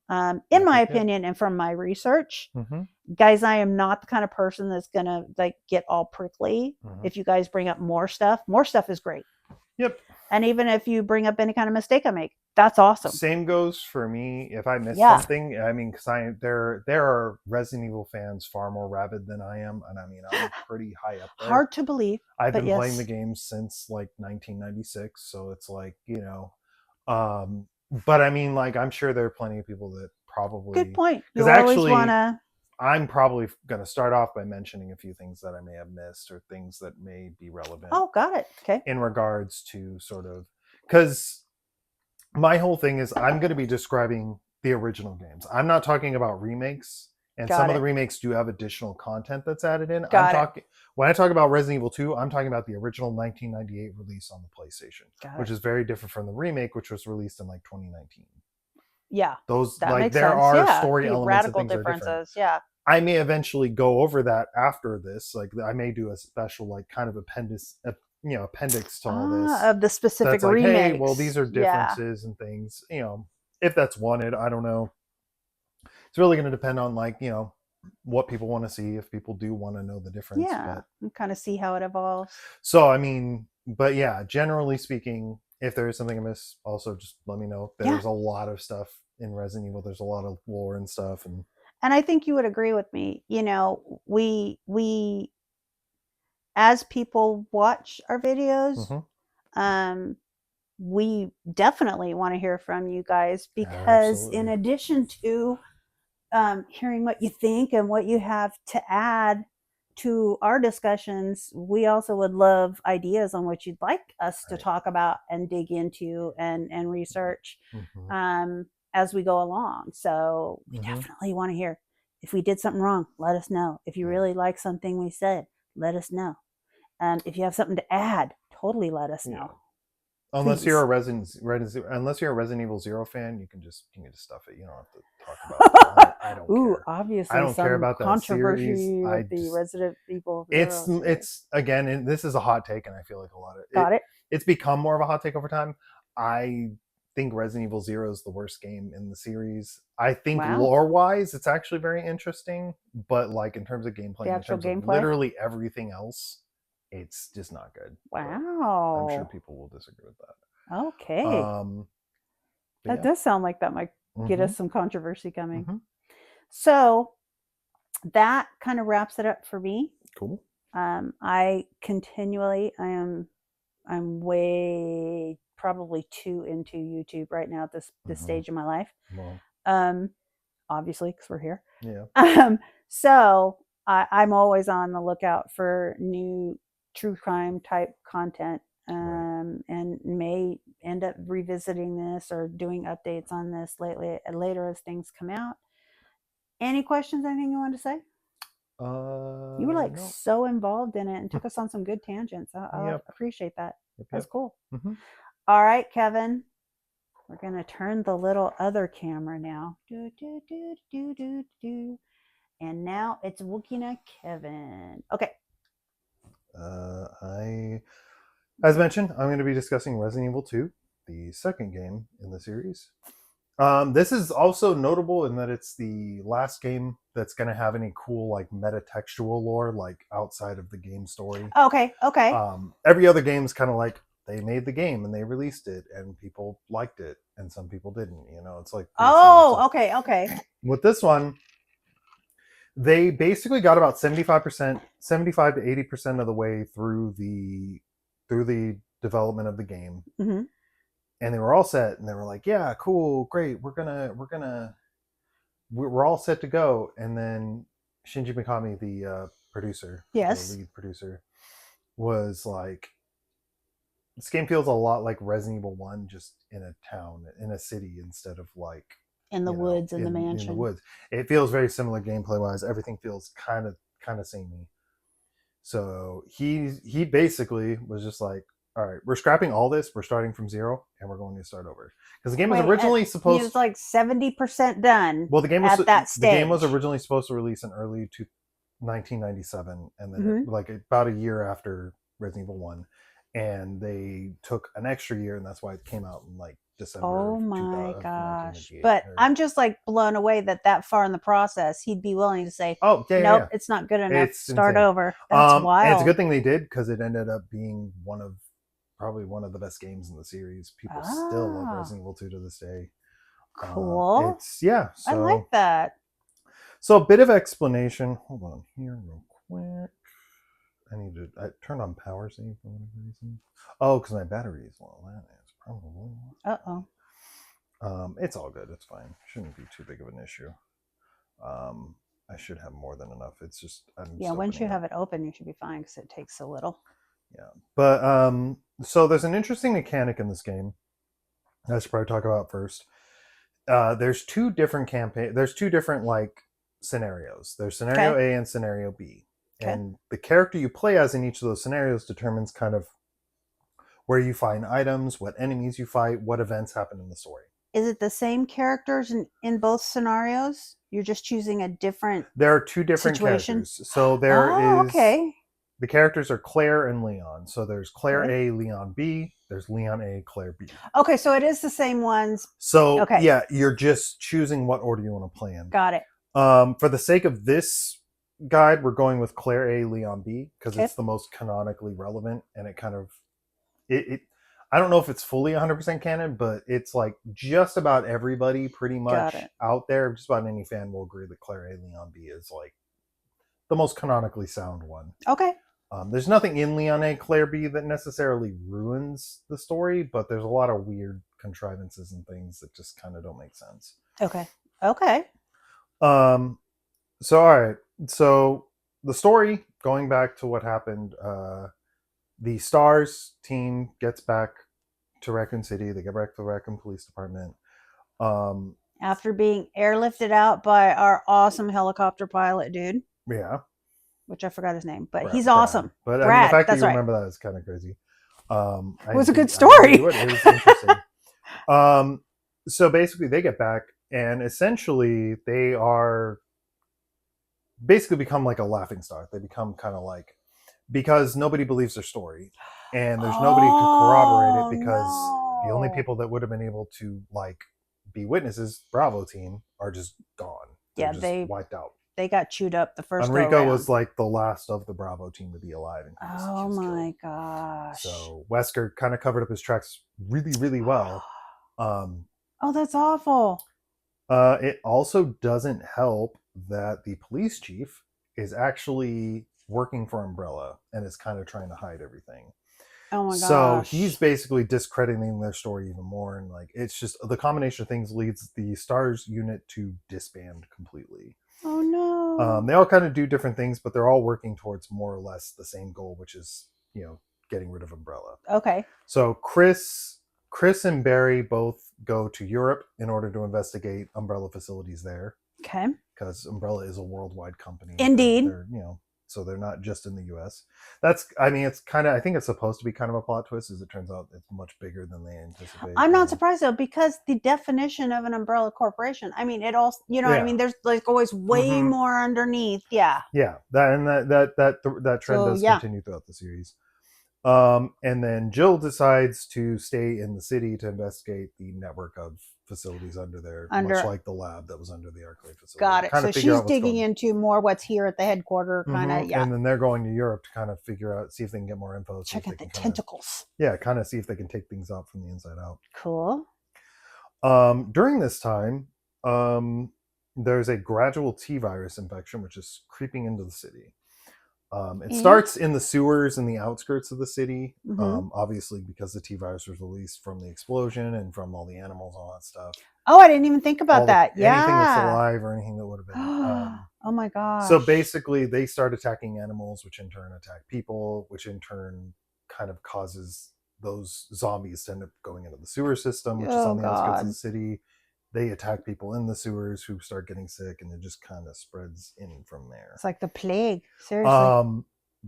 in my opinion, and from my research. Guys, I am not the kind of person that's gonna get all prickly. If you guys bring up more stuff is great. Yep. And even if you bring up any kind of mistake I make, that's awesome. Same goes for me. If I miss something, I mean, because there are Resident Evil fans far more rabid than I am, and I mean, I'm pretty high up there. Hard to believe. I've been playing the game since 1996, so it's but I mean, I'm sure there are plenty of people that probably. Good point. You always want to. I'm probably going to start off by mentioning a few things that I may have missed or things that may be relevant. Oh, got it. Okay. In regards to sort of, because my whole thing is I'm going to be describing the original games. I'm not talking about remakes, and some of the remakes do have additional content that's added in. When I talk about Resident Evil 2, I'm talking about the original 1998 release on the PlayStation, which is very different from the remake, which was released in 2019. Yeah, those there are story elements radical and things differences. Yeah, I may eventually go over that after this. I may do a special kind of appendix to all this of the specific remakes. Hey, well, these are differences and things. If that's wanted, I don't know. It's really going to depend on what people want to see. If people do want to know the difference, and kind of see how it evolves. So I mean, but yeah, generally speaking, if there is something I miss, also just let me know. There's a lot of stuff in Resident Evil. There's a lot of lore and stuff, and I think you would agree with me. We as people watch our videos, we definitely want to hear from you guys, because in addition to hearing what you think and what you have to add to our discussions, we also would love ideas on what you'd like us to talk about and dig into and research as we go along. So we definitely want to hear. If we did something wrong, let us know. If you really like something we said, let us know. If you have something to add, totally let us know. Unless you're a Resident Evil 0 fan, you can just stuff it. You don't have to talk about it. I don't care. Obviously, I don't care about that controversy series. with the Resident Evil 0. It's again, and this is a hot take, and I feel like a lot of it's become more of a hot take over time. I think Resident Evil 0 is the worst game in the series. I think lore-wise, it's actually very interesting, but in terms of gameplay, in terms of literally everything else, it's just not good. Wow. I'm sure people will disagree with that. Okay. That does sound like that might get us some controversy coming. So that kind of wraps it up for me. Cool. I'm way probably too into YouTube right now at this stage of my life. Well. Obviously, because we're here. Yeah. So I'm always on the lookout for new true crime type content, and may end up revisiting this or doing updates on this later as things come out. Any questions? Anything you want to say? You were no. so involved in it and took us on some good tangents. I appreciate that. That's cool. All right, Kevin. We're going to turn the little other camera now. And now it's looking at Kevin. Okay. As mentioned, I'm going to be discussing Resident Evil 2. the second game in the series. This is also notable in that it's the last game that's going to have any cool like metatextual lore like outside of the game story. Okay. Every other game is kind of like they made the game and they released it and people liked it and some people didn't. It's like okay. With this one, they basically got about 75 to 80% of the way through the development of the game. Mm-hmm. And they were all set and they were like, yeah, cool, great, we're all set to go. And then Shinji Mikami, the producer, yes, the lead producer, was like, this game feels a lot like Resident Evil 1, just in a town, in a city, instead of like in the woods, in the mansion. In the woods. It feels very similar gameplay wise. Everything feels kind of samey. So he basically was just like, all right, we're scrapping all this. We're starting from zero, and we're going to start over. Because the game was originally supposed. He was like 70% done. Well, the game was at that stage. The game was originally supposed to release in early 1997, and then like about a year after Resident Evil 1, and they took an extra year, and that's why it came out in like December. Oh my gosh! But I'm just like blown away that far in the process, he'd be willing to say, "Oh, yeah, nope, yeah. It's not good enough. It's start insane. over." That's wild. And it's a good thing they did, because it ended up being probably one of the best games in the series. People still love Resident Evil 2 to this day. Cool. So, I like that. So a bit of explanation. Hold on here real quick. I need to turn on power save for whatever reason. Oh, because my battery is low. That is probably. It's all good. It's fine. Shouldn't be too big of an issue. I should have more than enough. It's just once you have it open, you should be fine because it takes so little. Yeah, but so there's an interesting mechanic in this game I should probably talk about first. There's two different There's two different like scenarios. There's scenario A and scenario B. And the character you play as in each of those scenarios determines kind of where you find items, what enemies you fight, what events happen in the story. Is it the same characters in both scenarios? You're just choosing a different There are two different characters. So there is... The characters are Claire and Leon. So there's Claire A, Leon B. There's Leon A, Claire B. Okay, so it is the same ones. So, yeah, you're just choosing what order you want to play in. Got it. For the sake of this guide, we're going with Claire A, Leon B, because it's the most canonically relevant, and it kind of... I don't know if it's fully 100% canon, but it's like just about everybody pretty much out there, just about any fan will agree that Claire A, Leon B is like the most canonically sound one. Okay. There's nothing in Leon A, Claire B that necessarily ruins the story, but there's a lot of weird contrivances and things that just kind of don't make sense. Okay. So, all right. So the story, going back to what happened, the STARS team gets back to Raccoon City. They get back to the Raccoon Police Department. After being airlifted out by our awesome helicopter pilot dude. Yeah. Which I forgot his name, but he's awesome. But Brad, I mean, the fact that you remember that is kind of crazy. It was a good story. It was interesting. So basically, they get back, and essentially, they are basically become like a laughingstock. They become kind of like, because nobody believes their story, and there's nobody to corroborate it, because the only people that would have been able to like be witnesses, Bravo team, are just gone. They're just wiped out. They got chewed up the first Enrico was like the last of the Bravo team to be alive. And oh my gosh. So Wesker kind of covered up his tracks really, really well. Oh, that's awful. It also doesn't help that the police chief is actually working for Umbrella and is kind of trying to hide everything. Oh my gosh. So he's basically discrediting their story even more. And like, it's just the combination of things leads the STARS unit to disband completely. Oh no. They all kind of do different things, but they're all working towards more or less the same goal, which is, getting rid of Umbrella. Okay. So Chris and Barry both go to Europe in order to investigate Umbrella facilities there. Okay. Because Umbrella is a worldwide company. Indeed. So they're not just in the US. It's kind of, I think it's supposed to be kind of a plot twist, as it turns out it's much bigger than they anticipated. I'm not surprised though, because the definition of an umbrella corporation, it all, what I mean? There's like always way more underneath. Yeah. Yeah. That trend does continue throughout the series. And then Jill decides to stay in the city to investigate the network of facilities under there, much like the lab that was under the Arclay facility. Got it. Kind So of figure she's out what's digging going on. into more what's here at the headquarters, kind of, yeah. And then they're going to Europe to kind of figure out, see if they can get more info. Check out the kinda, tentacles. yeah, kind of see if they can take things out from the inside out. Cool. During this time, there's a gradual T virus infection which is creeping into the city. It starts in the sewers in the outskirts of the city, obviously because the T virus was released from the explosion and from all the animals and all that stuff. Oh, I didn't even think about that. Yeah. Anything that's alive or anything that would have been. Oh my gosh. So basically, they start attacking animals, which in turn attack people, which in turn kind of causes those zombies to end up going into the sewer system, which is on the outskirts of the city. They attack people in the sewers who start getting sick, and it just kind of spreads in from there. It's like the plague. Seriously.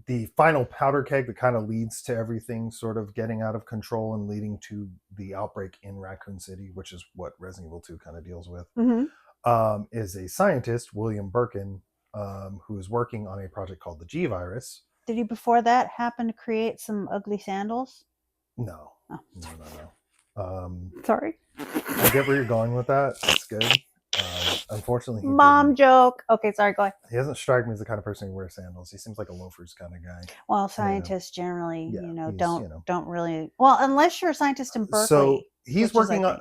The final powder keg that kind of leads to everything sort of getting out of control and leading to the outbreak in Raccoon City, which is what Resident Evil 2 kind of deals with, is a scientist, William Birkin, who is working on a project called the G virus. Did he before that happen to create some ugly sandals? No. Oh. No. Sorry. I get where you're going with that. That's good. Unfortunately, mom joke. Okay, sorry, go ahead. He doesn't strike me as the kind of person who wears sandals. He seems like a loafers kind of guy. Well, scientists generally, don't really. Well, unless you're a scientist in Berkeley. So he's working on.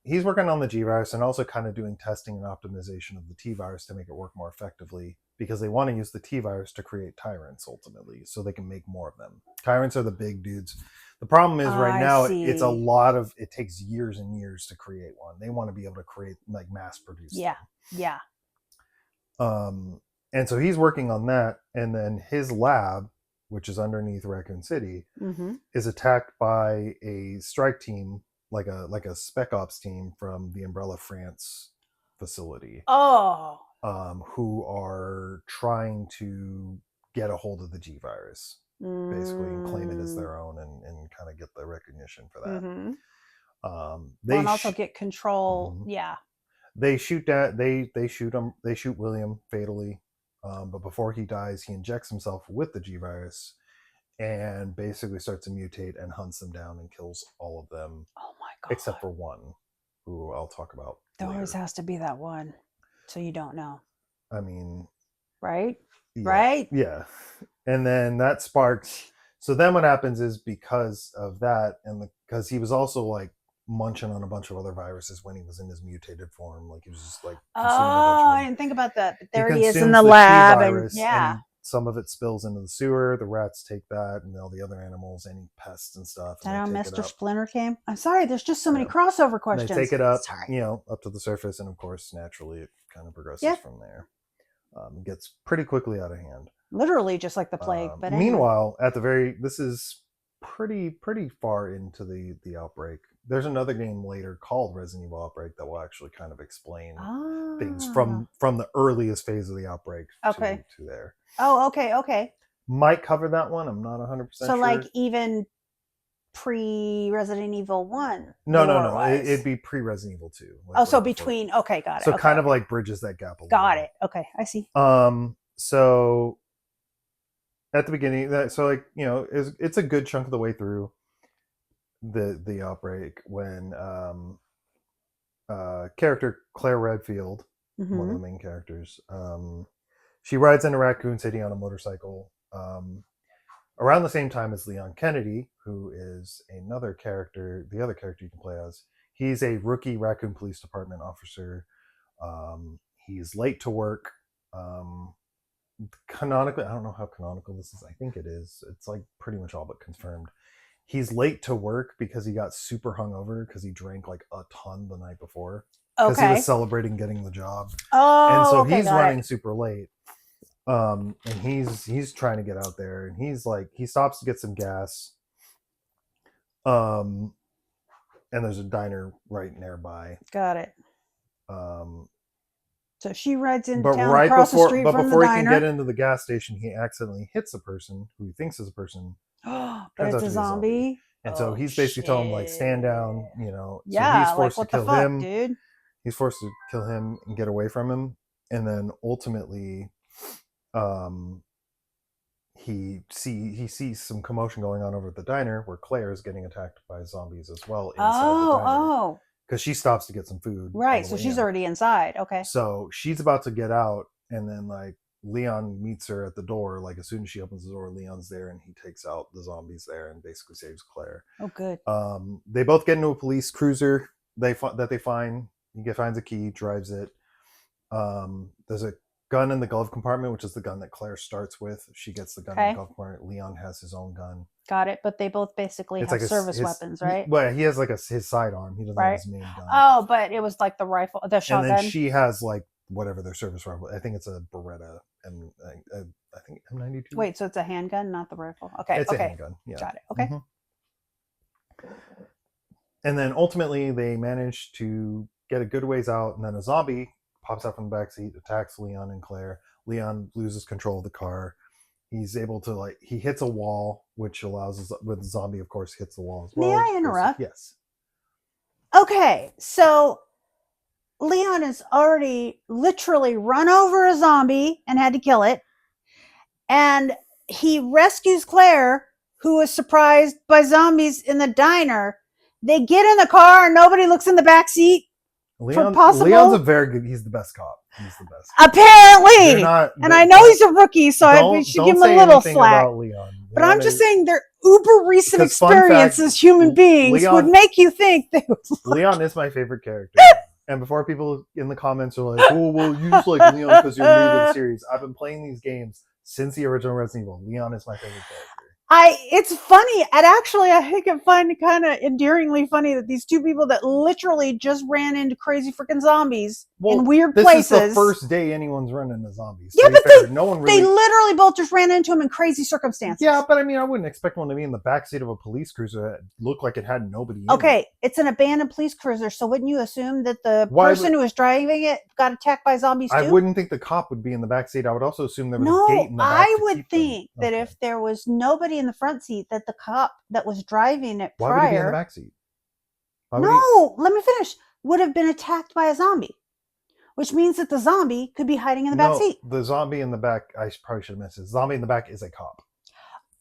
He's working on the G virus and also kind of doing testing and optimization of the T virus to make it work more effectively, because they want to use the T virus to create tyrants ultimately, so they can make more of them. Tyrants are the big dudes. The problem is right now it's a lot of, it takes years and years to create one. They want to be able to create, like, mass produce. Yeah. And so he's working on that, and then his lab, which is underneath Raccoon City, is attacked by a strike team, like a spec ops team from the Umbrella France facility. Who are trying to get a hold of the G virus, basically, and claim it as their own, and kind of get the recognition for that. And also get control. Yeah. They shoot that. They shoot him. They shoot William fatally. But before he dies, he injects himself with the G virus, and basically starts to mutate and hunts them down and kills all of them. Oh my god! Except for one, who I'll talk about. There always has to be that one, so you don't know. I mean, right? Yeah, right? Yeah. And then that sparks. So then what happens is, because of that, and because he was also like munching on a bunch of other viruses when he was in his mutated form, like he was just like. I didn't think about that. But there he is in the lab, and some of it spills into the sewer. The rats take that, and all the other animals, any pests and stuff. Is that how Mr. Splinter came? I'm sorry, there's just so many crossover questions. They take it up, up to the surface, and of course, naturally, it kind of progresses from there. It gets pretty quickly out of hand. Literally, just like the plague. But meanwhile, this is pretty far into the outbreak. There's another game later called Resident Evil Outbreak that will actually kind of explain things from the earliest phase of the outbreak to there. Oh, okay. Might cover that one. I'm not 100% sure. So, like, even pre-Resident Evil 1? No. It'd be pre-Resident Evil 2. Like so between... Before. Okay, got it. So kind of like bridges that gap a little Got it. Okay, I see. So at the beginning, it's a good chunk of the way through the outbreak when character Claire Redfield, one of the main characters, she rides into Raccoon City on a motorcycle around the same time as Leon Kennedy, who is another character, the other character you can play as. He's a rookie Raccoon Police Department officer. He's late to work. Canonically, I don't know how canonical this is. I think it is. It's like pretty much all but confirmed. He's late to work because he got super hungover because he drank like a ton the night before. Because he was celebrating getting the job. And so he's running super late. And he's trying to get out there, and he stops to get some gas. And there's a diner right nearby. Got it. So she rides in town across the street from the diner. But before he can get into the gas station, he accidentally hits a person who he thinks is a person. But it's a zombie. And so he's basically telling him, like, stand down, Yeah, so he's forced like, to kill what the fuck, him. dude? He's forced to kill him and get away from him. And then ultimately, he sees some commotion going on over at the diner where Claire is getting attacked by zombies as well inside the diner. Oh. Because she stops to get some food. Right. So she's already inside. Okay. So she's about to get out, and then like Leon meets her at the door. Like as soon as she opens the door, Leon's there, and he takes out the zombies there and basically saves Claire. Oh, good. They both get into a police cruiser. They find. He finds a key, drives it. There's a gun in the glove compartment, which is the gun that Claire starts with. She gets the gun in the glove compartment. Leon has his own gun. Got it. But they both basically have like service weapons, right? Well, he has like his sidearm. He doesn't have his main gun. Oh, but it was like the rifle, the shotgun. And then she has like whatever their service rifle. I think it's a Beretta I think M92. Wait, so it's a handgun, not the rifle. Okay. It's a handgun. Yeah. Got it. Okay. And then ultimately they manage to get a good ways out, and then a zombie pops out from the backseat, attacks Leon and Claire. Leon loses control of the car. He's able to he hits a wall, which allows with the zombie, of course, hits the wall as well. May I interrupt? Yes. Okay, so Leon has already literally run over a zombie and had to kill it. And he rescues Claire, who is surprised by zombies in the diner. They get in the car and nobody looks in the back seat. Leon's a very good. He's the best cop. He's the best. Apparently, and I know he's a rookie, so we should give him a little slack. But I'm just saying, their uber recent experience as human beings would make you think they would. Leon is my favorite character. And before people in the comments are like, "Oh, well, you just like Leon because you're new to the series," I've been playing these games since the original Resident Evil. Leon is my favorite character. It's funny, and actually I think I find it kind of endearingly funny that these two people that literally just ran into crazy freaking zombies in weird places. This is the first day anyone's run into zombies. Yeah, but they literally both just ran into them in crazy circumstances. Yeah, but I mean, I wouldn't expect one to be in the backseat of a police cruiser that looked like it had nobody in it. Okay, it's an abandoned police cruiser, so wouldn't you assume that the person who was driving it got attacked by zombies too? I wouldn't think the cop would be in the backseat. I would also assume there was a gate in the back. I would think that if there was nobody in the front seat, that the cop that was driving it prior... Why would he be in the backseat? Let me finish. Would have been attacked by a zombie. Which means that the zombie could be hiding in the back seat. The zombie in the back, I probably should have mentioned. The zombie in the back is a cop.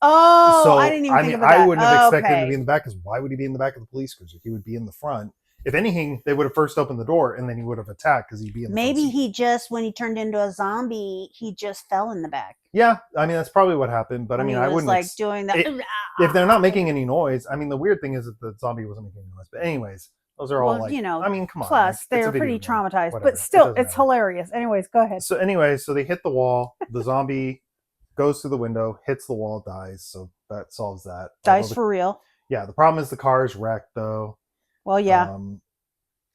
Oh, so, I didn't even think about that. I wouldn't have expected him to be in the back, because why would he be in the back of the police cruiser? He would be in the front. If anything, they would have first opened the door, and then he would have attacked, because he'd be in the Maybe he just, when he turned into a zombie, he just fell in the back. Yeah, I mean, that's probably what happened, but I mean, I wouldn't... like doing that... If they're not making any noise, I mean, the weird thing is that the zombie wasn't making any noise. But anyways... Those are all I mean, come on. Plus, they're pretty traumatized, but still, it's hilarious. Anyways, go ahead. So they hit the wall. The zombie goes through the window, hits the wall, dies. So that solves that. Dies for real. Yeah. The problem is the car is wrecked, though. Well, yeah.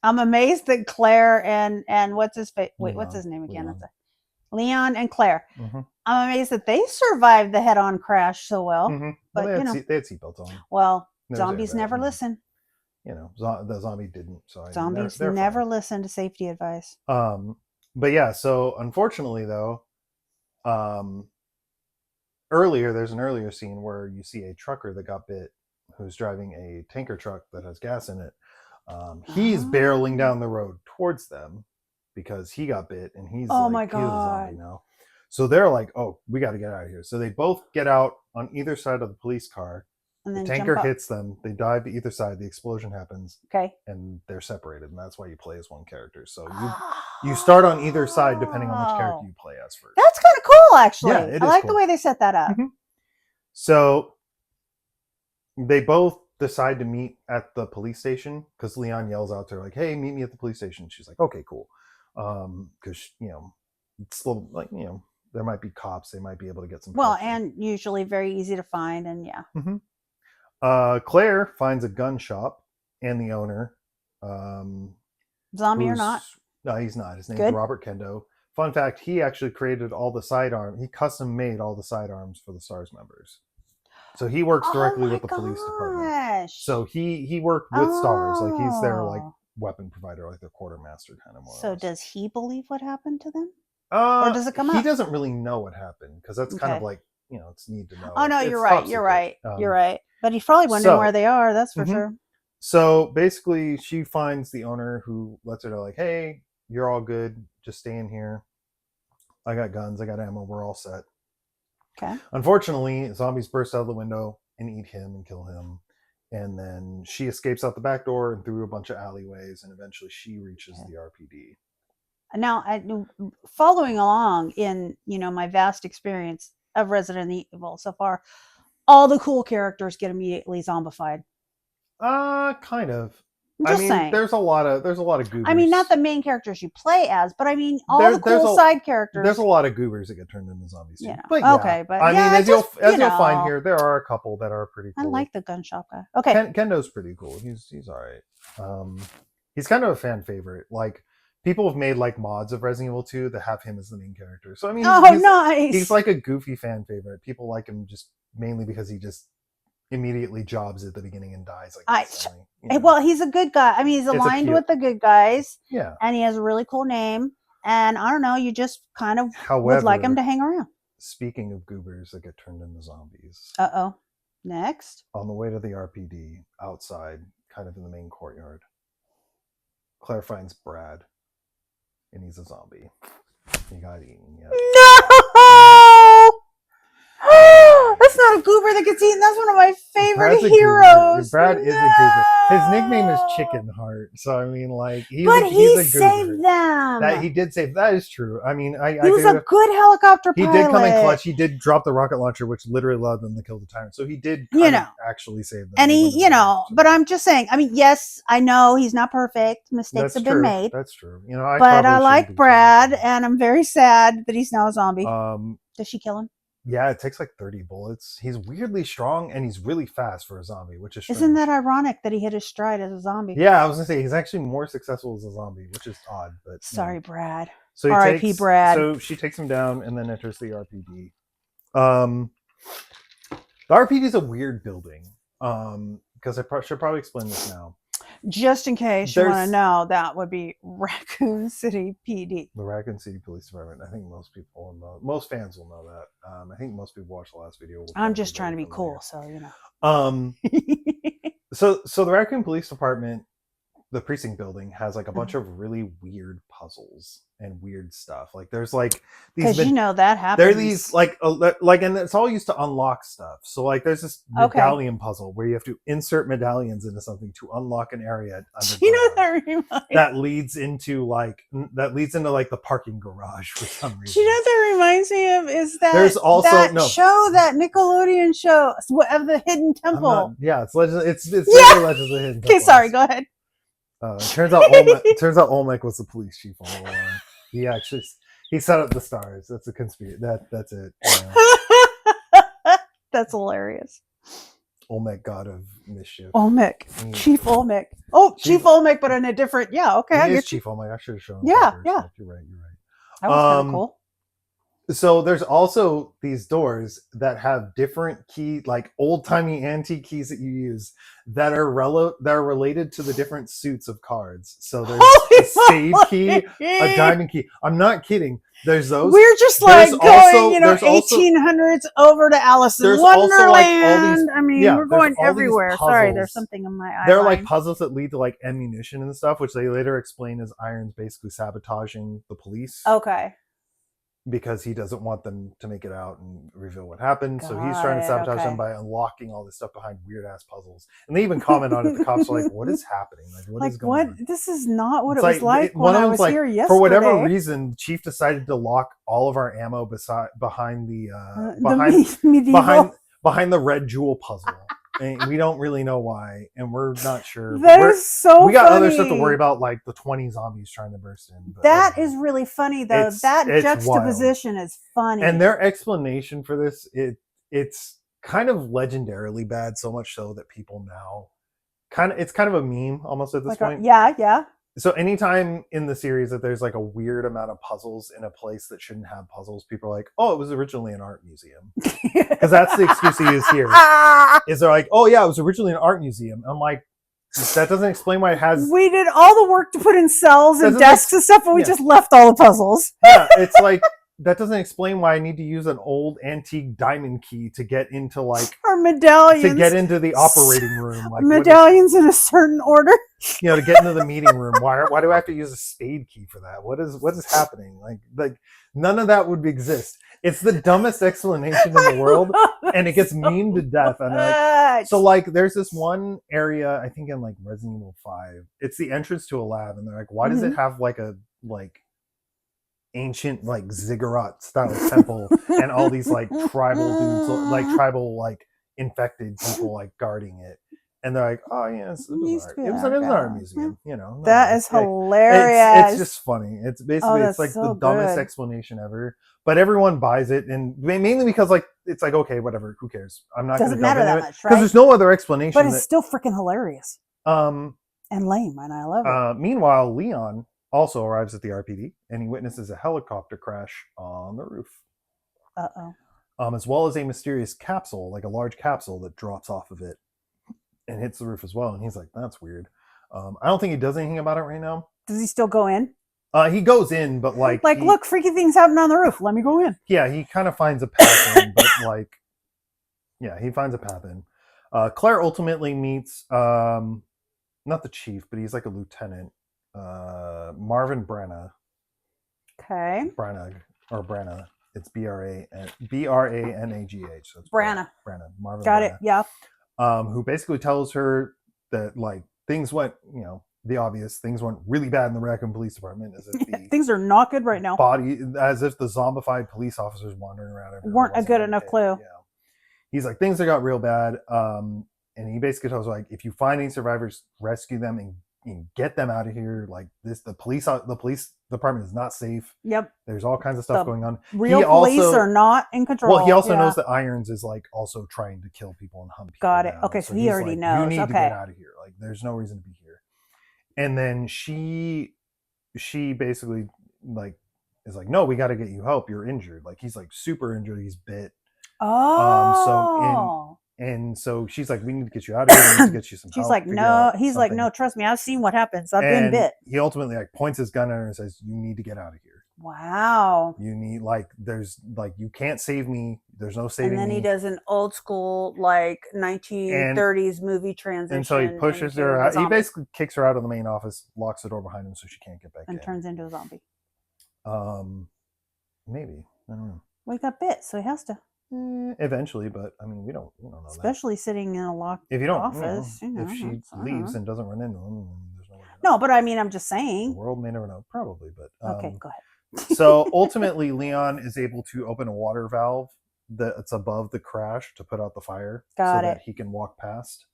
I'm amazed that Claire and what's his face? Wait, what's his name again? Leon and Claire. Mm-hmm. I'm amazed that they survived the head-on crash so well. Mm-hmm. But they had seatbelts on. Well, zombies never listen. The zombie didn't. So zombies never listen to safety advice. But yeah, so unfortunately though, there's an earlier scene where you see a trucker that got bit, who's driving a tanker truck that has gas in it. He's barreling down the road towards them because he got bit, and he's my God. He's a zombie now. So they're like, "Oh, we got to get out of here." So they both get out on either side of the police car. And the tanker hits them. They dive to either side. The explosion happens. Okay. And they're separated, and that's why you play as one character. So you start on either side depending on which character you play as first. That's kind of cool, actually. Yeah, I like the way they set that up. Mm-hmm. So they both decide to meet at the police station because Leon yells out to her like, "Hey, meet me at the police station." She's like, "Okay, cool," because it's a little like there might be cops. They might be able to get some. Well, and usually very easy to find, and yeah. Mm-hmm. Claire finds a gun shop and the owner. Zombie or not? No, he's not. His name's Robert Kendo. Fun fact, he actually created all the sidearms. He custom made all the sidearms for the STARS members. So he works directly with the police department. So he worked with STARS. Like he's their weapon provider, like their quartermaster kind of more. So does he believe what happened to them? Or does it come up? He doesn't really know what happened because that's kind of like, it's need to know. Oh, no, you're right. You're right. You're right. But he's probably wondering where they are. That's for sure. So basically, she finds the owner who lets her know, like, "Hey, you're all good. Just stay in here. I got guns. I got ammo. We're all set." Okay. Unfortunately, zombies burst out of the window and eat him and kill him. And then she escapes out the back door and through a bunch of alleyways, and eventually she reaches the RPD. Now, following along in my vast experience of Resident Evil so far, all the cool characters get immediately zombified. Kind of. I'm just saying. There's a lot of goobers. I mean, not the main characters you play as, but I mean all the cool side characters. There's a lot of goobers that get turned into zombies too. Yeah. But yeah, okay, but I mean, as you'll find here, there are a couple that are pretty cool. I like the gun shop guy. Okay. Kendo's pretty cool. He's all right. He's kind of a fan favorite. Like, people have made like mods of Resident Evil 2 that have him as the main character. So I mean, nice. He's like a goofy fan favorite. People like him just mainly because he just immediately jobs at the beginning and dies well, he's a good guy. I mean, he's aligned with the good guys. Yeah. And he has a really cool name. And I don't know, you just kind of would like him to hang around. Speaking of goobers that get turned into zombies. Uh-oh. Next. On the way to the RPD, outside, kind of in the main courtyard, Claire finds Brad. And he's a zombie. He got eaten. Yeah. No! That's not a goober that gets eaten. That's one of my favorite heroes. Brad is a goober. His nickname is Chicken Heart. So I mean, like, he's a saved them. That he did save. That is true. I mean, he was a good helicopter pilot. He did come in clutch. He did drop the rocket launcher, which literally allowed them to kill the tyrant. So he did, actually save them. And he, but I'm just saying. I mean, yes, I know he's not perfect. Mistakes have been made. That's true. But I like Brad, and I'm very sad that he's now a zombie. Does she kill him? Yeah, it takes like 30 bullets. He's weirdly strong and he's really fast for a zombie, which is strange. Isn't that ironic that he hit his stride as a zombie? Yeah, I was gonna say he's actually more successful as a zombie, which is odd. But sorry, Brad. So R.I.P. Brad. So she takes him down and then enters the RPD. The RPD is a weird building. Because I should probably explain this now. Just in case you want to know, that would be Raccoon City PD. The Raccoon City Police Department. I think most people will know. Most fans will know that. I think most people watched the last video. I'm just trying to be cool, so you know. So the Raccoon Police Department, the precinct building, has like a bunch of really weird puzzles and weird stuff. Like there's like these, because that happens. There are these like and it's all used to unlock stuff. So like there's this medallion puzzle where you have to insert medallions into something to unlock an area that leads into like the parking garage for some reason. Do you know what that reminds me of? Is that there's also that Nickelodeon show of the Hidden Temple? It's Legends of the Hidden Temple. Okay, sorry, go ahead. Turns out Olmec was the police chief all along. He set up the stars. That's a conspiracy. That's it. That's hilarious. Olmec, god of mischief. Olmec, Chief Olmec. Oh, Chief Olmec, but in a different. Yeah, okay. I get Chief Olmec. I should have shown. Yeah. You're right. That was kind of cool. So there's also these doors that have different like old-timey antique keys that you use that are related to the different suits of cards. So there's a spade key, a diamond key. I'm not kidding. There's those. We're just like going, 1800s over to Alice in Wonderland. We're going everywhere. Sorry, there's something in my eye. There are like puzzles that lead to like ammunition and stuff, which they later explain as Irons basically sabotaging the police. Okay. Because he doesn't want them to make it out and reveal what happened. So he's trying to sabotage them by unlocking all this stuff behind weird ass puzzles. And they even comment on it. The cops are like, what is happening? Like, what is going on? This is not what it was like when I was here yesterday. For whatever reason, the chief decided to lock all of our ammo behind the red jewel puzzle. And we don't really know why, and we're not sure. Is so we got funny. Other stuff to worry about, like the 20 zombies trying to burst in. But that is really funny, though. That juxtaposition is funny. And their explanation for this, it's kind of legendarily bad, so much so that people now it's kind of a meme almost at this point. Yeah. So anytime in the series that there's like a weird amount of puzzles in a place that shouldn't have puzzles, people are like, oh, it was originally an art museum. Because that's the excuse they use here. Is they're like, oh yeah, it was originally an art museum. I'm like, that doesn't explain why it has... We did all the work to put in cells and desks and stuff, but we just left all the puzzles. Yeah, it's like, that doesn't explain why I need to use an old antique diamond key to get into like or medallions to get into the operating room. Like medallions in a certain order. To get into the meeting room. Why do I have to use a spade key for that? What is happening? Like none of that would exist. It's the dumbest explanation in the world, and it gets memed to death. And so like there's this one area, I think in like Resident Evil 5, it's the entrance to a lab, and they're like, why does it have like a ancient like ziggurat style temple and all these like tribal dudes, like tribal like infected people like guarding it? And they're like, oh yeah, it was an art museum, That is hilarious. It's just funny. It's basically it's like the dumbest explanation ever, but everyone buys it, and mainly because like it's like, okay, whatever, who cares? I'm not going to matter that much, right? Because there's no other explanation. But it's still freaking hilarious. And lame, and I love it. Meanwhile, Leon also arrives at the RPD, and he witnesses a helicopter crash on the roof. As well as a mysterious capsule, like a large capsule that drops off of it and hits the roof as well. And he's like, that's weird. I don't think he does anything about it right now. Does he still go in? He goes in, but like look, freaky things happen on the roof. Let me go in. Yeah, he kind of finds a path in, but like, yeah, he finds a path in. Claire ultimately meets, not the chief, but he's like a lieutenant, Marvin Branagh. Okay. Branagh. It's Branagh. So it's Branagh. Marvin. Got Branagh. it. Yeah. Who basically tells her that like things went, the obvious things went really bad in the Raccoon Police Department, as if things are not good right now. As if the zombified police officers wandering around weren't a good enough clue. He's like, things that got real bad, and he basically tells her like, if you find any survivors, rescue them and get them out of here. Like the police department is not safe. Yep. There's all kinds of stuff going on. Real police are not in control. Well, he also knows that Irons is like also trying to kill people and hunt people. Got it. Okay, so he already knows. You need to get out of here. Like, there's no reason to be here. And then she basically like is like, no, we got to get you help. You're injured. Like, he's like super injured. He's bit. And so she's like, we need to get you out of here. We need to get you some help. She's like, no. He's like, no, trust me. I've seen what happens. I've been bit. He ultimately like points his gun at her and says, you need to get out of here. Wow. You need there's you can't save me. There's no saving me. And then he does an old school 1930s movie transition. And so he pushes her out. He basically kicks her out of the main office, locks the door behind him so she can't get back in. And turns into a zombie. Maybe. I don't know. Well, he got bit, so he has to. Eventually, but I mean, we don't know. Especially sitting in a locked office. If she leaves and doesn't run into him, there's no way to know. No, but I mean, I'm just saying. The world may never know. Probably, but okay, go ahead. So ultimately, Leon is able to open a water valve that's above the crash to put out the fire, that he can walk past.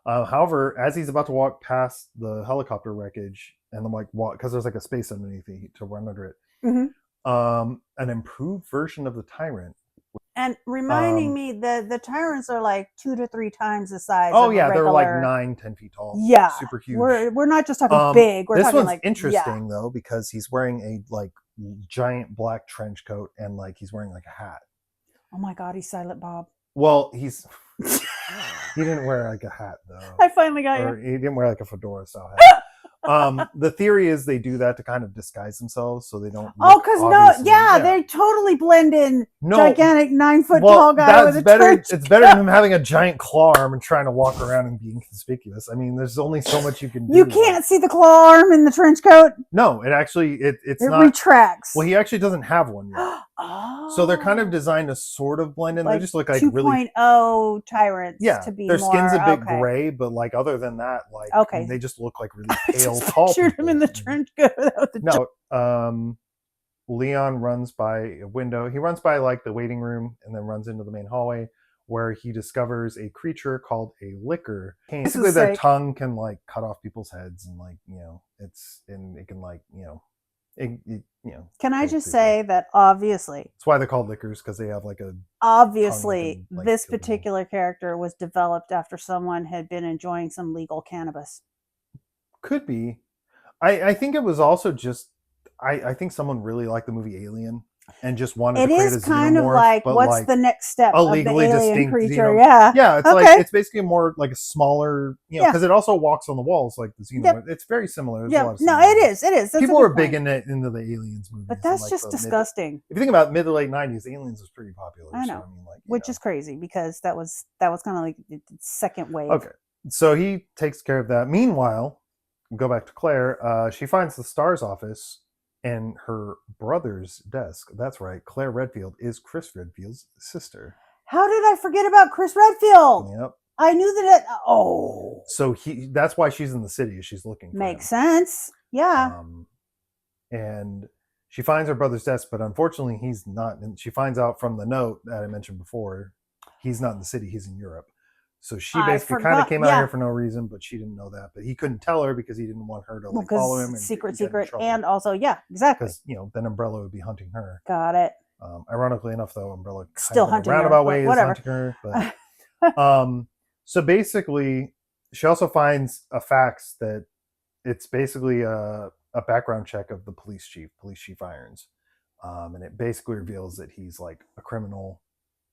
However, as he's about to walk past the helicopter wreckage, and I'm like, walk, because there's like a space underneath to run under it. Mm-hmm. An improved version of the Tyrant. And reminding me that the Tyrants are like 2 to 3 times the size. Oh yeah, they're like 9-10 feet tall. Yeah, super huge. We're not just talking big. We're this talking one's interesting though, because he's wearing a giant black trench coat and he's wearing a hat. Oh my God, he's Silent Bob. Well, he didn't wear a hat though. I finally got you. He didn't wear a fedora style hat. The theory is they do that to kind of disguise themselves so they don't. They totally blend in. Gigantic 9-foot tall guy with a trench coat. It's better than him having a giant claw arm and trying to walk around and be inconspicuous. I mean, there's only so much you can do. You can't see the claw arm in the trench coat. No, it actually it not, retracts. Well, he actually doesn't have one yet. So they're kind of designed to sort of blend in. They just look like 2.0 really Tyrants. To be their skin's more, a bit gray, but other than that, they just look like really pale, tall. Shoot him in the trench coat without the Leon runs by a window. He runs by the waiting room and then runs into the main hallway where he discovers a creature called a licker. Basically, their tongue can cut off people's heads and it can Can I just say that obviously that's why they're called lickers, because they have obviously this particular character was developed after someone had been enjoying some legal cannabis. Could be. I think it was also just I think someone really liked the movie Alien. and just wanted It to create is a kind of xenomorph, like, but what's like the next step a of the legally alien distinct creature? xenomorph. Yeah. Yeah, it's Okay. like it's basically more like a smaller, Yeah. because it also walks on the walls like the Yep. xenomorph. It's very similar. There's a lot Yeah. of No, it similarities. is. It is. That's People a were good big point. into the aliens movies, But that's like just disgusting. if you think about mid to late '90s, aliens was pretty popular. I So know. I mean, like, Which is crazy because that was kind of like the second wave. okay. So he takes care of that. Meanwhile, go back to Claire. She finds the STARS office and her brother's desk. That's right. Claire Redfield is Chris Redfield's sister. How did I forget about Chris Redfield? Yep. I knew that. Oh. So that's why she's in the city. She's looking for Makes him. sense. Yeah. And she finds her brother's desk, but unfortunately, he's not. And she finds out from the note that I mentioned before, he's not in the city. He's in Europe. So she basically kind of came out here for no reason, but she didn't know that. But he couldn't tell her because he didn't want her to like follow him and secret, and also exactly because then Umbrella would be hunting her. Got it. Ironically enough, though, Umbrella still hunting her, roundabout way is hunting her. But so basically, she also finds a fax that it's basically a background check of the police chief Irons, and it basically reveals that he's like a criminal.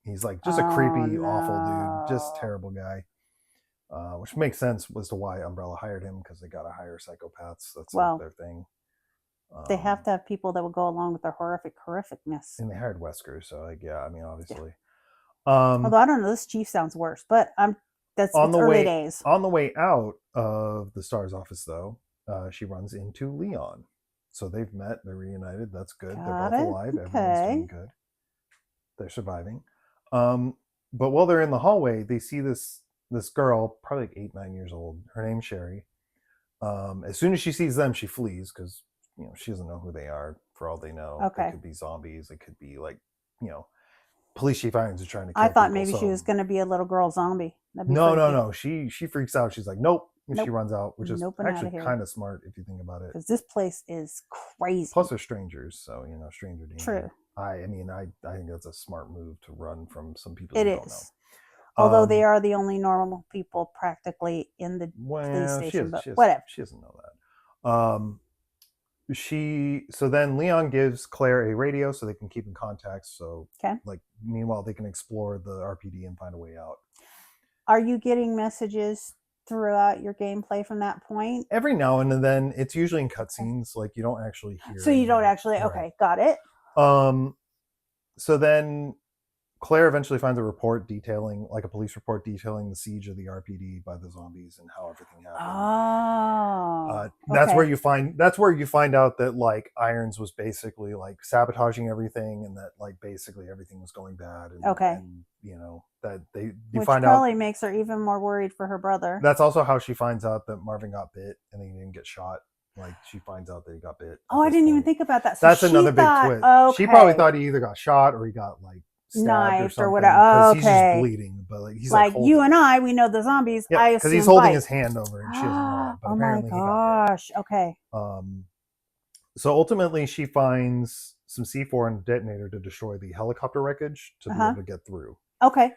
He's like just a creepy, awful dude, just terrible guy. Which makes sense as to why Umbrella hired him, because they got to hire psychopaths. That's like their thing. They have to have people that would go along with their horrificness. And they hired Wesker, so like, yeah, I mean, obviously. Although I don't know, this chief sounds worse, but that's early days. On the way out of the STARS office, though, she runs into Leon. So they've met, they're reunited. That's good. They're both alive. Everyone's doing good. They're surviving. But while they're in the hallway, they see this girl, probably like 8-9 years old. Her name's Sherry. As soon as she sees them, she flees because she doesn't know who they are. For all they know, they could be zombies. It could be like police chief Irons are trying to kill I thought people, maybe she was going to be a little girl zombie. No. She freaks out. She's like, nope. Nope. She runs out, which is actually kind of smart if you think about it. Because this place is crazy. Plus, they're strangers, so stranger danger. True. I mean, I think that's a smart move to run from some people you don't know. Although they are the only normal people practically in the police station, but whatever. She doesn't know that. So then Leon gives Claire a radio so they can keep in contact. So like meanwhile they can explore the RPD and find a way out. Are you getting messages throughout your gameplay from that point? Every now and then. It's usually in cutscenes. Like you don't actually hear. So you don't actually. Right. Okay, got it. So then Claire eventually finds a report detailing, like a police report detailing the siege of the RPD by the zombies and how everything happened. That's where you find out that like Irons was basically like sabotaging everything, and that like basically everything was going bad. And, and that you find out probably makes her even more worried for her brother. That's also how she finds out that Marvin got bit and he didn't get shot. Like she finds out that he got bit. Oh, I didn't even think about that. So that's another big twist. She probably thought he either got shot or he got like stabbed or whatever. Because he's just bleeding, but like he's like you and I, we know the zombies. Yeah, because he's holding his hand over and she doesn't know it. But apparently he got bit. Okay. So ultimately, she finds some C4 and a detonator to destroy the helicopter wreckage to be able to get through. Okay.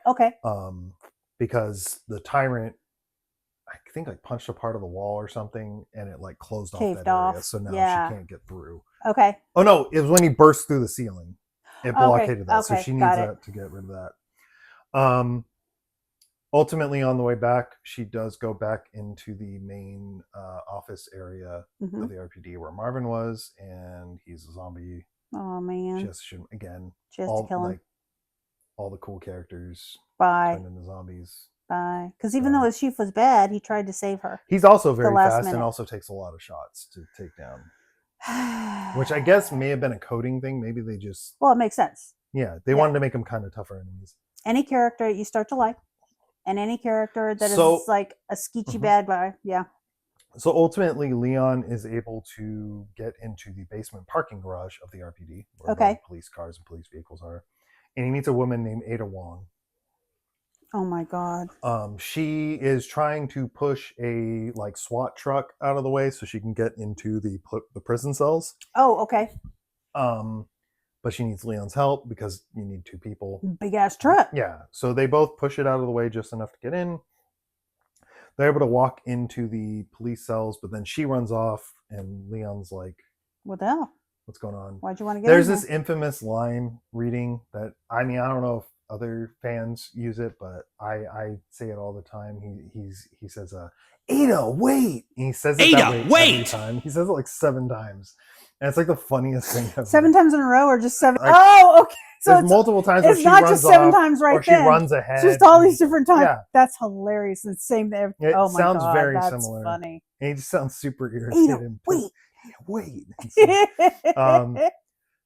Because the tyrant, I think, like punched a part of the wall or something, and it like closed off that area. So now she can't get through. Okay. Oh no, it was when he burst through the ceiling. It blockaded that, so she needs that to get rid of that. Ultimately, on the way back, she does go back into the main office area of the RPD where Marvin was, and he's a zombie. Oh man! She has to shoot him again. She has to kill him. Like, all the cool characters turn into zombies. Bye. Because even though his chief was bad, he tried to save her. He's also very fast and also takes a lot of shots to take down. Which I guess may have been a coding thing. Maybe they just... Well, it makes sense. Yeah, they wanted to make him kind of tougher enemies. Any character you start to like, and any character that is like a skeechy bad guy, So ultimately, Leon is able to get into the basement parking garage of the RPD, where police cars and police vehicles are. And he meets a woman named Ada Wong. Oh my God. She is trying to push a like SWAT truck out of the way so she can get into the prison cells. Oh, okay. But she needs Leon's help because you need two people. Big ass truck. Yeah. So they both push it out of the way just enough to get in. They're able to walk into the police cells, but then she runs off and Leon's like, what the hell? what's going on. Why'd you want to get There's in this infamous line reading that, I mean, I don't know if other fans use it, but I say it all the time. He says, Ada, wait. And he says it Ada, that way wait! every time. He says it like 7 times. And it's like the funniest thing ever. 7 times in a row or just 7? Like, oh, okay. So there's multiple times where it's she not runs just 7 off, times right or she then. runs ahead. It's just all these different times. Yeah. That's hilarious. It's the same. It Oh my sounds God, very that's similar. funny. And he just sounds super irritated. Wait. Wait.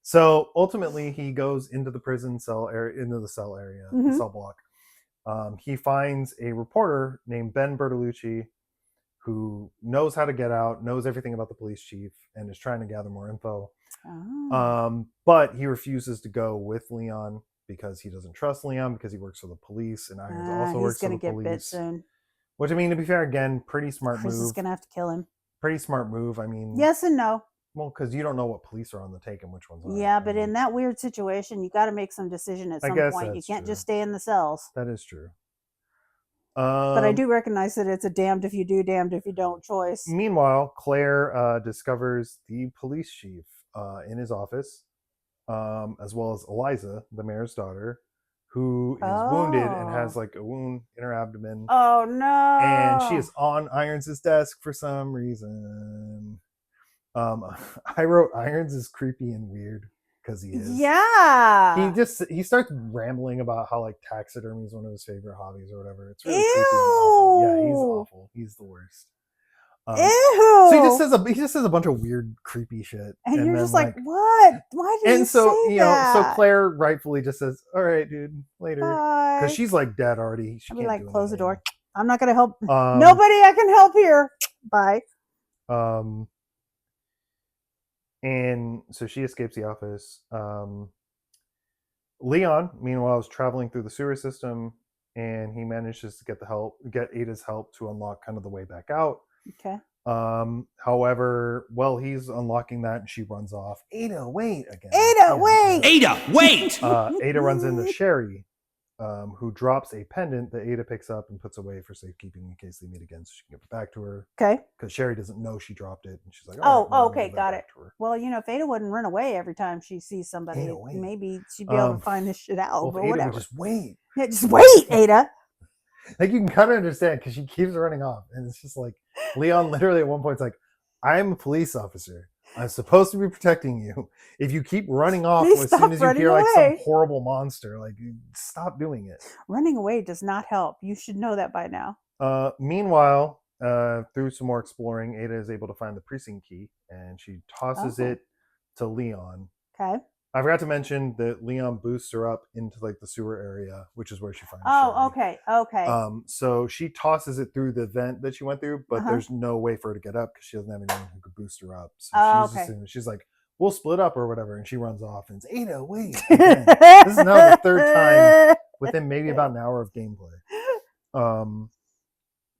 So ultimately, he goes into the prison cell area, into the cell area, the cell block. He finds a reporter named Ben Bertolucci, who knows how to get out, knows everything about the police chief, and is trying to gather more info. But he refuses to go with Leon because he doesn't trust Leon, because he works for the police, and Irons also works for the police. He's gonna get bit soon. Which, I mean, to be fair, again, pretty smart Chris move. is gonna have to kill him. Pretty smart move. I mean, yes and no. Well, because you don't know what police are on the take and which ones aren't. Yeah, but in that weird situation, you got to make some decision at some point. You can't just stay in the cells. That is true. But I do recognize that it's a damned if you do, damned if you don't choice. Meanwhile, Claire discovers the police chief in his office, as well as Eliza, the mayor's daughter, who is wounded and has like a wound in her abdomen. Oh no! And she is on Irons' desk for some reason. I wrote Irons is creepy and weird because he is. Yeah. He starts rambling about how like taxidermy is one of his favorite hobbies or whatever. It's really Ew. creepy and awful. Yeah, he's awful. He's the worst. Ew. So he just says a bunch of weird, creepy shit, and you're just like, what? Why did you say that? And so so Claire rightfully just says, "All right, dude, later," because she's like dead already. I'll be like, close the door. I'm not gonna help. Nobody I can help here. Bye. And so she escapes the office. Leon, meanwhile, is traveling through the sewer system, and he manages to get Ada's help to unlock kind of the way back out. Okay. However, while he's unlocking that, and she runs off. Ada, wait again. Ada, wait. Ada, wait. Ada runs into Sherry, who drops a pendant that Ada picks up and puts away for safekeeping in case they meet again, so she can give it back to her. Okay. Because Sherry doesn't know she dropped it, and she's like, okay, got it. Well, you know, if Ada wouldn't run away every time she sees somebody, maybe she'd be able to find this shit out. Well, but Ada whatever. would just wait. Yeah, just wait, Ada. Like, you can kind of understand because she keeps running off, and it's just like Leon literally at one point is like, "I'm a police officer. I'm supposed to be protecting you. If you keep running off as soon as you hear like some horrible monster, like, stop doing it." Running away does not help. You should know that by now. Meanwhile, through some more exploring, Ada is able to find the precinct key, and she tosses it to Leon. Okay. I forgot to mention that Leon boosts her up into like the sewer area, which is where she finds Sherry. Okay. So she tosses it through the vent that she went through, but there's no way for her to get up because she doesn't have anyone who could boost her up. So she's like, "We'll split up or whatever," and she runs off. And it's Ada, wait. This is now the third time within maybe about an hour of gameplay.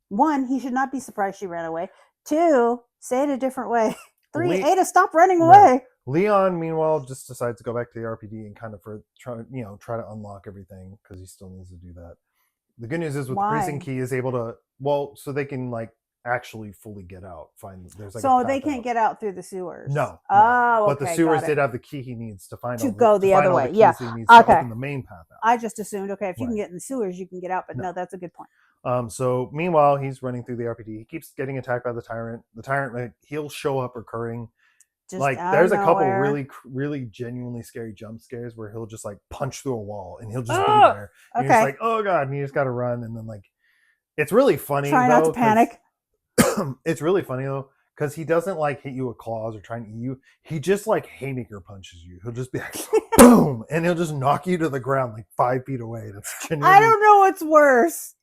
1, he should not be surprised she ran away. 2, say it a different way. 3, Ada, stop running away. Leon, meanwhile, just decides to go back to the RPD and kind of try to unlock everything because he still needs to do that. The good news is with the precinct key is able to, so they can like actually fully get out. There's like so they can't get out through the sewers. No. But the sewers did have the key he needs to find go the other way. Yeah. He needs to open the main path out. I just assumed if you can get in the sewers, you can get out. But no, that's a good point. So meanwhile, he's running through the RPD. He keeps getting attacked by the tyrant. The tyrant, like, he'll show up recurring. Just like there's a couple really genuinely scary jump scares where he'll just like punch through a wall and he'll just be there. And you're just like, oh god, and you just gotta run. And then like it's really funny. Try not to panic. It's really funny though, because he doesn't like hit you with claws or try and eat you. He just like haymaker punches you. He'll just be like boom, and he'll just knock you to the ground like 5 feet away. That's I don't know what's worse.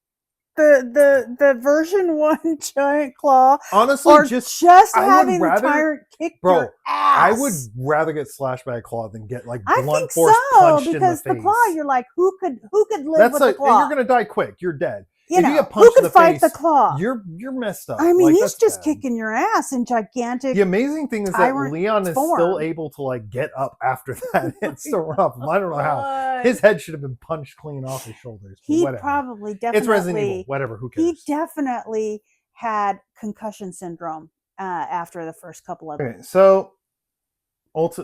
The version 1 giant claw, honestly, or just having the tyrant kick your ass. I would rather get slashed by a claw than get like blunt force punched in the face. Because the claw, you're like, who could live with the claw? You're gonna die quick. You're dead. If you get punched in the face, the claw? You're messed up. I mean, he's just kicking your ass in gigantic. The amazing thing is that Leon is still able to like get up after that and still run off. I don't know how. His head should have been punched clean off his shoulders. He probably definitely. It's Resident Evil. Whatever. Who cares? He definitely had concussion syndrome after the first couple of. Okay, so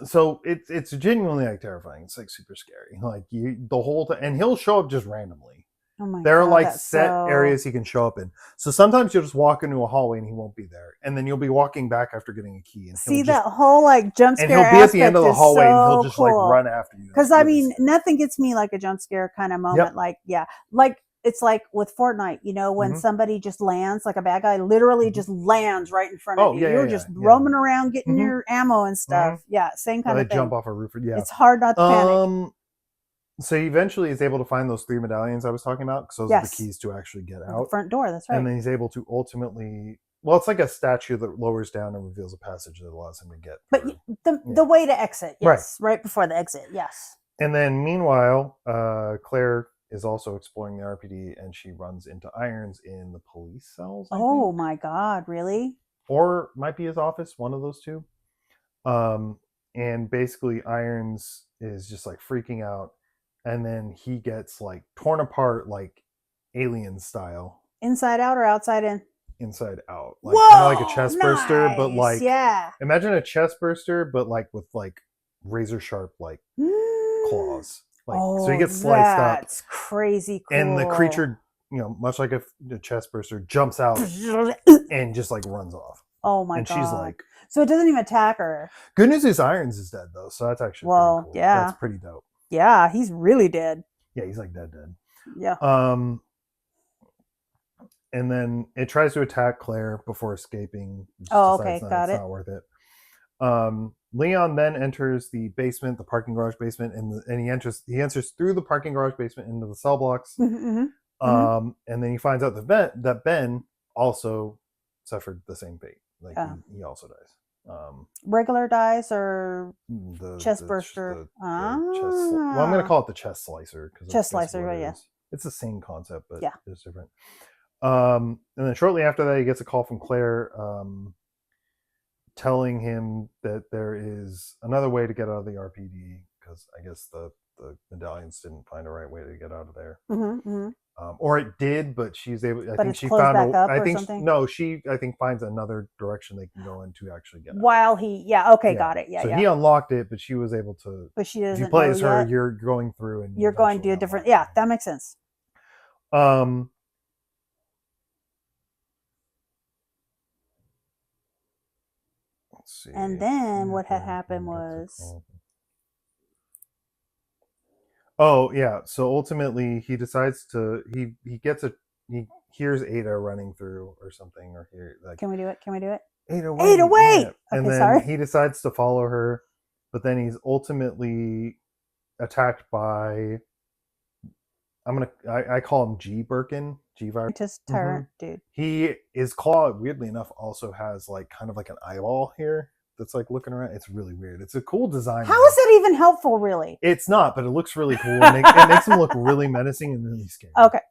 So it's genuinely like terrifying. It's like super scary. Like you the whole time, and he'll show up just randomly. Oh my There are God, like that's set so... areas he can show up in. So sometimes you'll just walk into a hallway and he won't be there, and then you'll be walking back after getting a key, and See, that whole like jump and scare he'll be at the end of aspect the is hallway and he'll so just like cool. run after you. Because It's I really mean, scary. nothing gets me like a jump scare kind of moment. Yep. Like, yeah, like it's like with Fortnite, you know, when Mhm. somebody just lands, like a bad guy literally Mhm. just lands right in front Oh of you. yeah, You're yeah, just yeah. roaming around getting Mhm. your ammo and stuff. Mhm. Yeah, same Or kind they of thing. jump off a roof. Yeah. It's hard not to panic. So he eventually is able to find those 3 medallions I was talking about, because those are the Yes, keys to actually get the out. front door. That's right. And then he's able to ultimately, well, it's like a statue that lowers down and reveals a passage that allows him to get But through. the way to exit, yes, right before the exit, yes. And then meanwhile, Claire is also exploring the RPD, and she runs into Irons in the police cells, I Oh think. my God, really? Or might be his office, one of those two. And basically Irons is just like freaking out, and then he gets like torn apart like alien style, Inside out or outside in? inside out, like kind of like a Whoa, chest burster, but nice. like Yeah. imagine a chest burster, but like with like razor sharp like claws. Like so he Oh, gets sliced up, that's crazy cool. and the creature, much like a chest burster, jumps out and just like runs off. Oh my And God. she's like, so it doesn't even attack her. good news is Irons is dead though, so that's actually pretty cool. Yeah. That's pretty dope. Yeah, he's really dead. Yeah, he's like dead. Yeah. And then it tries to attack Claire before escaping. Just okay, got it. It's not worth it. Leon then enters the basement, the parking garage basement, and he enters through the parking garage basement into the cell blocks. Mm-hmm. And then he finds out that Ben also suffered the same fate. Like he also dies. Regular dies or chest burster? Well, I'm going to call it the chest slicer, because chest slicer. Yeah, it's the same concept, but yeah, it's different. And then shortly after that, he gets a call from Claire, telling him that there is another way to get out of the RPD, because I guess the medallions didn't find a right way to get out of there. Or it did, but she's able. I think she found. She finds another direction they can go in to actually get out. While he, got it. Yeah, so he unlocked it, but she was able to. But she doesn't. If you play as her, yet. you're going through, and you're going to do a different. Yeah, that makes sense. Let's see. And then what had happened was. Oh yeah. So ultimately, he decides to. He hears Ada running through or something, or here like. Can we do it? Ada, wait! Yeah. Okay, and then sorry. he decides to follow her, but then he's ultimately attacked by. I call him G Birkin. G virus. Just tyrant, dude. His claw, weirdly enough, also has like kind of like an eyeball here that's like looking around. It's really weird. It's a cool design. How is that even helpful, really? It's not, but it looks really cool. It makes him look really menacing and really scary. Okay.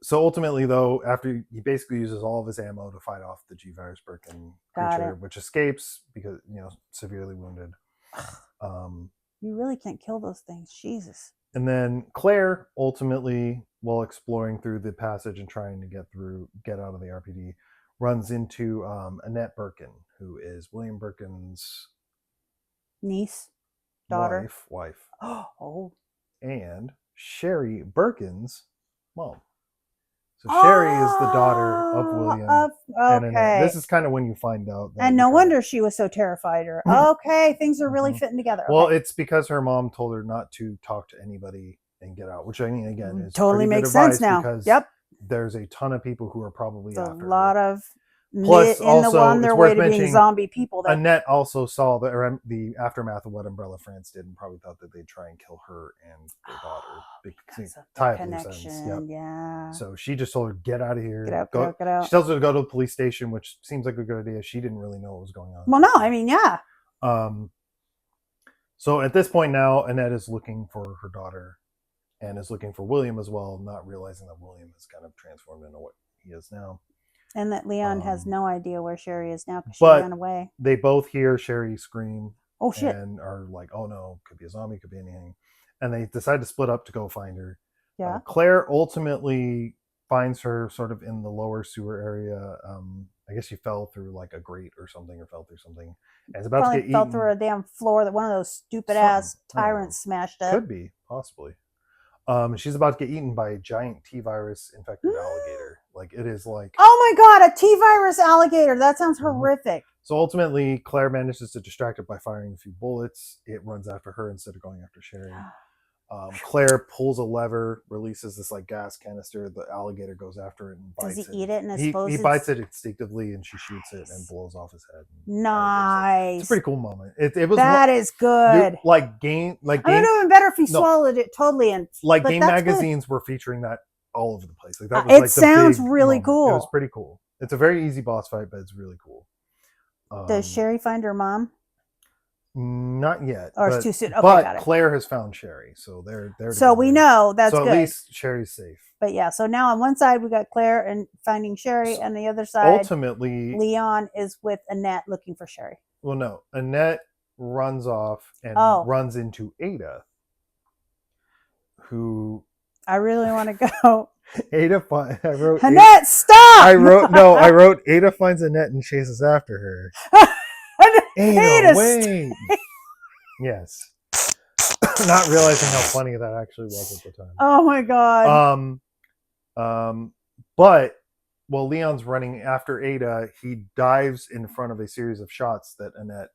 So ultimately, though, after he basically uses all of his ammo to fight off the G virus Birkin creature, which escapes because severely wounded. You really can't kill those things, Jesus. And then Claire ultimately, while exploring through the passage and trying to get out of the RPD, runs into Annette Birkin, who is William Birkin's niece, daughter, wife. Oh. And Sherry Birkin's mom. So Sherry is the daughter of William. And Annette. This is kind of when you find out. And no wonder she was so terrified. Okay, things are really fitting together. Well, it's because her mom told her not to talk to anybody and get out, which I mean, again, is totally makes sense now. Because there's a ton of people who are probably after a lot her. of Plus, also, on their way to being zombie people. Annette also saw the aftermath of what Umbrella France did and probably thought that they'd try and kill her and their daughter. Because of tie connection, yeah. So she just told her, get out of here. Get out. She tells her to go to the police station, which seems like a good idea. She didn't really know what was going on. Well, no, I mean, yeah. So at this point now, Annette is looking for her daughter and is looking for William as well, not realizing that William has kind of transformed into what he is now. And that Leon has no idea where Sherry is now because she ran away. They both hear Sherry scream. Oh, shit. And are like, oh no, could be a zombie, could be anything. And they decide to split up to go find her. Claire ultimately finds her sort of in the lower sewer area. I guess she fell through like a grate or something, or fell through something, and it's about to Probably get fell eaten. through a damn floor that one of those stupid ass tyrants smashed up. Could be, possibly. She's about to get eaten by a giant T-virus infected alligator. Like, it is like, oh my god, a T-virus alligator. That sounds horrific. So ultimately, Claire manages to distract it by firing a few bullets. It runs after her instead of going after Sherry. Claire pulls a lever, releases this like gas canister. The alligator goes after it and bites it. Does he eat it? And he bites it instinctively, and she shoots it and blows off his head. Nice. It's a pretty cool moment. It was that is good. Like game. I would have been better if he swallowed it totally. And like game magazines were featuring that all over the place. Like that was it sounds really cool. It was pretty cool. It's a very easy boss fight, but it's really cool. Does Sherry find her mom? Not yet. Or it's too soon. Okay, but got it. Claire has found Sherry, so they're so we know that's so good. At least Sherry's safe. But yeah, so now on one side we got Claire and finding Sherry, and the other side, ultimately, Leon is with Annette looking for Sherry. Well, no, Annette runs off and runs into Ada, who I really want to go. Ada, I wrote Annette, stop! I wrote Ada finds Annette and chases after her. Ada, wait. Yes. Not realizing how funny that actually was at the time. Oh my god. But while Leon's running after Ada, he dives in front of a series of shots that Annette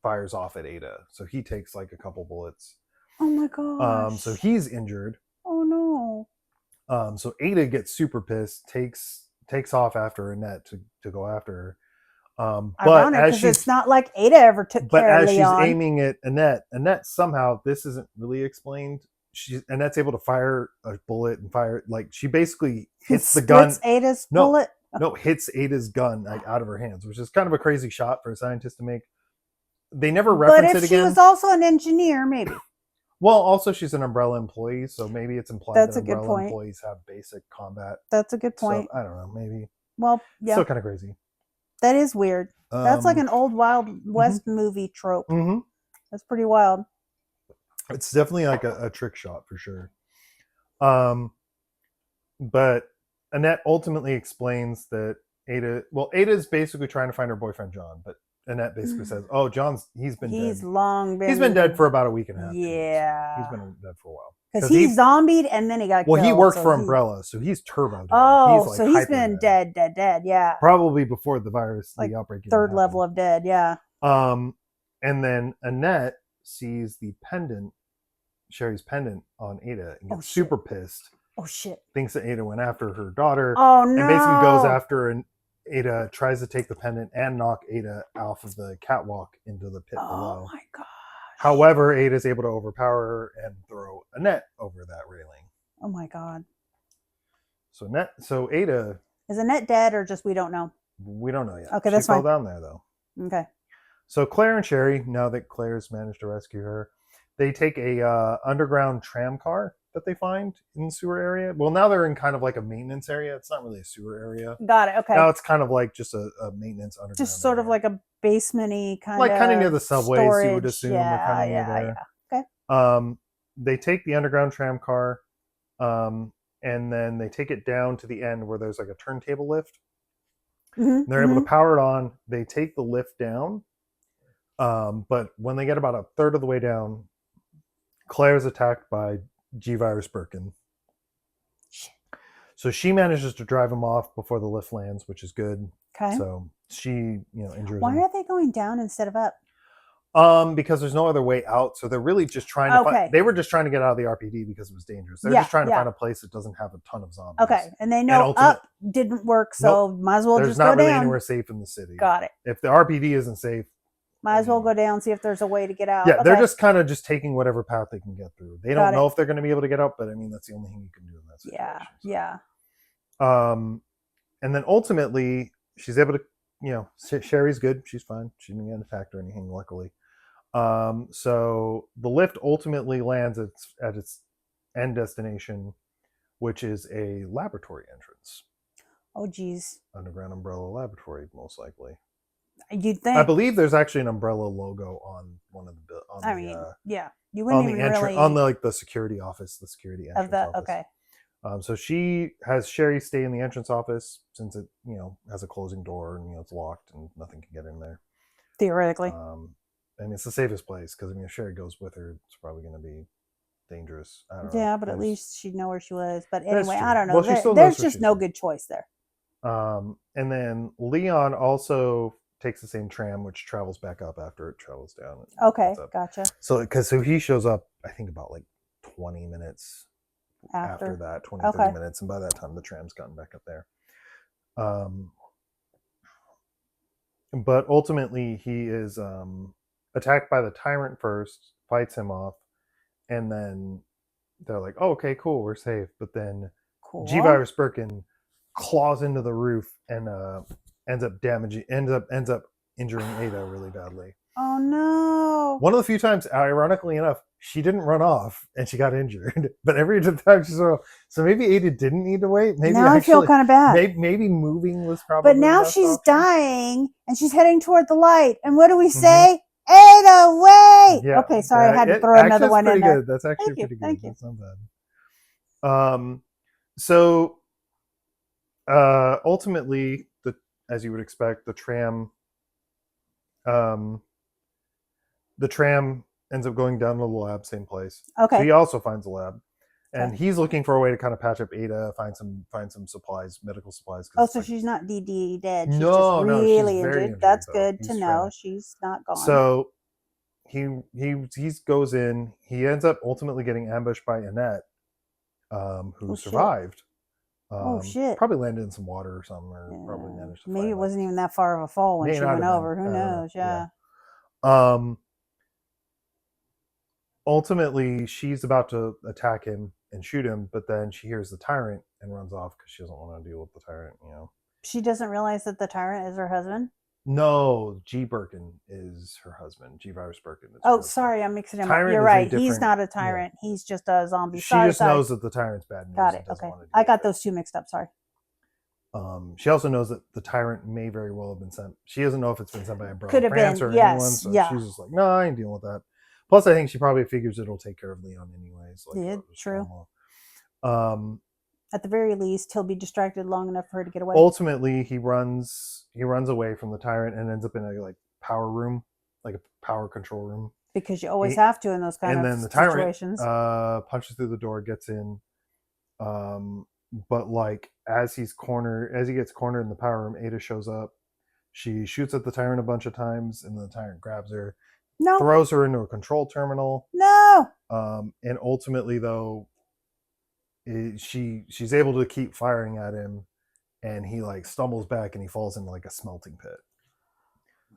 fires off at Ada. So he takes like a couple bullets. Oh my god. So he's injured. Oh no. So Ada gets super pissed, takes off after Annette to go after her. But as it's not like Ada ever took care of Leon. But as she's aiming at Annette somehow, this isn't really explained. Annette's able to fire a bullet and fire, like, she basically hits the gun. Ada's bullet? No, hits Ada's gun like out of her hands, which is kind of a crazy shot for a scientist to make. They never reference it again. But if she was also an engineer, maybe. Well, also she's an Umbrella employee, so maybe it's implied that Umbrella employees have basic combat. That's a good point. So, I don't know, maybe. Well, yeah. Still kind of crazy. That is weird. That's like an old Wild West movie trope. Mm-hmm. That's pretty wild. It's definitely like a trick shot for sure. But Annette ultimately explains that Ada's basically trying to find her boyfriend John, but Annette basically says, "Oh, he's been dead for about a week and a half. Yeah, he's been dead for a while because he's zombied and then he got killed. He worked for Umbrella, so he's turbo dead. Oh, so he's been dead. Yeah, probably before the virus, like the outbreak. Third level of dead. Yeah. And then Annette sees the pendant, Sherry's pendant on Ada, and gets super pissed. Oh shit! Thinks that Ada went after her daughter. Oh no! And basically goes after and Ada, tries to take the pendant and knock Ada off of the catwalk into the pit below. Oh my god! However, Ada is able to overpower her and throw Annette over that railing. Oh my god! So Ada, is Annette dead or just we don't know? We don't know yet. Okay, that's fine. She fell down there though. Okay. So Claire and Sherry, now that Claire's managed to rescue her, they take a underground tram car that they find in the sewer area. Well, now they're in kind of like a maintenance area. It's not really a sewer area. Got it. Okay. Now it's kind of like just a maintenance underground. Just sort of like a basement-y kind of. Like kind of near the subways, storage. You would assume. Yeah. Okay. They take the underground tram car, and then they take it down to the end where there's like a turntable lift. Mm-hmm. They're able to power it on. They take the lift down. But when they get about a third of the way down, Claire's attacked by G-Virus Birkin. Shit. So she manages to drive him off before the lift lands, which is good. Okay. So she, injures Why him. are they going down instead of up? Because there's no other way out. So they're really just trying to they were just trying to get out of the RPD because it was dangerous. They're just trying to find a place that doesn't have a ton of zombies. Okay. And they know up didn't work, so might as well just go down. There's not really anywhere safe in the city. Got it. If the RPD isn't safe, might as well go down, see if there's a way to get out. Yeah, they're just kind of just taking whatever path they can get through. They don't know if they're going to be able to get out, but I mean, that's the only thing you can do in that situation. Yeah. And then ultimately, she's able to, Sherry's good. She's fine. She didn't get attacked or anything, luckily. So the lift ultimately lands at its end destination, which is a laboratory entrance. Oh, geez. Underground Umbrella laboratory, most likely. You'd think. I believe there's actually an Umbrella logo on one of the. You wouldn't even really on the security office, the security entrance of that. Office. Okay. So she has Sherry stay in the entrance office since it, has a closing door and it's locked and nothing can get in there. Theoretically. And it's the safest place because if Sherry goes with her, it's probably going to be dangerous. I don't know. Yeah, but at least she'd know where she was. But That's anyway, true. I don't know. Well, she still knows There's where just she's no at. good choice there. And then Leon also takes the same tram, which travels back up after it travels down. Okay, gotcha. So he shows up, I think about like 20 minutes after that, 20, 30 minutes. And by that time, the tram's gotten back up there. But ultimately, he is attacked by the tyrant first, fights him off, and then they're like, "Oh, okay, cool, we're safe." But then G-Virus Birkin claws into the roof and ends up injuring Ada really badly. Oh no! One of the few times, ironically enough, she didn't run off and she got injured. But every time she saw, so maybe Ada didn't need to wait. Maybe now I feel kind of bad. Maybe moving was probably. But now she's dying and she's heading toward the light. And what do we say? Ada, wait! Yeah. Okay, sorry, I had to throw another one in there. Good. That's actually pretty good. Thank you. That's not bad. So ultimately, as you would expect, the tram ends up going down to the lab, same place. Okay. So he also finds a lab, and he's looking for a way to kind of patch up Ada, find some supplies, medical supplies. Oh, so she's not DD dead. She's no, just really she's injured. injured. That's good to know. She's not gone. So he goes in. He ends up ultimately getting ambushed by Annette, who survived. Shit! Probably landed in some water or something, or probably managed to. Maybe it wasn't even that far of a fall when she went over. Who knows? Yeah. Ultimately, she's about to attack him and shoot him, but then she hears the tyrant and runs off because she doesn't want to deal with the tyrant. She doesn't realize that the tyrant is her husband. No, G. Birkin is her husband. G-Virus Birkin. Sorry, I'm mixing him up. You're right. He's not a tyrant. Yeah. He's just a zombie. She just knows that the tyrant's bad news. Got it. Okay. I got those two mixed up. Sorry. She also knows that the tyrant may very well have been sent. She doesn't know if it's been sent by Umbrella France or anyone. So she's just like, no, I ain't dealing with that. Plus, I think she probably figures it'll take care of Leon anyways. True. At the very least, he'll be distracted long enough for her to get away. Ultimately, he runs away from the tyrant and ends up in a power room, like a power control room. Because you always have to in those kind of situations. And then the tyrant punches through the door, gets in. But as he gets cornered in the power room, Ada shows up. She shoots at the tyrant a bunch of times, and the tyrant grabs her, throws her into a control terminal. No. And ultimately, though, she's able to keep firing at him, and he stumbles back and he falls into a smelting pit.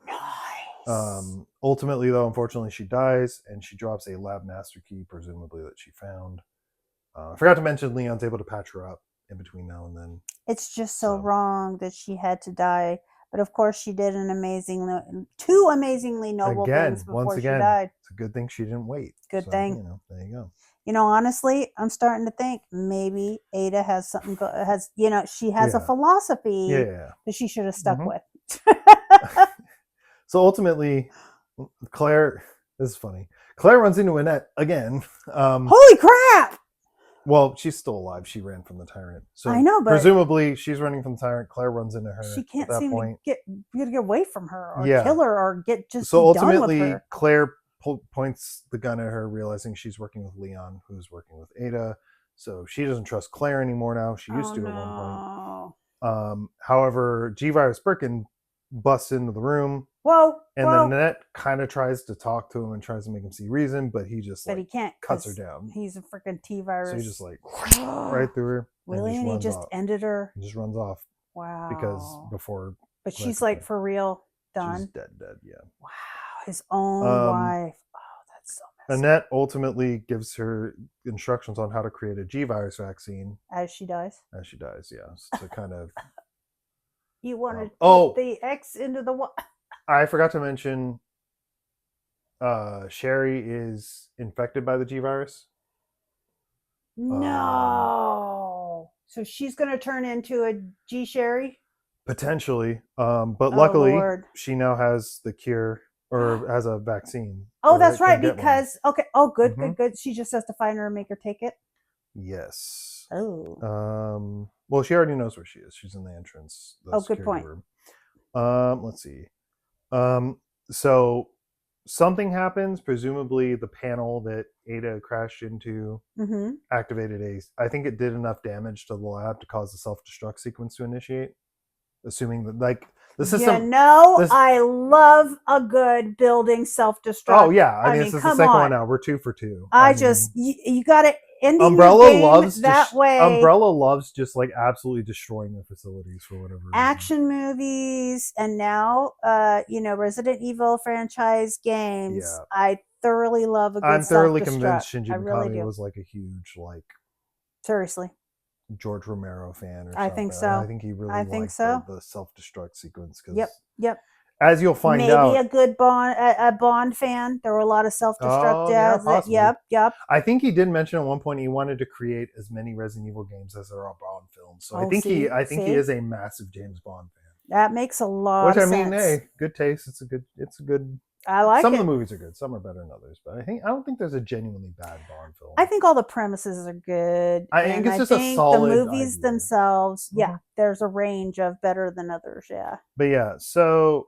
Nice. Ultimately, though, unfortunately, she dies, and she drops a lab master key, presumably that she found. I forgot to mention Leon's able to patch her up in between now and then. It's just so wrong that she had to die. But of course, she did two amazingly noble things before she died. It's a good thing she didn't wait. Good thing. There you go. Honestly, I'm starting to think maybe Ada has something. She has a philosophy that she should have stuck with. So ultimately, Claire. This is funny. Claire runs into Annette again. Holy crap! Well, she's still alive. She ran from the tyrant. So I know, but presumably she's running from the tyrant. Claire runs into her. She can't seem to get away from her or Yeah. kill her or get just So be done with ultimately, her. Claire points the gun at her, realizing she's working with Leon, who's working with Ada. So she doesn't trust Claire anymore now. She used to at one point. However, G-Virus Birkin busts into the room. Then Annette kind of tries to talk to him and tries to make him see reason, but he just he can't cuts her down. He's a freaking T-virus. So he just right through her. Really? And he just ended her? He just runs off. Wow. Because before... But she's for real done? She's dead, yeah. Wow. His own wife. Oh, that's so messed Annette ultimately gives her instructions on how to create a G-Virus vaccine. As she dies? As she dies, yes. To kind of... You want to put the X into the... I forgot to mention Sherry is infected by the G-Virus. No. So she's going to turn into a G-Sherry? Potentially. But luckily, she now has the cure or has a vaccine. Oh, that's right. Because, okay. Oh, good, good. She just has to find her and make her take it? Yes. Oh. Well, she already knows where she is. She's in the entrance, the Oh, good security point. room. Let's see. So something happens. Presumably, the panel that Ada crashed into Mm-hmm. activated a. I think it did enough damage to the lab to cause the self-destruct sequence to initiate. Assuming that, like, the system. This. I love a good building self-destruct. Oh yeah, I mean, mean, this is the come second on. one now. We're 2 for 2. I mean, you got to ending your game that way. Umbrella loves just like absolutely destroying their facilities for whatever reason. Action movies and now Resident Evil franchise games. Yeah. I thoroughly love a good I'm thoroughly self-destruct. convinced Shinji I really Mikami do. was like a huge like Seriously. George Romero fan or I something. think so. I think he really liked the self-destruct sequence because Yep. as you'll find Maybe out, a good Bond fan. There were a lot of self-destruct deaths. possibly. Yep. I think he did mention at one point he wanted to create as many Resident Evil games as there are Bond films. So I think he is a massive James Bond fan. That makes a lot of sense. Which I mean, hey, good taste. It's a good. I like some it. of the movies are good. Some are better than others, but I don't think there's a genuinely bad Bond film. I think all the premises are good. I think it's just a solid the movies idea. themselves, there's a range of better than others, But yeah, so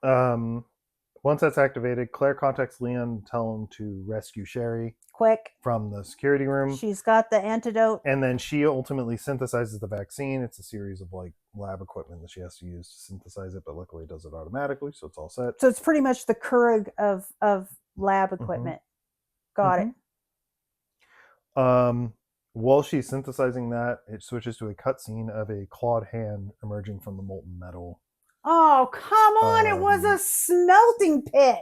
once that's activated, Claire contacts Leon to tell him to rescue Sherry quick from the security room. She's got the antidote. And then she ultimately synthesizes the vaccine. It's a series of like lab equipment that she has to use to synthesize it, but luckily it does it automatically, so it's all set. So it's pretty much the Keurig of lab equipment. Got it. While she's synthesizing that, it switches to a cutscene of a clawed hand emerging from the molten metal. Oh, come on. It was a smelting pit.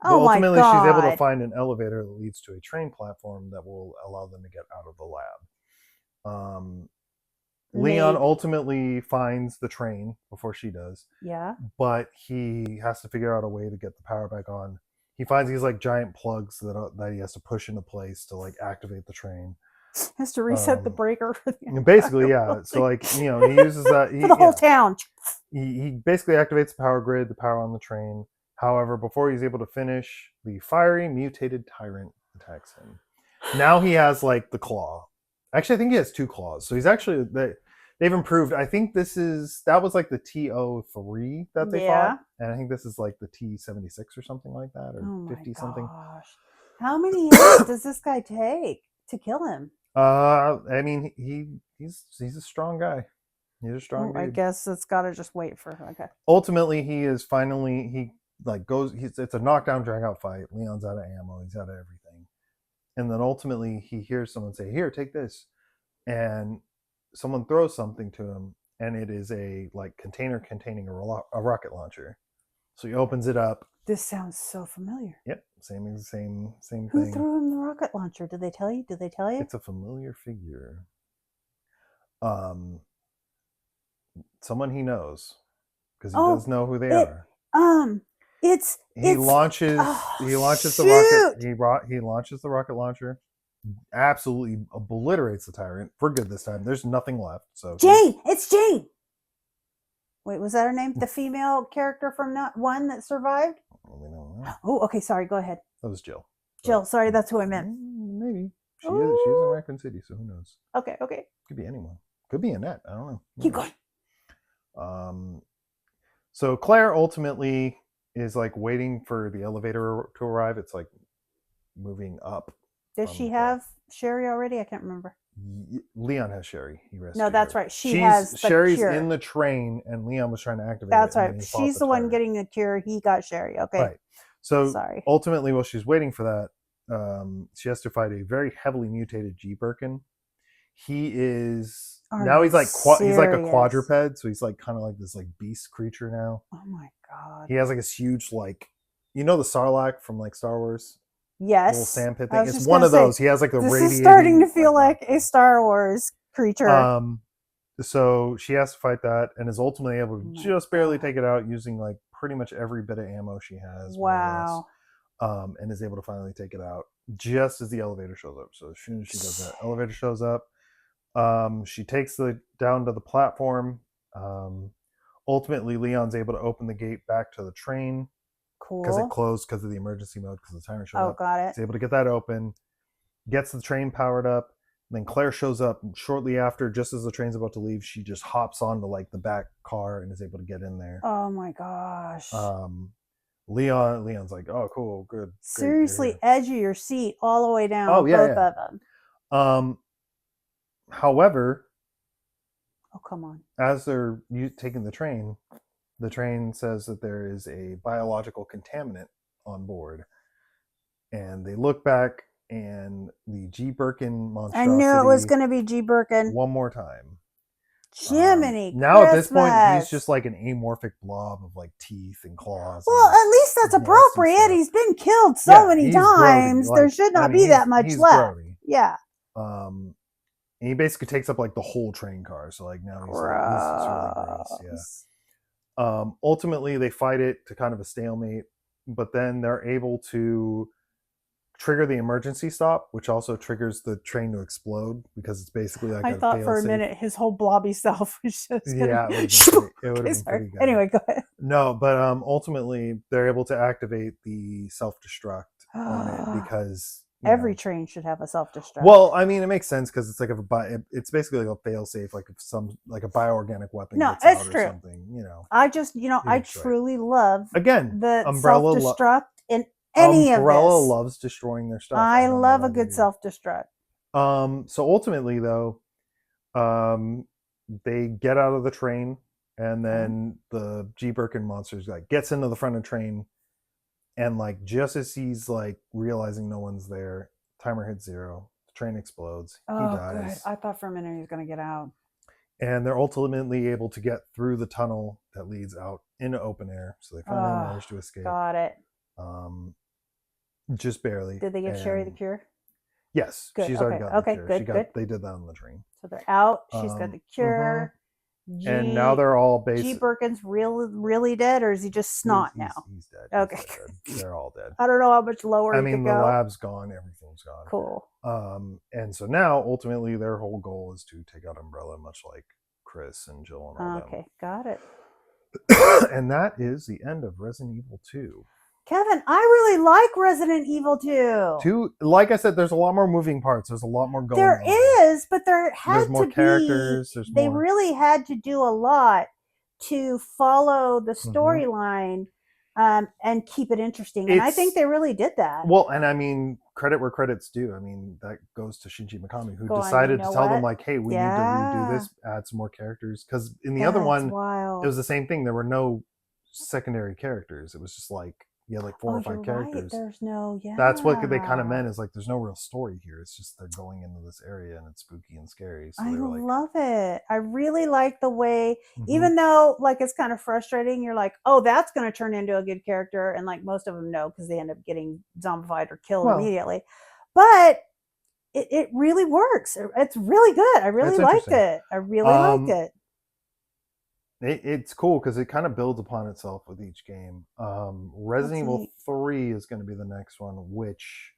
Oh, ultimately, she's able to find an elevator that leads to a train platform that will allow them to get out of the lab. Leon ultimately finds the train before she does. Yeah. But he has to figure out a way to get the power back on. He finds these like giant plugs that he has to push into place to like activate the train. Has to reset the breaker. Basically, yeah. So like, he uses that for the whole town. He basically activates the power grid, the power on the train. However, before he's able to finish, the fiery mutated tyrant attacks him. Now he has like the claw. Actually, I think he has 2 claws. So he's actually they've improved. I think that was like the T03 that they fought, and I think this is like the T76 or something like that, or 50 something. How many hits does this guy take to kill him? I mean, he's a strong guy. He's a strong dude. I guess it's got to just wait for her. Okay. Ultimately, it's a knockdown, drag out fight. Leon's out of ammo. He's out of everything. And then ultimately he hears someone say, "Here, take this." And someone throws something to him, and it is a like container containing a rocket launcher. So he opens it up. This sounds so familiar. Yep, same thing. Who threw him the rocket launcher? Did they tell you? It's a familiar figure. Someone he knows, because he does know who they are. He launches the rocket. He launches the rocket launcher. Absolutely obliterates the tyrant for good this time. There's nothing left. So Jane, it's Jane. Wait, was that her name? The female character from that one that survived? We don't know. Oh, okay. Sorry. Go ahead. That was Jill. Jill. Sorry, that's who I meant. Maybe she's in Raccoon City, so who knows? Okay. Could be anyone. Could be Annette. I don't know. Keep going. So Claire ultimately is like waiting for the elevator to arrive. It's like moving up. Does she have Sherry already? I can't remember. Leon has Sherry. He rescued No, that's her. right. Sherry's cure. In the train, and Leon was trying to activate that's it. That's right. She's the one getting the cure. He got Sherry. Okay. Right. So ultimately, while she's waiting for that, she has to fight a very heavily mutated G Birkin. He is he's like a quadruped, so he's like kind of like this like beast creature now. Oh my god! He has like this huge like the Sarlacc from like Star Wars. Yes, little sandpit thing. It's one of those. He has like the radiating. This is starting to feel like a Star Wars creature. So she has to fight that, and is ultimately able to just barely take it out using like pretty much every bit of ammo she has. Wow. And is able to finally take it out just as the elevator shows up. So as soon as she does that, elevator shows up. She takes it down to the platform. Ultimately, Leon's able to open the gate back to the train. Cool. Because it closed because of the emergency mode because the timer showed up. Got it. He's able to get that open. gets the train powered up. And then Claire shows up shortly after, just as the train's about to leave. She just hops onto like the back car and is able to get in there. Oh my gosh. Leon's like, oh, cool, good. Seriously, edge of your seat all the way down. Oh, yeah, both yeah. of them. However, oh come on. As they're taking the train says that there is a biological contaminant on board, and they look back, and the G. Birkin monstrosity. I knew it was going to be G. Birkin. One more time. Jiminy now Christmas. At this point, he's just like an amorphic blob of like teeth and claws. Well, at least that's appropriate. He's been killed so many times. Like, there should not be that much left. Grody. Yeah. And he basically takes up like the whole train car. So like now he's really gross. Yeah. Ultimately, they fight it to kind of a stalemate, but then they're able to trigger the emergency stop, which also triggers the train to explode because it's basically like I thought for a minute his whole blobby self was just gonna... it would have been pretty good. Anyway, go ahead. No, but ultimately they're able to activate the self-destruct on it because every train should have a self-destruct. Well, I mean, it makes sense because it's like it's basically like a fail-safe, like if a bioorganic weapon gets out or something. I just I truly love the Umbrella self-destruct in any Umbrella of this. Loves destroying their stuff. I love a good self-destruct. So ultimately, though, they get out of the train, and then the G. Birkin monsters like gets into the front of the train, and like just as he's like realizing no one's there, timer hits 0. The train explodes. He dies. Good. I thought for a minute he was going to get out. And they're ultimately able to get through the tunnel that leads out into open air, so they finally managed to escape. Got it. Just barely. Did they give Sherry the cure? Yes, good. She's already got the cure. Good. They did that on the train. So they're out. She's got the cure. And now they're all G. Birkin's really dead, or is he just snot now? He's dead. Okay. He's dead. They're all dead. I don't know how much lower I mean, the lab's gone. Everything's gone. Cool. And so now, ultimately, their whole goal is to take out Umbrella, much like Chris and Jill and all Okay, got it. And that is the end of Resident Evil 2. Kevin, I really like Resident Evil 2. Like I said, there's a lot more moving parts. There's a lot more going on. There is, but there's more characters. They really had to do a lot to follow the storyline and keep it interesting. And I think they really did that. Well, and I mean, credit where credit's due. I mean, that goes to Shinji Mikami, who decided to tell them like, hey, we need to redo this, add some more characters. Because in the other one, it was the same thing. There were no secondary characters. It was just like, you had like 4 or 5 characters. Right. There's no, That's what they kind of meant, is like there's no real story here. It's just they're going into this area and it's spooky and scary. So I love it. I really like the way, even though like it's kind of frustrating, you're like, oh, that's going to turn into a good character. And like most of them know because they end up getting zombified or killed immediately. But it really works. It's really good. I really liked it. I really liked it. It's cool because it kind of builds upon itself with each game. Resident Evil 3 is going to be the next one, which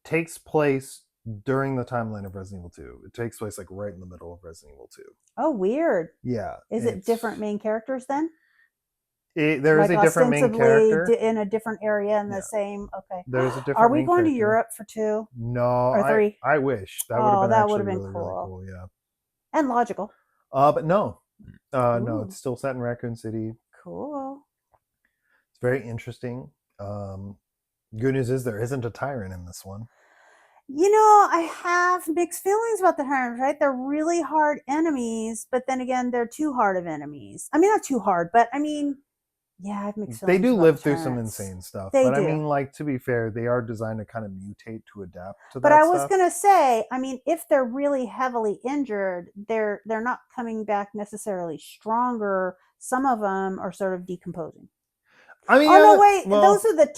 takes place during the timeline of Resident Evil 2. It takes place like right in the middle of Resident Evil 2. Oh, weird. Yeah. Is it different main characters then? There is a different main character in a different area in the same. Okay. There's a different. Are we going to Europe for 2? No, or 3? I wish that would have been really cool. Yeah. And logical. But no. No, it's still set in Raccoon City. Cool. It's very interesting. Good news is there isn't a tyrant in this one. I have mixed feelings about the tyrants, right? They're really hard enemies, but then again, they're too hard of enemies. I mean, not too hard, but I mean, yeah, I've mixed feelings. They do live through some insane stuff. But I mean, like, to be fair, they are designed to kind of mutate to adapt to that. But I was gonna say, I mean, if they're really heavily injured, they're not coming back necessarily stronger. Some of them are sort of decomposing. I mean, no, wait, those are the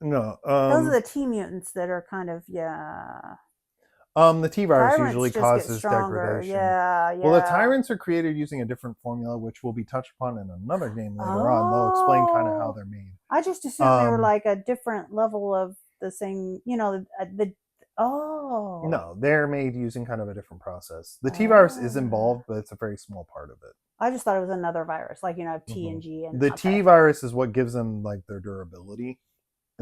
No, those are the T mutants that are kind of the T-virus usually causes degradation. Yeah. Well, the tyrants are created using a different formula, which will be touched upon in another game later on. They'll explain kind of how they're made. I just assumed they were like a different level of the same, No, they're made using kind of a different process. The T-virus is involved, but it's a very small part of it. I just thought it was another virus, like, T and G. And the T-virus is what gives them like their durability.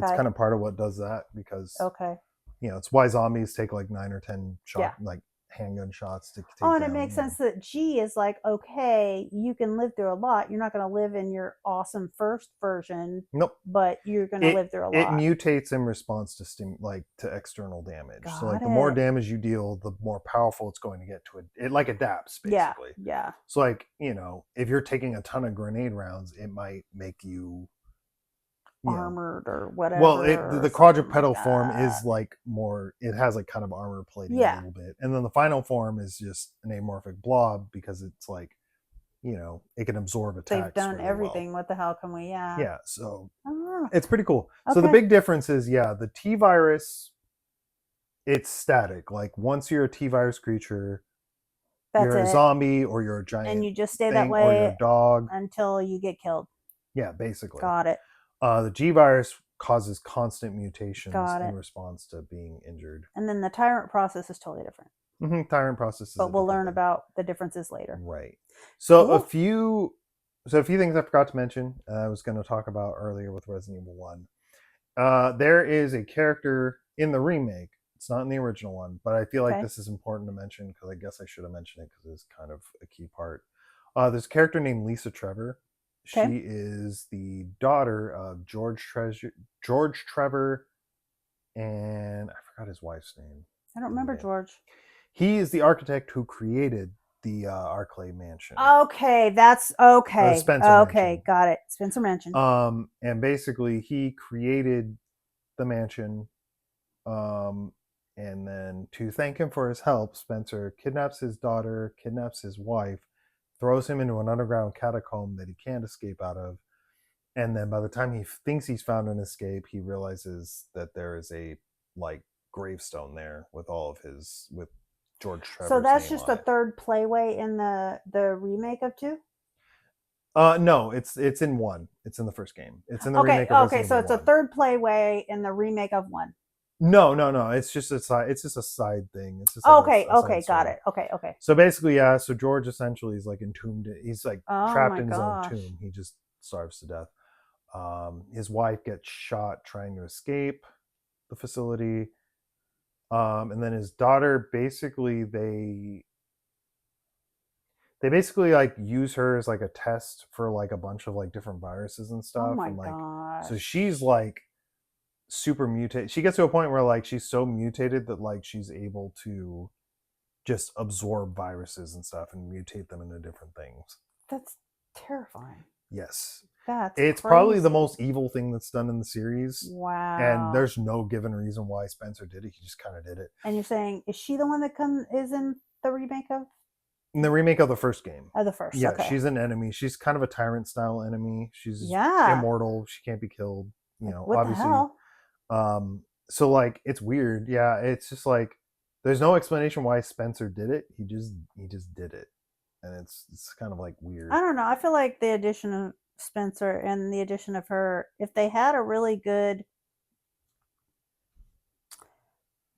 It's kind of part of what does that because Okay. it's why zombies take like 9 or 10 Yeah. like handgun shots to take Oh, and down. it makes sense that G is like, okay, you can live through a lot. You're not going to live in your awesome first version. Nope. But you're going to live through a lot. It mutates in response to to external damage. Got so like it. the more damage you deal, the more powerful it's going to get to it. It like adapts basically. Yeah. So like, if you're taking a ton of grenade rounds, it might make you armored or whatever. Well, the quadrupedal form is like more. It has like kind of armor plating a little bit, and then the final form is just an amorphic blob because it's like, it can absorb attacks. They've done really everything. What the hell can we? Yeah. So it's pretty cool. Okay. So the big difference is, the T virus. It's static. Like once you're a T virus creature, you're a zombie or you're a giant, and you just stay that way, or you're a dog until you get killed. Yeah, basically. Got it. The G virus causes constant mutations in response to being injured. And then the tyrant process is totally different. Mm-hmm. Tyrant process is but we'll learn about the differences later. Right. So cool. a few things I forgot to mention. I was going to talk about earlier with Resident Evil 1. There is a character in the remake. It's not in the original one, but I feel like this is important to mention because I guess I should have mentioned it because it's kind of a key part. There's a character named Lisa Trevor. She is the daughter of George Trevor, and I forgot his wife's name. I don't remember George. He is the architect who created the Arklay mansion. Okay, that's okay. Spencer mansion. Got it. Spencer Mansion. And basically he created the mansion. And then to thank him for his help, Spencer kidnaps his daughter, kidnaps his wife, throws him into an underground catacomb that he can't escape out of. And then by the time he thinks he's found an escape, he realizes that there is a gravestone there with George Trevor's So that's just the third playway in the remake of 2? No, it's in 1. It's in the first game. It's in the remake of Resident Evil 1. So it's a third playway in the remake of 1. No. It's just a side. It's just a side thing. It's just okay. Got it. Okay. So basically, So George essentially is like entombed. He's like trapped in his own tomb. He just starves to death. His wife gets shot trying to escape the facility. And then his daughter, basically, they basically use her as a test for a bunch of different viruses and stuff. Oh my gosh. So she's super mutated. She gets to a point where she's so mutated that she's able to just absorb viruses and stuff and mutate them into different things. That's terrifying. Yes. It's probably the most evil thing that's done in the series. Wow. And there's no given reason why Spencer did it. He just kind of did it. And you're saying, is she the one that is in the remake of? In the remake of the first game. Oh, the first. Yeah, okay. She's an enemy. She's kind of a tyrant style enemy. She's immortal. She can't be killed. What obviously. The hell? So it's weird. Yeah, it's just there's no explanation why Spencer did it. He just did it. And it's kind of weird. I don't know. I feel like the addition of Spencer and the addition of her, if they had a really good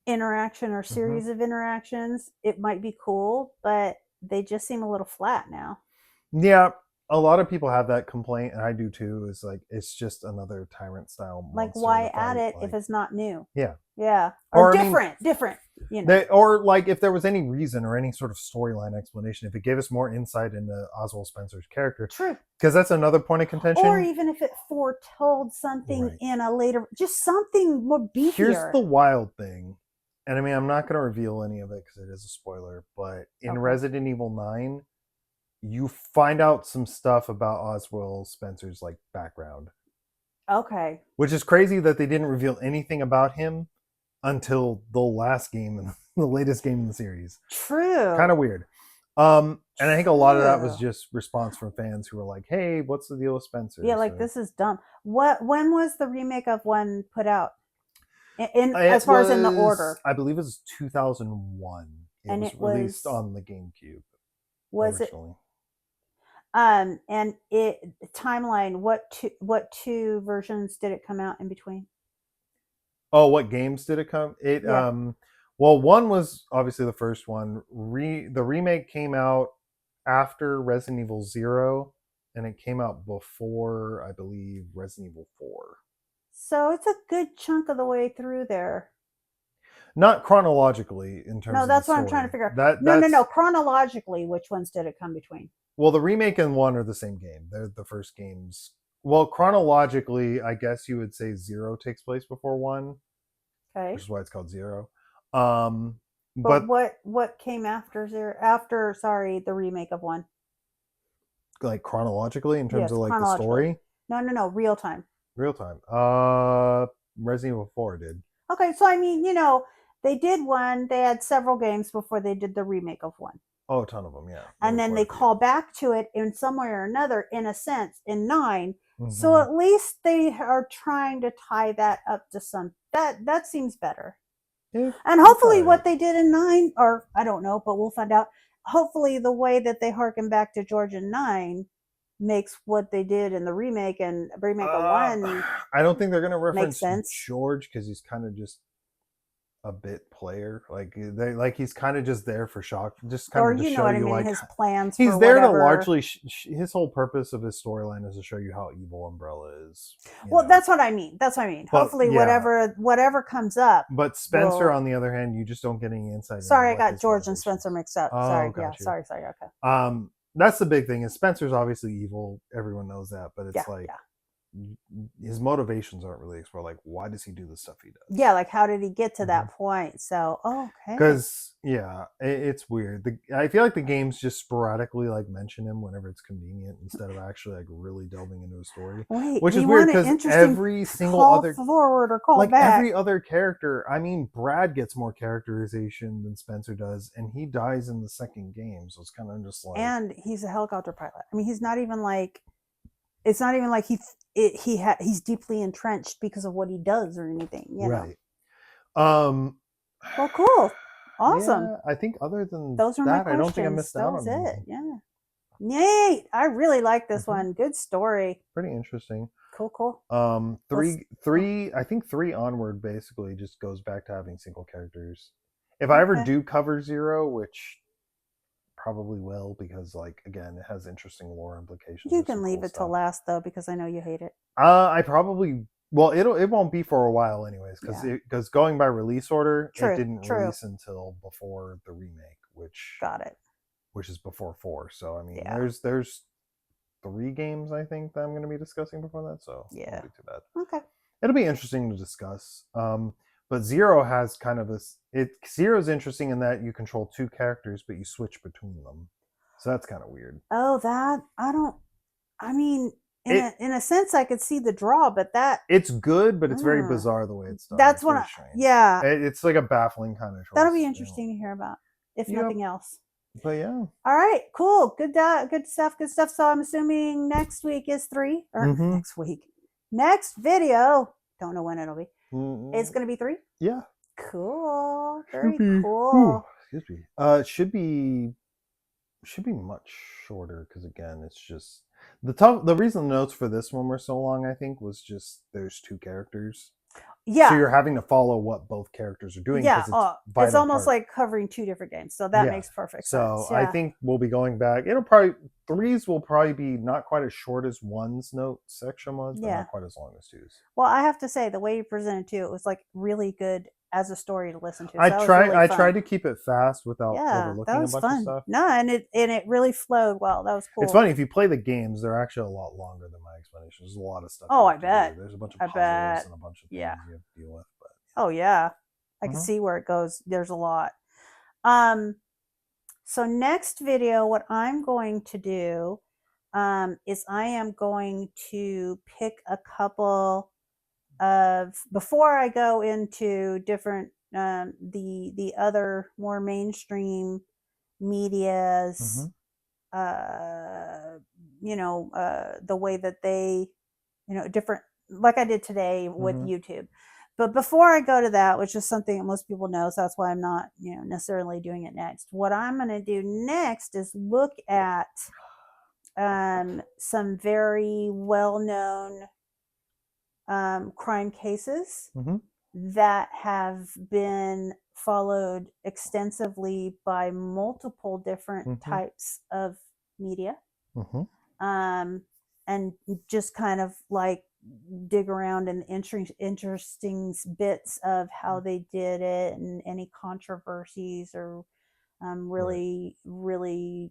interaction or series of interactions, it might be cool, but they just seem a little flat now. Yeah. A lot of people have that complaint, and I do too. Is it's just another tyrant style monster. Why add it if it's not new? Yeah, or different. Or if there was any reason or any sort of storyline explanation, if it gave us more insight into Oswald Spencer's character. True. Because that's another point of contention. Or even if it foretold something in a later, just something more beefier. Here's the wild thing, and I mean, I'm not going to reveal any of it because it is a spoiler. But in Resident Evil 9. You find out some stuff about Oswald Spencer's background. Okay. Which is crazy that they didn't reveal anything about him until the last game, the latest game in the series. True. Kind of weird. And I think a lot of that was just response from fans who were like, "Hey, what's the deal with Spencer?" Yeah, this is dumb. When was the remake of 1 put out? As far as in the order, I believe it was 2001. And it was released on the GameCube. Was originally. And it timeline. What two versions did it come out in between? Oh, what games did it come? Well, 1 was obviously the first one. The remake came out after Resident Evil 0, and it came out before, I believe, Resident Evil 4. So it's a good chunk of the way through there. Not chronologically in terms No, of the that's what I'm trying to story. figure out. No, no, That's no. Chronologically, which ones did it come between? well, the remake and one are the same game. They're the first games. Well, chronologically, I guess you would say zero takes place before one, which Okay. is why it's called zero. Um, But but what came after zero? After, sorry, the remake of one. like chronologically in terms Yes, of like the chronologically. story, No, no, no. Real time. real time. Resident Evil 4 did. Okay, so I mean, they did one. They had several games before they did the remake of one. Oh, a ton of them. Yeah, there And were then quite they a few. call back to it in some way or another, in a sense, in nine. So Mm-hmm. at least they are trying to tie that up to some that seems better. And It's hopefully alright. what they did in nine, or I don't know, but we'll find out. Hopefully the way that they harken back to George in nine makes what they did in the remake of Uh, one I don't think they're gonna make reference sense. George because he's kind of just a bit player. Like he's kind of just there for shock, just kind Or of to you know show what I you mean, like his plans he's for there to whatever. largely his whole purpose of his storyline is to show you how evil Umbrella is. Well, that's what I mean. That's what I mean. But Hopefully yeah, whatever comes up but Spencer, will. on the other hand, you just don't get any insight into Sorry, I what got his George and Spencer motivations. mixed up. Oh, Sorry. Yeah, got you. sorry. Okay. That's the big thing is Spencer's obviously evil. Everyone knows that, but Yeah, it's like yeah. his motivations aren't really explored. Like, why does he do the stuff he does? Yeah, like how did he get to that point? So, okay. Because yeah, it's weird. I feel like the games just sporadically like mention him whenever it's convenient instead of actually like really delving into a story, Wait, which is we weird want an because interesting call forward or call every back. other character. I mean, Brad gets more characterization than Spencer does, and he dies in the second game, so it's kind of just like And he's a helicopter pilot. I mean, he's not even like it's not even like he's deeply entrenched because of what he does or anything. right. Um, Well, cool. Awesome. yeah, I think other than Those are my that, I don't think I questions. missed That out was on it. anything. Yeah. Yay. I really like this Hmm. one. Good story. Pretty interesting. Cool. Let's I think three onward basically just goes back to having single characters. If I ever okay. do cover zero, which probably will, because like again, it has interesting lore implications. You There's some can leave cool it till stuff. last though, because I know you hate it. I probably well, it won't be for a while anyways, Yeah. because going by release order, it True. didn't True. release until before the remake, Got it. which is before four. So I mean, Yeah. there's three games I think that I'm going to be discussing before that, so it Yeah. won't be too bad. Okay. It'll be interesting to discuss. But Zero has kind of this. Zero's interesting in that you control two characters, but you switch between them. So that's kind of weird. Oh, that I don't. I mean, It in a sense, I could see the draw, but that it's good, but it's very mm, bizarre the way it's done. that's It's what. very strange. Yeah, It's like a baffling kind of that'll be choice. interesting to hear about, if Yep. nothing else. But yeah. All right, cool, good stuff, good stuff. So I'm assuming next week is three, or Mm-hmm. next video. Don't know when it'll be. Mm-hmm. It's gonna be three. Yeah. Cool, Should very be. cool. Excuse me. Should be much shorter because again, it's just the reason the notes for this one were so long. I think was just there's two characters, so Yeah, you're having to follow what both characters are doing yeah. because it's It's vital almost part. like covering two different games, so that Yeah. makes perfect So sense. I Yeah. think we'll be going back. It'll probably threes will probably be not quite as short as one's note section was, but Yeah. not quite as long as two's. Well, I have to say the way you presented too, it was like really good as a story to listen to. So I that was try really I fun. tried to keep it fast without Yeah, that overlooking a was bunch of fun. stuff. No, and it really flowed well. That was cool. It's funny if you play the games; they're actually a lot longer than my explanations. There's a lot of stuff. Oh, you I have to bet. do. There's a bunch of I puzzles bet. and a bunch of things Yeah. you have to deal with. But Oh yeah. I can Mhm. see where it goes. There's a lot. Um so next video what I'm going to do is I am going to pick a couple of before I go into different the other more mainstream medias Mhm. the way that they different like I did today with Mhm. YouTube. But before I go to that, which is something that most people know, so that's why I'm not necessarily doing it next. What I'm going to do next is look at some very well known crime cases Mhm. that have been followed extensively by multiple different Mhm. types of media. Mhm. Um, and just kind of like dig around in interesting bits of how they did it and any controversies or really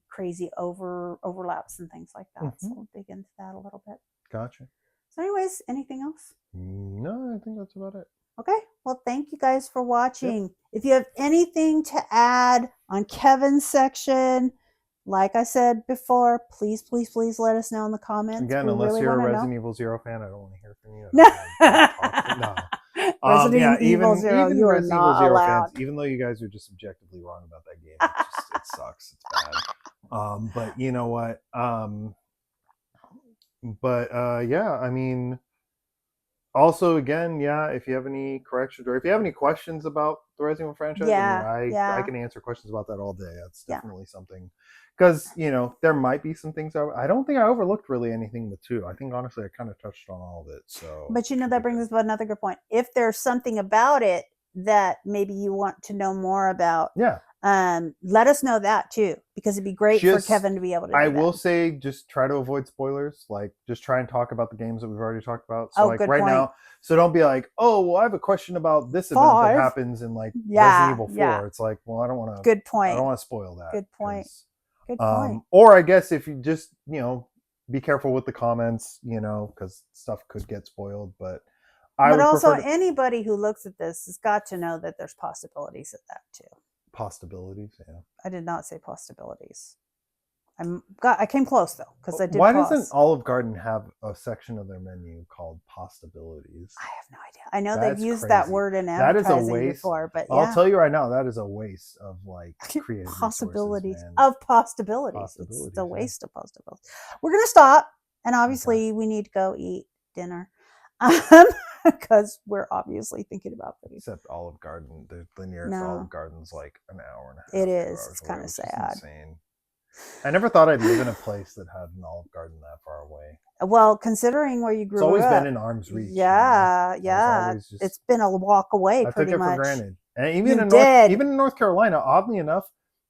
crazy overlaps and things like that. So we'll dig into that a little bit. Gotcha. So anyways, anything else? No, I think that's about it. Okay, well, thank you guys for watching. Yep. If you have anything to add on Kevin's section, like I said before, please let us know in the comments. Again, we unless really you're a know. Resident Evil Zero fan, I don't want to hear from you. No. Resident Evil Zero, you are Resident not Evil Zero allowed. Fans, even though you guys are just objectively wrong about that game, it sucks. It's bad. But you know what? Yeah, I mean, also again, yeah, if you have any corrections or if you have any questions about the Resident Evil franchise, I can answer questions about that all day. That's definitely something, because there might be some things I don't think I overlooked really anything with 2. I think honestly I kind of touched on all of it. So, but that brings us to another good point. If there's something about it that maybe you want to know more about, let us know that too, because it'd be great for Kevin to be able to do I will say, just try to avoid spoilers. Like, just try and talk about the games that we've already talked about. So like right now, so don't be like, oh well, I have a question about this event that happens in like Resident Evil 4. It's like, well, I don't want to. Good point. I don't want to spoil that. Good point. Good point. Or I guess if you just be careful with the comments, because stuff could get spoiled. But also anybody who looks at this has got to know that there's possibilities of that too. Possibilities, yeah. I did not say possibilities. I came close though, because I did. Why doesn't Olive Garden have a section of their menu called possibilities? I have no idea. I know they've used that word in advertising before, but I'll tell you right now, that is a waste of like creative possibilities of possibilities. It's a waste of possibilities. We're gonna stop, and obviously we need to go eat dinner. Because we're obviously thinking about food. Except Olive Garden, the nearest Olive Garden's like an hour and a half. It is. It's kind of sad. Insane. I never thought I'd live in a place that had an Olive Garden that far away. Well, considering where you grew up, it's always been in arm's reach. Yeah. It's been a walk away. I took it for granted. And even in North Carolina, oddly enough,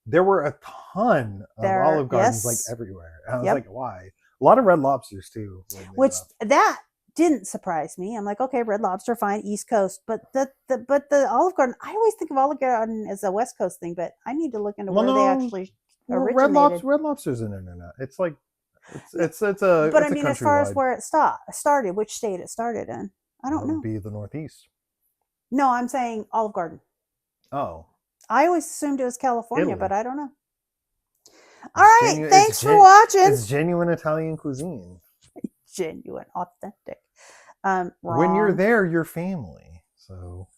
there were a ton of Olive Gardens like everywhere. And I was like, why? A lot of Red Lobsters too. Which that didn't surprise me. I'm like, okay, Red Lobster, fine, East Coast, but the Olive Garden, I always think of Olive Garden as a West Coast thing, but I need to look into where they actually originated. Red Lobster's in internet. It's like it's a. But I mean, as far as where it started, which state it started in, I don't know. Would be the Northeast. No, I'm saying Olive Garden. Oh. I always assumed it was California, but I don't know. All right, thanks for watching. It's genuine Italian cuisine. Genuine, authentic. When you're there, you're family. So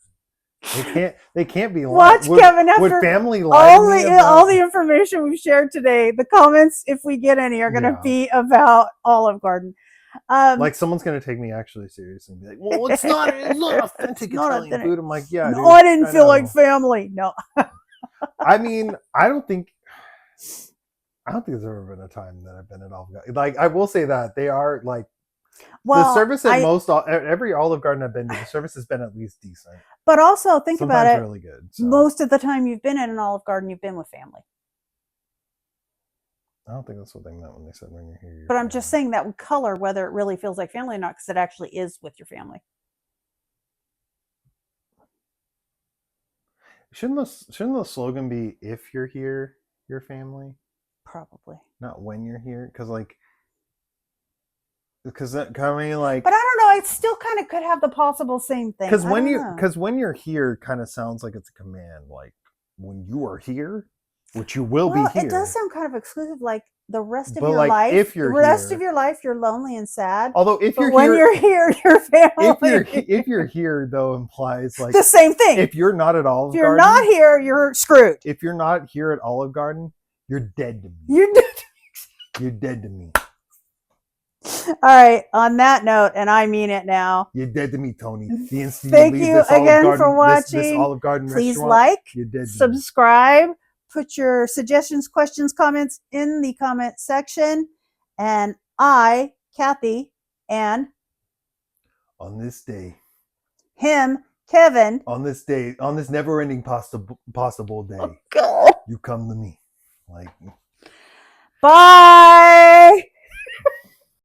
they can't be watch Kevin after family all the information we've shared today. The comments, if we get any, are going to be about Olive Garden. Like someone's going to take me actually seriously and be like, "Well, it's not authentic Italian food." I'm like, "Yeah, no, I didn't feel like family." No. I mean, I don't think there's ever been a time that I've been at Olive Garden. Like, I will say that they are like, the service at every Olive Garden I've been to, the service has been at least decent. But also think about it. Really good. So. Most of the time you've been in an Olive Garden, you've been with family. I don't think that's what they meant when they said when you're here. But I'm just saying that would color whether it really feels like family or not, because it actually is with your family. Shouldn't the slogan be "If you're here, your family"? Probably not when you're here, because that kind of like. But I don't know. It still kind of could have the possible same thing. Because when you're here, kind of sounds like it's a command. Like when you are here, which you will be here. It does sound kind of exclusive. Like the rest of your life, of your life, you're lonely and sad. Although when you're here, your family. If you're here, though, implies like the same thing. If you're not at Olive Garden, if you're not here, you're screwed. If you're not here at Olive Garden, you're dead to me. You're dead to me. All right. On that note, and I mean it now. You're dead to me, Tony. Thank you again for watching. This Olive Garden Please restaurant, like, subscribe, put your suggestions, questions, comments in the comment section. And I, Kathy, and on this day, him, Kevin, on this day, on this never-ending possible day, you come to me. Like, bye.